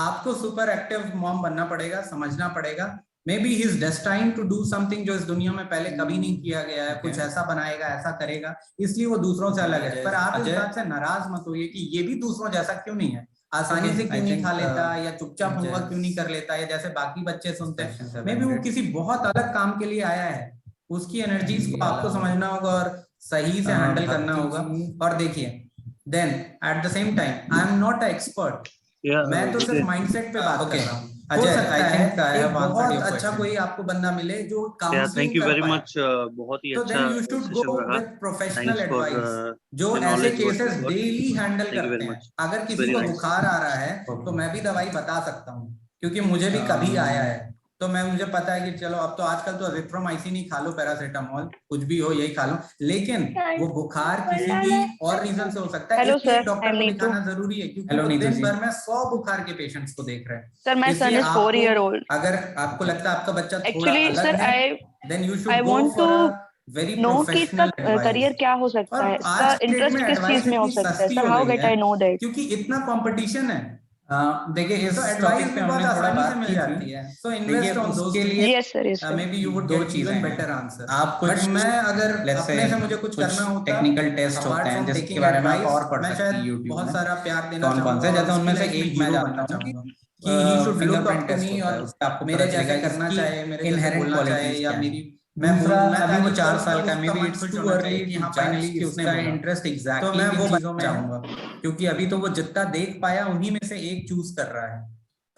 आपको सुपर एक्टिव मॉम बनना पड़ेगा, समझना पड़ेगा maybe he is destined to do something जो इस दुनिया में पहले कभी नहीं किया गया है, कुछ ऐसा बनाएगा, ऐसा करेगा, इसलिए वो दूसरों से अलग है। पर आप इस बात से नाराज मत होइए कि ये भी दूसरों जैसा क्यों नहीं है, आसानी से क्यों नहीं खा लेता या चुपचाप होमवर्क क्यों नहीं कर लेता या जैसे बाकी बच्चे सुनते हैं। मे बी वो किसी बहुत अलग काम के लिए आया है, उसकी एनर्जीज को आपको समझना होगा और सही से हैंडल करना होगा। और देखिए then at the same time I am not a expert, मैं तो सिर्फ माइंडसेट पे बात कर रहा हूँ। बहुत अच्छा कोई आपको बंदा मिले जो काउंसलिंग कर पाए, बहुत ही अच्छा सेशन रहा। प्रोफेशनल एडवाइस जो ऐसे केसेस डेली हैंडल करते हैं। अगर किसी को बुखार आ रहा है तो मैं भी दवाई बता सकता हूँ क्योंकि मुझे भी कभी आया है। तो मैं मुझे पता है कि चलो अब तो आजकल तो अजिथ्रोमाइसिन ही खा लो, पैरासिटामोल, कुछ भी हो यही खा लो, लेकिन वो बुखार किसी भी और रीजन से हो सकता है, हेलो इसलिए सर, डॉक्टर को दिखाना जरूरी है, क्योंकि वो दिन भर में 100 बुखार के पेशेंट्स को देख रहे हैं। Sir my son is 4 year old. अगर आपको लगता है आपका बच्चा थोड़ा एक्चुअली अलग सर है, then you should go for a very no कि इसका प्रोफेशनल करियर क्या हो सकता है, और इसका आज डेट इंटरेस्ट में किस एडवाइस चीज में हो इतनी सकता है सस्ती सर, हो हाउ गई गेट आई नो है दैट? क्योंकि इतना कंपटीशन है। देखिए इस टॉपिक पे हमने थोड़ा बात मिल जाती है, सो इन्वेस्ट ऑन उसके लिए yes sir, yes may be you would दो गेट चीजें इवन हैं। Better answer. आप कुछ बट मैं अगर अपने से मुझे कुछ करना होता, टेक्निकल टेस्ट होते हैं जिसके बारे में आप और पढ़ सकते हैं यूट्यूब बहुत में, सारा प्यार देना कौन से, जैसे उनमें से एक मैं जानता हूँ कि he should look up fingerprint to test me होता है, और उससे आपको मेरे पता जैसे चलेगा करना इसकी चाहे, मेरे जैसे इनहेरेंट बोलना चाहे, क्वालिटीज या क्या मेरी है। मैं दूसरा, बोलूं, मैं अभी वो तारीफ 4 करूं साल तो का, उसका मे बी मन इट्स खुश टू होना अर्ली चाहिए कि टू हाँ जज फाइनली कि किसने उसका बोला। इंटरेस्ट तो एग्जैक्टली मैं किन वो चीजों में है। चाहूंगा, क्योंकि अभी तो वो जितना देख पाया उन्हीं में से एक चूज कर रहा है,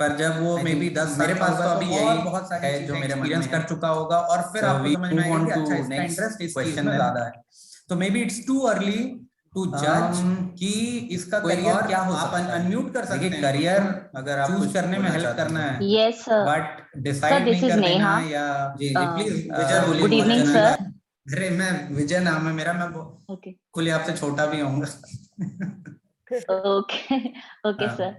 पर जब वो मे बी 10 मेरे पास तो अभी यही बहुत सारी है चीजें जो मेरे मन एक्सपीरियंस में कर है। चुका होगा, और फिर So आपको we समझ में move आएगा on कि to अच्छा इसका next इंटरेस्ट इस चीज question में then. ज्यादा है। तो maybe it's too early to जज कि इसका करियर क्या हो सकता है। अनम्यूट कर सकते हैं करियर अगर आप चूज करने में हेल्प करना है, Yes, but sir, decide this नहीं is कर देना Neha. या जी Uh, प्लीज विजय बोलिए। good evening, बहुत sir. जनरल। अरे मैं विजय नाम है मेरा, मैं Okay. खुले आपसे छोटा भी होऊंगा। Okay. Okay, sir.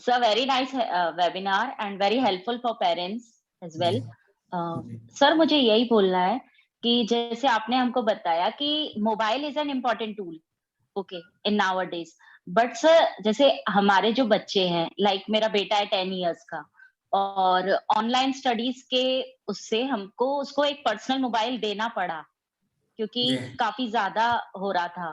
So very nice webinar and very helpful for parents as well. Sir मुझे यही बोलना है कि जैसे आपने हमको बताया कि mobile is an important tool, okay, in nowadays, but sir जैसे हमारे जो बच्चे हैं, लाइक मेरा बेटा है 10 इयर्स का, और ऑनलाइन स्टडीज के उससे हमको उसको एक पर्सनल मोबाइल देना पड़ा क्योंकि काफी ज्यादा हो रहा था।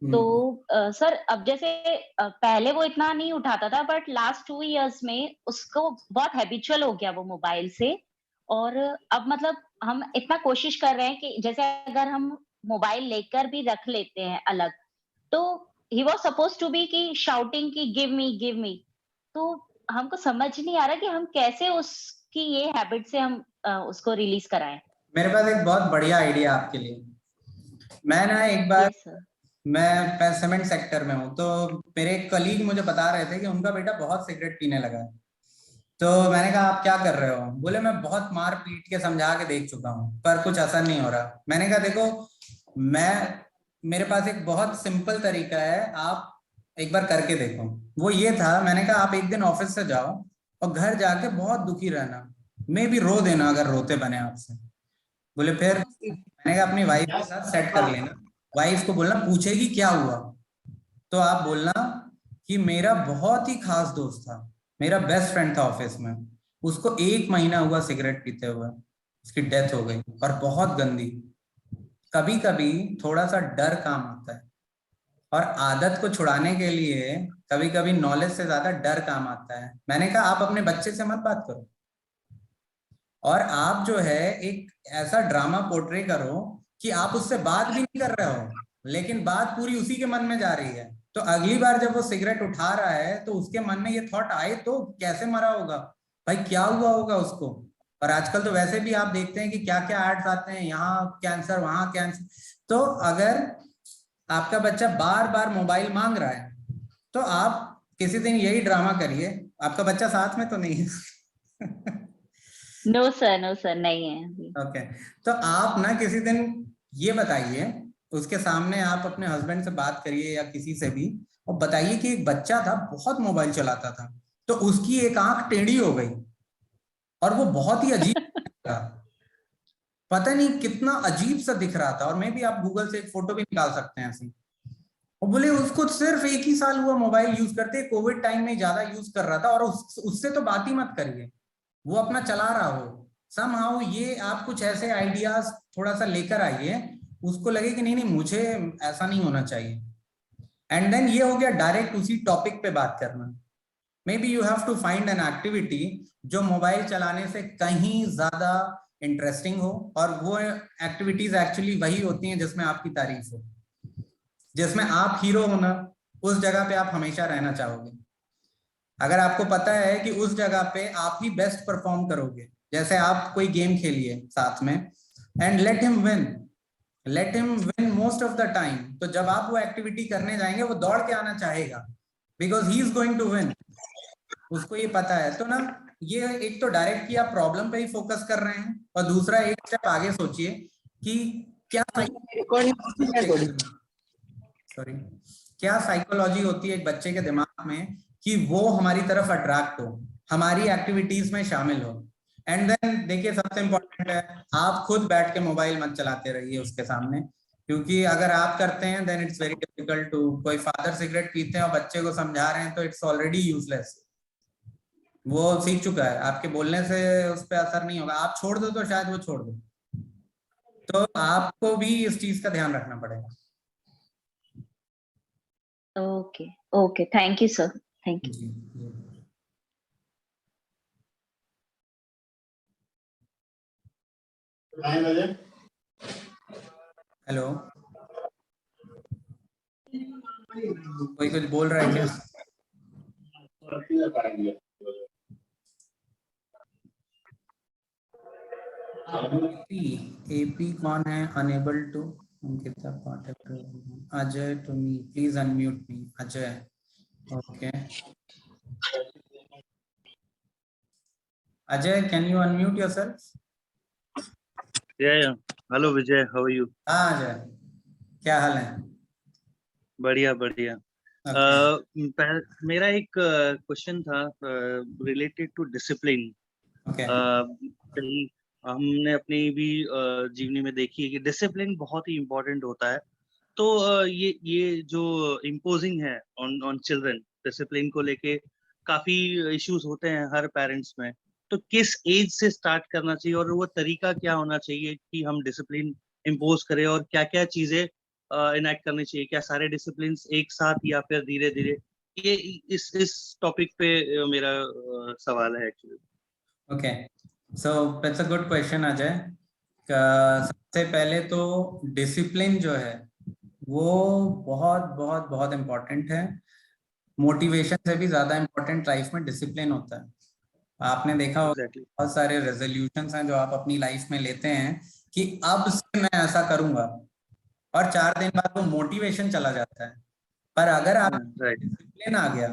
तो सर अब जैसे पहले वो इतना नहीं उठाता था, बट लास्ट 2 इयर्स में उसको बहुत हैबिचुअल हो गया वो मोबाइल से, और अब मतलब हम इतना कोशिश कर रहे हैं कि जैसे अगर हम मोबाइल लेकर भी रख लेते हैं अलग, तो he was suppose to be की शाउटिंग की गिव मी, तो हमको समझ नहीं आ रहा कि हम कैसे उसकी ये हैबिट से हम उसको रिलीज कराएं। मेरे पास एक बहुत बढ़िया आइडिया आपके लिए। मैं ना एक बार मैं सीमेंट सेक्टर में हूँ, तो मेरे एक कलीग मुझे बता रहे थे कि उनका बेटा बहुत सिगरेट पीने लगा है। तो मैंने कहा आप क्या कर रहे हो? बोले मैं बहुत मार पीट के समझा के देख चुका हूँ पर कुछ असर नहीं हो रहा। मैंने कहा देखो मेरे पास एक बहुत सिंपल तरीका है, आप एक बार करके देखो। वो ये था, मैंने कहा आप एक दिन ऑफिस से जाओ और घर जाके बहुत दुखी रहना, मे भी रो देना अगर रोते बने आपसे। बोले फिर? मैंने कहा अपनी वाइफ के साथ सेट कर लेना, वाइफ को बोलना पूछेगी क्या हुआ तो आप बोलना कि मेरा बहुत ही खास दोस्त था, मेरा बेस्ट फ्रेंड था ऑफिस में, उसको 1 महीना हुआ सिगरेट पीते हुए, उसकी डेथ हो गई और बहुत गंदी। कभी कभी थोड़ा सा डर काम आता है, और आदत को छुड़ाने के लिए कभी कभी नॉलेज से ज्यादा डर काम आता है। मैंने कहा आप अपने बच्चे से मत बात करो, और आप जो है एक ऐसा ड्रामा पोर्ट्रे करो कि आप उससे बात भी नहीं कर रहे हो, लेकिन बात पूरी उसी के मन में जा रही है। तो अगली बार जब वो सिगरेट उठा रहा है तो उसके मन में ये थॉट आए तो कैसे मरा होगा भाई, क्या हुआ होगा उसको। और आजकल तो वैसे भी आप देखते हैं कि क्या क्या एड्स आते हैं, यहाँ कैंसर वहां कैंसर। तो अगर आपका बच्चा बार बार मोबाइल मांग रहा है तो आप किसी दिन यही ड्रामा करिए। आपका बच्चा साथ में तो नहीं है? नो सर नहीं है। ओके, तो आप ना किसी दिन ये बताइए, उसके सामने आप अपने हस्बैंड से बात करिए या किसी से भी, और बताइए कि एक बच्चा था बहुत मोबाइल चलाता था, तो उसकी एक आंख टेढ़ी हो गई और वो बहुत ही अजीब था, पता नहीं कितना अजीब सा दिख रहा था, और मैं भी आप गूगल से एक फोटो भी निकाल सकते हैं ऐसी। और बोले उसको सिर्फ 1 ही साल हुआ मोबाइल यूज करते, कोविड टाइम में ज्यादा यूज कर रहा था, और उससे तो बात ही मत करिए, वो अपना चला रहा हो। समहाउ ये आप कुछ ऐसे आइडियाज थोड़ा सा लेकर आइए, उसको लगे कि नहीं मुझे ऐसा नहीं होना चाहिए। एंड देन ये हो गया डायरेक्ट उसी टॉपिक पे बात करना। Maybe you have to find an activity जो मोबाइल चलाने से कहीं ज्यादा इंटरेस्टिंग हो, और वो एक्टिविटीज एक्चुअली वही होती हैं जिसमें आपकी तारीफ हो, जिसमें आप हीरो हो ना, उस जगह पे आप हमेशा रहना चाहोगे। अगर आपको पता है कि उस जगह पे आप ही बेस्ट परफॉर्म करोगे, जैसे आप कोई गेम खेलिए साथ में and let him win most of the time, तो जब आप वो एक्टिविटी करने जाएंगे वो दौड़ के आना चाहेगा because he is going to win. उसको ये पता है। तो ना ये एक तो डायरेक्ट कि आप प्रॉब्लम पे ही फोकस कर रहे हैं, और दूसरा एक स्टेप आगे सोचिए कि क्या क्या साइकोलॉजी होती है एक बच्चे के दिमाग में कि वो हमारी तरफ अट्रैक्ट हो, हमारी एक्टिविटीज में शामिल हो। एंड देन देखिए सबसे इम्पोर्टेंट है, आप खुद बैठ के मोबाइल मत चलाते रहिए उसके सामने, क्योंकि अगर आप करते हैं then it's very difficult to, कोई फादर सिगरेट पीते हैं और बच्चे को समझा रहे हैं तो इट्स ऑलरेडी यूजलेस, वो सीख चुका है, आपके बोलने से उस पर असर नहीं होगा। आप छोड़ दो तो शायद वो छोड़ दो, तो आपको भी इस चीज का ध्यान रखना पड़ेगा। Okay okay, thank you sir, thank you. Hello, कोई कुछ बोल रहा है क्या? एपी कौन है? Enable to Ankita Pathak, Ajay to me, please unmute me. Ajay, okay. Ajay, can you unmute yourself? Yeah. Hello Vijay, how are you? हाँ अजय, क्या हाल है? बढ़िया बढ़िया। मेरा एक क्वेश्चन था रिलेटेड टू डिसिप्लिन। कहीं हमने अपनी भी जीवनी में देखी है कि डिसिप्लिन बहुत ही इम्पोर्टेंट होता है। तो ये जो इम्पोजिंग है ऑन चिल्ड्रन, डिसिप्लिन को लेके काफी इश्यूज होते हैं हर पेरेंट्स में। तो किस एज से स्टार्ट करना चाहिए और वो तरीका क्या होना चाहिए कि हम डिसिप्लिन इम्पोज करें, और क्या क्या चीजें इनैक्ट करनी चाहिए? क्या सारे डिसिप्लिन एक साथ या फिर धीरे धीरे? ये इस टॉपिक पे मेरा सवाल है actually. Okay, so that's a good question Ajay. सबसे पहले तो डिसिप्लिन जो है वो बहुत बहुत बहुत इम्पोर्टेंट है। मोटिवेशन से भी ज्यादा इम्पोर्टेंट लाइफ में डिसिप्लिन होता है। आपने देखा होगा बहुत सारे रेजोल्यूशंस हैं जो आप अपनी लाइफ में लेते हैं कि अब से मैं ऐसा करूंगा, और 4 दिन बाद वो मोटिवेशन चला जाता है। पर अगर आप डिसिप्लिन आ गया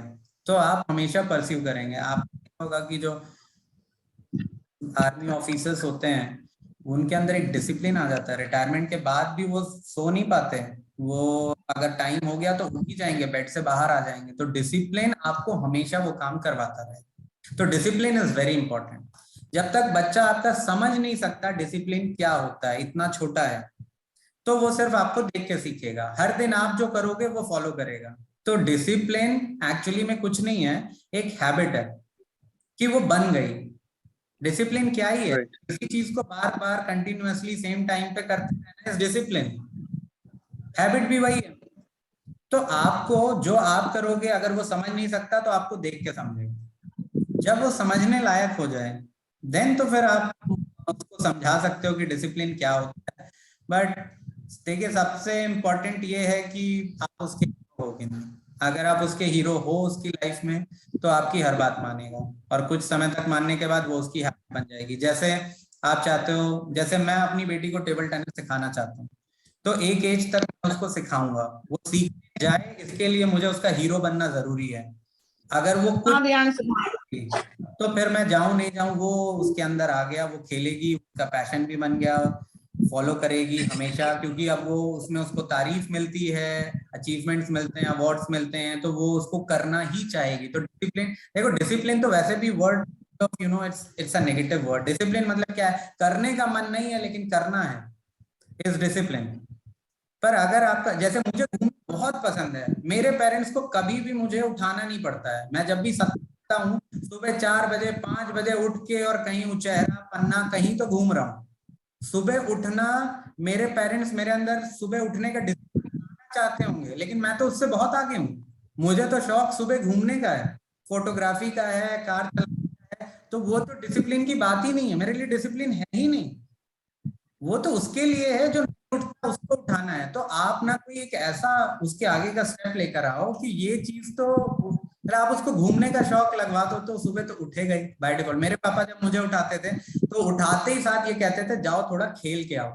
तो आप हमेशा परस्यू करेंगे। आप होगा कि जो आर्मी ऑफिसर्स होते हैं उनके अंदर एक डिसिप्लिन आ जाता है, रिटायरमेंट के बाद भी वो सो नहीं पाते, वो अगर टाइम हो गया तो उठ ही जाएंगे, बेड से बाहर आ जाएंगे। तो डिसिप्लिन आपको हमेशा वो काम करवाता रहे। तो डिसिप्लिन इज वेरी इंपॉर्टेंट। जब तक बच्चा आपका समझ नहीं सकता डिसिप्लिन क्या होता है, इतना छोटा है, तो वो सिर्फ आपको देख के सीखेगा। हर दिन आप जो करोगे वो फॉलो करेगा। तो डिसिप्लिन एक्चुअली में कुछ नहीं है, एक हैबिट है कि वो बन गई। डिसिप्लिन क्या ही है? किसी चीज को बार बार कंटिन्यूअसली सेम टाइम पे करते रहना इज डिसिप्लिन। हैबिट भी वही है। तो आपको जो आप करोगे, अगर वो समझ नहीं सकता तो आपको देख के समझेगा। जब वो समझने लायक हो जाए देन तो फिर आप उसको समझा सकते हो कि डिसिप्लिन क्या होता है। बट देखिए सबसे इम्पोर्टेंट ये है कि आप उसके हीरो हो कि नहीं। अगर आप उसके हीरो हो उसकी लाइफ में तो आपकी हर बात मानेगा, और कुछ समय तक मानने के बाद वो उसकी हैबिट बन जाएगी। जैसे आप चाहते हो, जैसे मैं अपनी बेटी को टेबल टेनिस सिखाना चाहता हूँ, तो एक एज तक मैं उसको सिखाऊंगा, वो सीख जाए इसके लिए मुझे उसका हीरो बनना जरूरी है। अगर वो कुछ तो फिर मैं जाऊं नहीं जाऊं, वो उसके अंदर आ गया, वो खेलेगी, उसका पैशन भी बन गया, फॉलो करेगी हमेशा, क्योंकि अब वो उसमें उसको तारीफ मिलती है, अचीवमेंट्स मिलते हैं, अवार्ड्स मिलते हैं, तो वो उसको करना ही चाहेगी। तो डिसिप्लिन, देखो डिसिप्लिन तो वैसे भी word you know it's a negative word. Discipline मतलब क्या है? करने का मन नहीं है लेकिन करना है, इज डिसिप्लिन। पर अगर आपका, जैसे मुझे घूमना बहुत पसंद है, मेरे पेरेंट्स को कभी भी मुझे उठाना नहीं पड़ता है। मैं जब भी सकता हूँ सुबह 4 बजे 5 बजे उठ के और कहीं उचेहरा पन्ना कहीं तो घूम रहा हूँ। सुबह उठना, मेरे पेरेंट्स मेरे अंदर सुबह उठने का डिसिप्लिन चाहते होंगे, लेकिन मैं तो उससे बहुत आगे हूँ। मुझे तो शौक सुबह घूमने का है, फोटोग्राफी का है, कार चलाने का है। तो वो तो डिसिप्लिन की बात ही नहीं है, मेरे लिए डिसिप्लिन है ही नहीं। वो तो उसके लिए है जो उठता उसको उठाना है। तो आप ना कोई एक ऐसा उसके आगे का स्टेप लेकर आओ कि ये चीज तो, अगर आप उसको घूमने का शौक लगवा दो तो सुबह तो उठेगा ही बाय डिफॉल्ट। मेरे पापा जब मुझे उठाते थे तो उठाते ही साथ ये कहते थे जाओ थोड़ा खेल के आओ।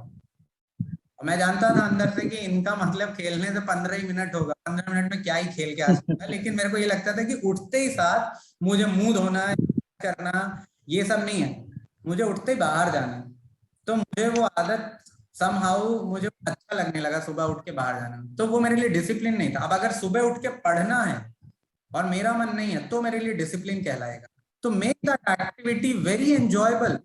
मैं जानता था अंदर से कि इनका मतलब खेलने से 15 ही मिनट होगा, 15 मिनट में क्या ही खेल के आ सकता है। लेकिन मेरे को ये लगता था कि उठते ही साथ मुझे मुंह धोना है, करना, ये सब नहीं है, मुझे उठते ही बाहर जाना है। तो मुझे वो आदत समहाउ मुझे अच्छा लगने लगा सुबह उठ के बाहर जाना। तो वो मेरे लिए डिसिप्लिन नहीं था। अब अगर सुबह उठ के पढ़ना है और मेरा मन नहीं है तो मेरे लिए डिसिप्लिन कहलाएगा। तो make that activity very enjoyable.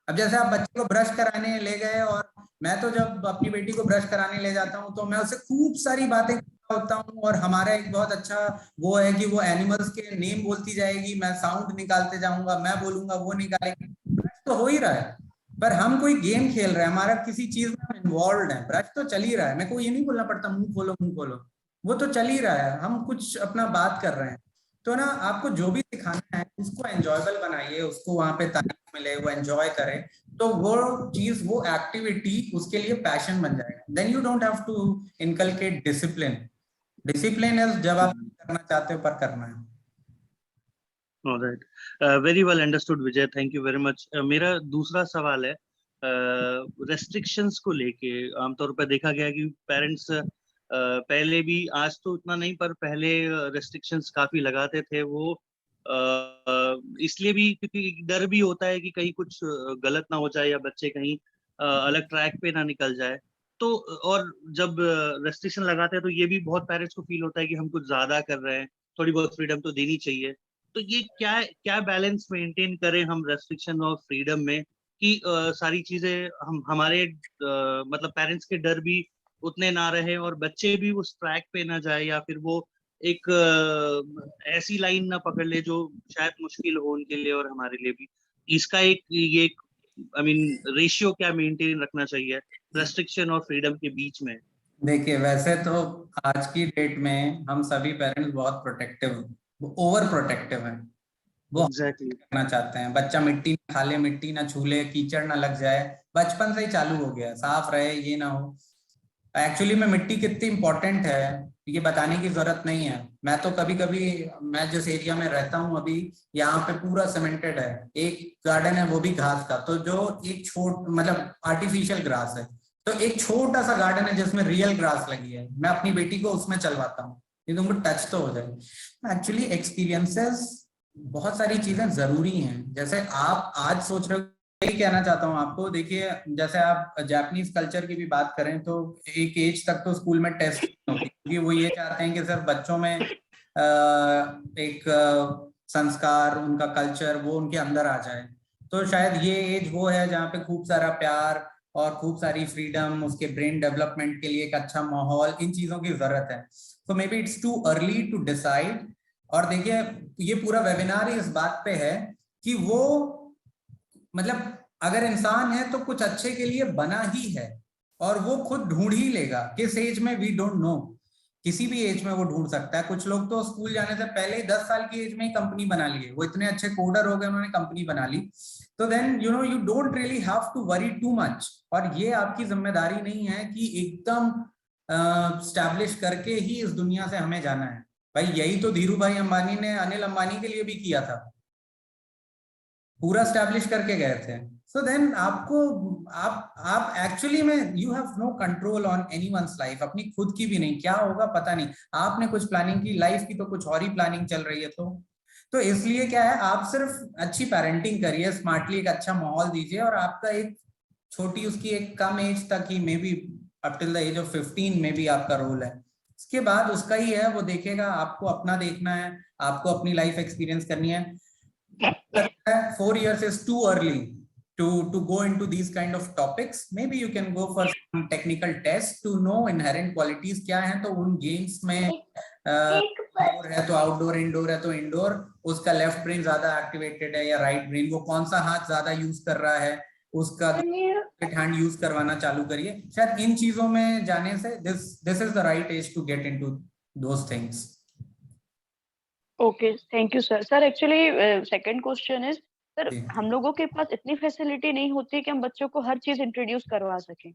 अब जैसे आप बच्चे को ब्रश कराने ले गए, और मैं तो जब अपनी बेटी को ब्रश कराने ले जाता हूँ तो मैं उससे खूब सारी बातें होता हूँ, और हमारा एक बहुत अच्छा वो है कि वो एनिमल्स के नेम बोलती जाएगी, मैं साउंड निकालते जाऊंगा, मैं बोलूंगा वो निकालेंगे। ब्रश तो हो ही रहा है, पर हम कोई गेम खेल रहे हैं, हमारा किसी चीज में हम इन्वॉल्व है। ब्रश तो चल ही रहा है, मेरे को ये नहीं बोलना पड़ता मुंह खोलो मुंह खोलो, वो तो चल ही रहा है, हम कुछ अपना बात कर रहे हैं। तो ना आपको जो भी सिखाना है उसको एंजॉयबल बनाइए, उसको वहां पे तारीफ मिले, वो एंजॉय करे, तो वो चीज, वो एक्टिविटी उसके लिए पैशन बन जाएगा। Then you don't have to inculcate discipline. Discipline is जब आप करना चाहते हो पर करना है। Alright, very well understood Vijay, thank you very much. मेरा दूसरा सवाल है रेस्ट्रिक्शंस को लेके। आमतौर पर देखा गया कि पेरेंट्स पहले भी, आज तो उतना नहीं, पर पहले रेस्ट्रिक्शंस काफी लगाते थे। वो इसलिए भी क्योंकि डर भी होता है कि कहीं कुछ गलत ना हो जाए या बच्चे कहीं अलग ट्रैक पे ना निकल जाए। तो और जब रेस्ट्रिक्शन लगाते हैं तो ये भी बहुत पेरेंट्स को फील होता है कि हम कुछ ज्यादा कर रहे हैं, थोड़ी बहुत फ्रीडम तो देनी चाहिए। तो ये क्या क्या बैलेंस मेंटेन करें हम रेस्ट्रिक्शन और फ्रीडम में, कि सारी चीजें हम हमारे मतलब पेरेंट्स के डर भी उतने ना रहे और बच्चे भी उस ट्रैक पे ना जाए, या फिर वो एक ऐसी लाइन ना पकड़ ले जो शायद मुश्किल हो उनके लिए और हमारे लिए भी। इसका एक ये आई मीन रेशियो क्या मेंटेन रखना चाहिए रेस्ट्रिक्शन और फ्रीडम के बीच में? देखिए, वैसे तो आज की डेट में हम सभी पेरेंट्स बहुत प्रोटेक्टिव, ओवर प्रोटेक्टिव हैं। वो एग्जैक्टली करना चाहते हैं बच्चा मिट्टी ना खा ले, मिट्टी ना छू ले, कीचड़ ना लग जाए, बचपन से ही चालू हो गया, साफ रहे, ये ना हो। एक्चुअली में मिट्टी कितनी इंपॉर्टेंट है ये बताने की जरूरत नहीं है। मैं तो कभी कभी, मैं जिस एरिया में रहता हूँ अभी, यहाँ पे पूरा सीमेंटेड है, एक गार्डन है वो भी घास का, तो जो एक मतलब आर्टिफिशियल ग्रास है, तो एक छोटा सा गार्डन है जिसमें रियल ग्रास लगी है, मैं अपनी बेटी को उसमें चलवाता हूँ कि तुमको टच तो हो जाए। एक्चुअली एक्सपीरियंसेस, बहुत सारी चीजें जरूरी हैं। जैसे आप आज सोच रहे हो, यही कहना चाहता हूँ आपको। देखिए, जैसे आप जापानीज कल्चर की भी बात करें तो एक एज तक तो स्कूल में टेस्ट होती है, क्योंकि वो ये चाहते हैं कि सिर्फ बच्चों में एक संस्कार, उनका कल्चर वो उनके अंदर आ जाए। तो शायद ये एज वो है जहाँ पे खूब सारा प्यार और खूब सारी फ्रीडम, उसके ब्रेन डेवलपमेंट के लिए एक अच्छा माहौल, इन चीजों की जरूरत है। तो maybe it's too early to decide. और देखिए, ये पूरा वेबिनार ही इस बात पे है कि वो, मतलब अगर इंसान है तो कुछ अच्छे के लिए बना ही है, और वो खुद ढूंढ ही लेगा। किस एज में वी डोंट नो, किसी भी एज में वो ढूंढ सकता है। कुछ लोग तो स्कूल जाने से पहले ही 10 साल की एज में ही कंपनी बना लिए, वो इतने अच्छे कोडर हो गए, उन्होंने कंपनी बना ली। तो then you know, you don't really have to worry too much. और ये आपकी जिम्मेदारी नहीं है कि एकदम स्टैब्लिश करके ही इस दुनिया से हमें जाना है। भाई, यही तो धीरू भाई अंबानी ने अनिल अंबानी के लिए भी किया था, पूरा स्टैब्लिश करके गए थे। सो देन आपको, आप एक्चुअली में you have no control on anyone's life, अपनी खुद की भी नहीं। क्या होगा पता नहीं, आपने कुछ प्लानिंग की लाइफ की, तो कुछ और ही प्लानिंग चल रही है। तो इसलिए क्या है, आप सिर्फ अच्छी पेरेंटिंग करिए, स्मार्टली एक अच्छा माहौल दीजिए, और आपका एक छोटी, उसकी एक कम एज तक ही, maybe up till the age of 15 में भी आपका रोल है। उसके बाद उसका ही है, वो देखेगा। आपको अपना देखना है, आपको अपनी लाइफ एक्सपीरियंस करनी है। 4 years is too early to go into these kind of topics. Maybe you can go for some technical tests to know inherent qualities क्या हैं। तो उन गेम्स में आउटडोर है तो आउटडोर, इंडोर है तो इंडोर, उसका लेफ्ट ब्रेन ज्यादा एक्टिवेटेड है या राइट ब्रेन, वो कौन सा हाथ ज्यादा यूज कर रहा है, उसका राइट हैंड यूज करवाना चालू करिए। शायद इन चीजों में जाने से this is the right age to get into those things. Okay, thank you sir. Sir actually second question is, sir हम लोगों के पास इतनी फैसिलिटी नहीं होती कि हम बच्चों को हर चीज इंट्रोड्यूस करवा सकें।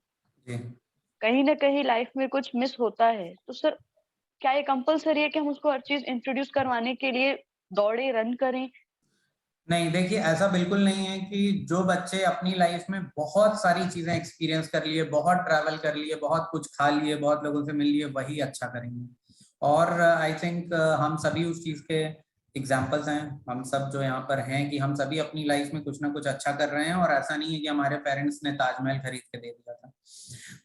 कहीं ना कहीं लाइफ में कुछ मिस होता है, तो सर क्या ये कंपलसरी है कि हम उसको हर चीज इंट्रोड्यूस करवाने के लिए दौड़े, रन करें? नहीं, देखिए ऐसा बिल्कुल नहीं है कि जो बच्चे अपनी लाइफ में बहुत सारी चीजें एक्सपीरियंस कर लिए, बहुत ट्रैवल कर लिए, बहुत कुछ खा लिए, बहुत लोगों से मिल लिए, वही अच्छा करेंगे। और आई थिंक हम सभी उस चीज के एग्जाम्पल्स हैं। हम सब जो यहाँ पर हैं कि हम सभी अपनी लाइफ में कुछ ना कुछ अच्छा कर रहे हैं, और ऐसा नहीं है कि हमारे पेरेंट्स ने ताजमहल खरीद के दे दिया था।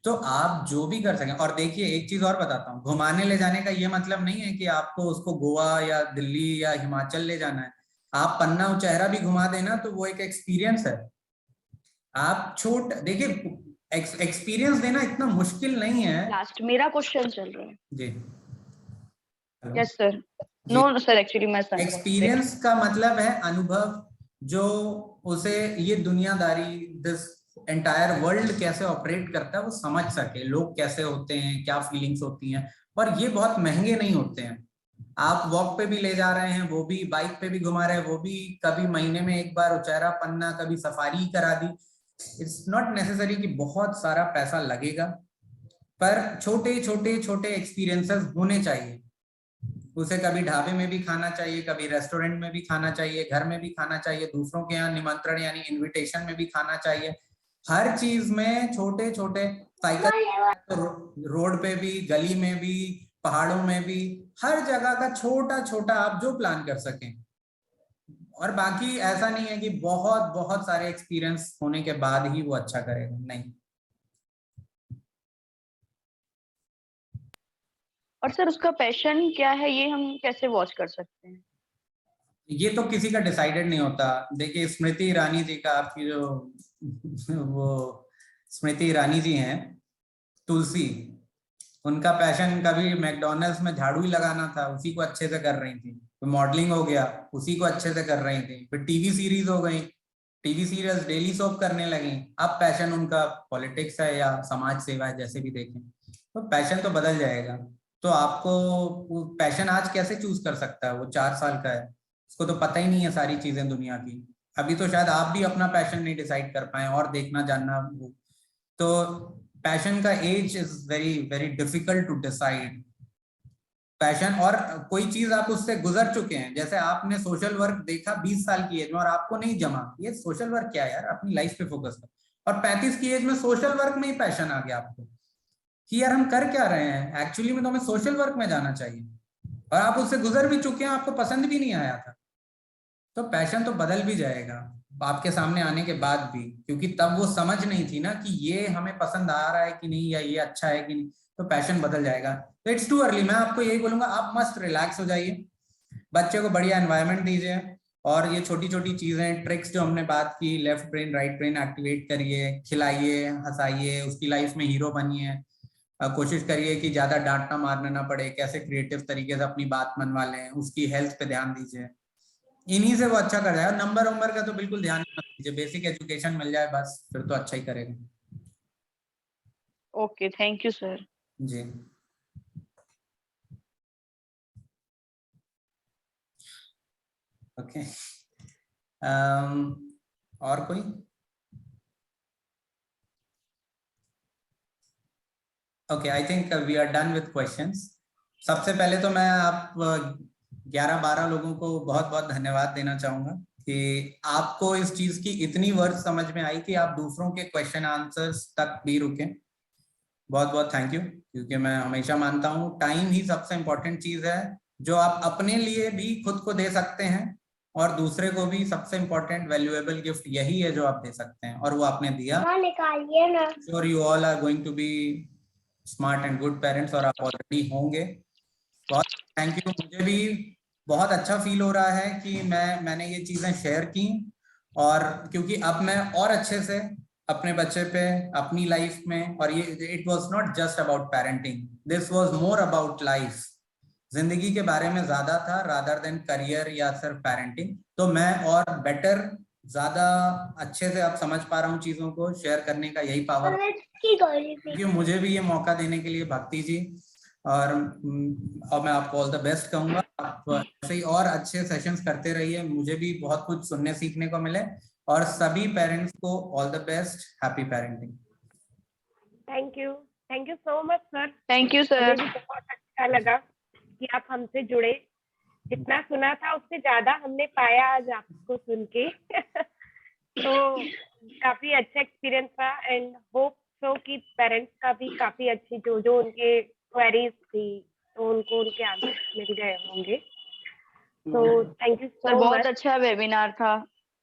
तो आप जो भी कर सकें। और देखिए एक चीज और बताता हूँ, घुमाने ले जाने का ये मतलब नहीं है कि आपको उसको गोवा या दिल्ली या हिमाचल ले जाना है। आप पन्ना और चेहरा भी घुमा देना तो वो एक एक्सपीरियंस है। आप देखिए एक्सपीरियंस देना इतना मुश्किल नहीं है। लास्ट मेरा क्वेश्चन चल रहा है जी। Yes sir. No sir, actually मैं एक्सपीरियंस का मतलब है अनुभव, जो उसे ये दुनियादारी, दिस एंटायर वर्ल्ड कैसे ऑपरेट करता है वो समझ सके, लोग कैसे होते हैं, क्या फीलिंग्स होती हैं। और ये बहुत महंगे नहीं होते हैं। आप वॉक पे भी ले जा रहे हैं, वो भी बाइक पे भी घुमा रहे हैं, वो भी कभी महीने में एक बार उचेहरा पन्ना, कभी सफारी करा दी। इट्स नॉट नेसेसरी कि बहुत सारा पैसा लगेगा, पर छोटे छोटे छोटे एक्सपीरियंसेस होने चाहिए। उसे कभी ढाबे में भी खाना चाहिए, कभी रेस्टोरेंट में भी खाना चाहिए, घर में भी खाना चाहिए, दूसरों के यहाँ निमंत्रण यानी इनविटेशन में भी खाना चाहिए। हर चीज में छोटे छोटे, साइकिल रोड पे भी, गली में भी, पहाड़ों में भी, हर जगह का छोटा छोटा आप जो प्लान कर सकें। और बाकी ऐसा नहीं है कि बहुत बहुत सारे एक्सपीरियंस होने के बाद ही वो अच्छा करेगा, नहीं। और सर उसका पैशन क्या है, ये हम कैसे वॉच कर सकते हैं? ये तो किसी का डिसाइडेड नहीं होता। देखिए स्मृति ईरानी जी का, आपकी जो वो स्मृति ईरानी जी हैं, तुलसी, उनका पैशन कभी मैकडॉनल्ड्स में झाड़ू ही लगाना था, उसी को अच्छे से कर रही थी। तो मॉडलिंग हो गया, उसी को अच्छे से कर रही थी। फिर टीवी सीरीज हो गई, टीवी सीरियल्स डेली सोप करने लगी। अब पैशन उनका पॉलिटिक्स है या समाज सेवा है, जैसे भी देखें। तो पैशन तो बदल जाएगा। तो आपको पैशन आज कैसे चूज कर सकता है? वो 4 साल का है, उसको तो पता ही नहीं है सारी चीजें दुनिया की। अभी तो शायद आप भी अपना पैशन नहीं डिसाइड कर पाए और देखना जानना। तो पैशन का age is very very difficult to decide. Passion और कोई चीज आप उससे गुजर चुके हैं, जैसे आपने सोशल वर्क देखा 20 साल की एज में और आपको नहीं जमा, ये सोशल वर्क क्या है यार, अपनी लाइफ पे फोकस कर। और 35 की एज में सोशल वर्क में ही पैशन आ गया आपको कि यार हम कर क्या रहे हैं एक्चुअली में, तो हमें सोशल वर्क में जाना चाहिए। और आप उससे गुजर भी चुके हैं, आपको पसंद भी नहीं आया था। तो पैशन तो बदल भी जाएगा आपके सामने आने के बाद भी, क्योंकि तब वो समझ नहीं थी ना कि ये हमें पसंद आ रहा है कि नहीं, या ये अच्छा है कि नहीं। तो पैशन बदल जाएगा। तो इट्स टू अर्ली। मैं आपको यही बोलूंगा, आप मस्त रिलैक्स हो जाइए, बच्चे को बढ़िया एनवायरनमेंट दीजिए, और ये छोटी छोटी चीजें, ट्रिक्स जो हमने बात की, left brain right brain activate करिए, खिलाइए, हंसाइए, उसकी लाइफ में हीरो बनिए। कोशिश करिए कि ज्यादा डांटना मारना ना पड़े, कैसे क्रिएटिव तरीके से अपनी बात मनवा लें, उसकी हेल्थ पे ध्यान दीजिए। इन्हीं से वो अच्छा कर जाएगा। नंबर वंबर का तो बिल्कुल ध्यान मत दीजिए, बेसिक एजुकेशन मिल जाए बस, फिर तो अच्छा ही करेगा। Okay, thank you sir. जी। ओके, और कोई? Okay, I think we are done with questions. सबसे पहले तो मैं आप 11-12 लोगों को बहुत बहुत धन्यवाद देना चाहूंगा कि आपको इस चीज की इतनी वर्थ समझ में आई कि आप दूसरों के क्वेश्चन आंसर्स तक भी रुके। बहुत बहुत थैंक यू। क्योंकि मैं हमेशा मानता हूँ टाइम ही सबसे इम्पोर्टेंट चीज है, जो आप अपने लिए भी खुद को दे सकते हैं, और दूसरे को भी सबसे इम्पोर्टेंट वैल्यूएबल गिफ्ट यही है जो आप दे सकते हैं, और वो आपने दिया। निकालिए ना। Sure you all are going to be smart and good parents, और आप ऑलरेडी होंगे। बहुत थैंक यू। मुझे भी बहुत अच्छा फील हो रहा है कि मैंने ये चीजें शेयर की, और क्योंकि अब मैं और अच्छे से अपने बच्चे पे, अपनी लाइफ में, और ये it was not just about parenting, this was more about life, जिंदगी के बारे में ज्यादा था रादर देन करियर या सिर्फ पेरेंटिंग। तो मैं और बेटर, ज्यादा अच्छे से अब समझ पा रहा हूँ चीजों को, शेयर करने का यही पावर। क्योंकि मुझे भी ये मौका देने के लिए भक्ति जी, और मैं आपको ऑल द बेस्ट कहूंगा। आप ऐसे ही और अच्छे सेशंस करते रहिए, मुझे भी बहुत कुछ सुनने सीखने को मिले। और सभी पेरेंट्स को all the best, happy parenting. Thank you so much sir. Thank you sir. मुझे भी बहुत अच्छा लगा कि आप हमसे जुड़े, जितना सुना था उससे ज्यादा हमने पाया आज आपको सुन के। तो काफी अच्छा एक्सपीरियंस था एंड होप सो कि पेरेंट्स का भी काफी अच्छी जो उनके क्वेरीज थी तो उनको उनके आंसर मिल गए होंगे। तो थैंक यू सर, सो बहुत मच। अच्छा वेबिनार था,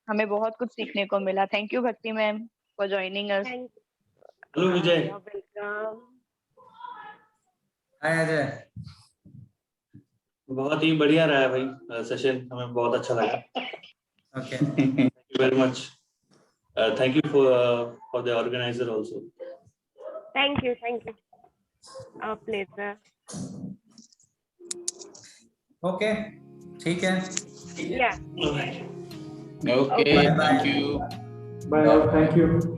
हमें बहुत कुछ सीखने को मिला। Thank you Bhakti ma'am for joining us. Hello Vijay. Welcome. Hi Ajay. बहुत ही बढ़िया रहा है भाई सेशन, हमें बहुत अच्छा लगा। Okay, thank you very much. Thank you for the organiser also. Thank you pleasure. Okay, ठीक है। या okay, thank you. Bye, thank you.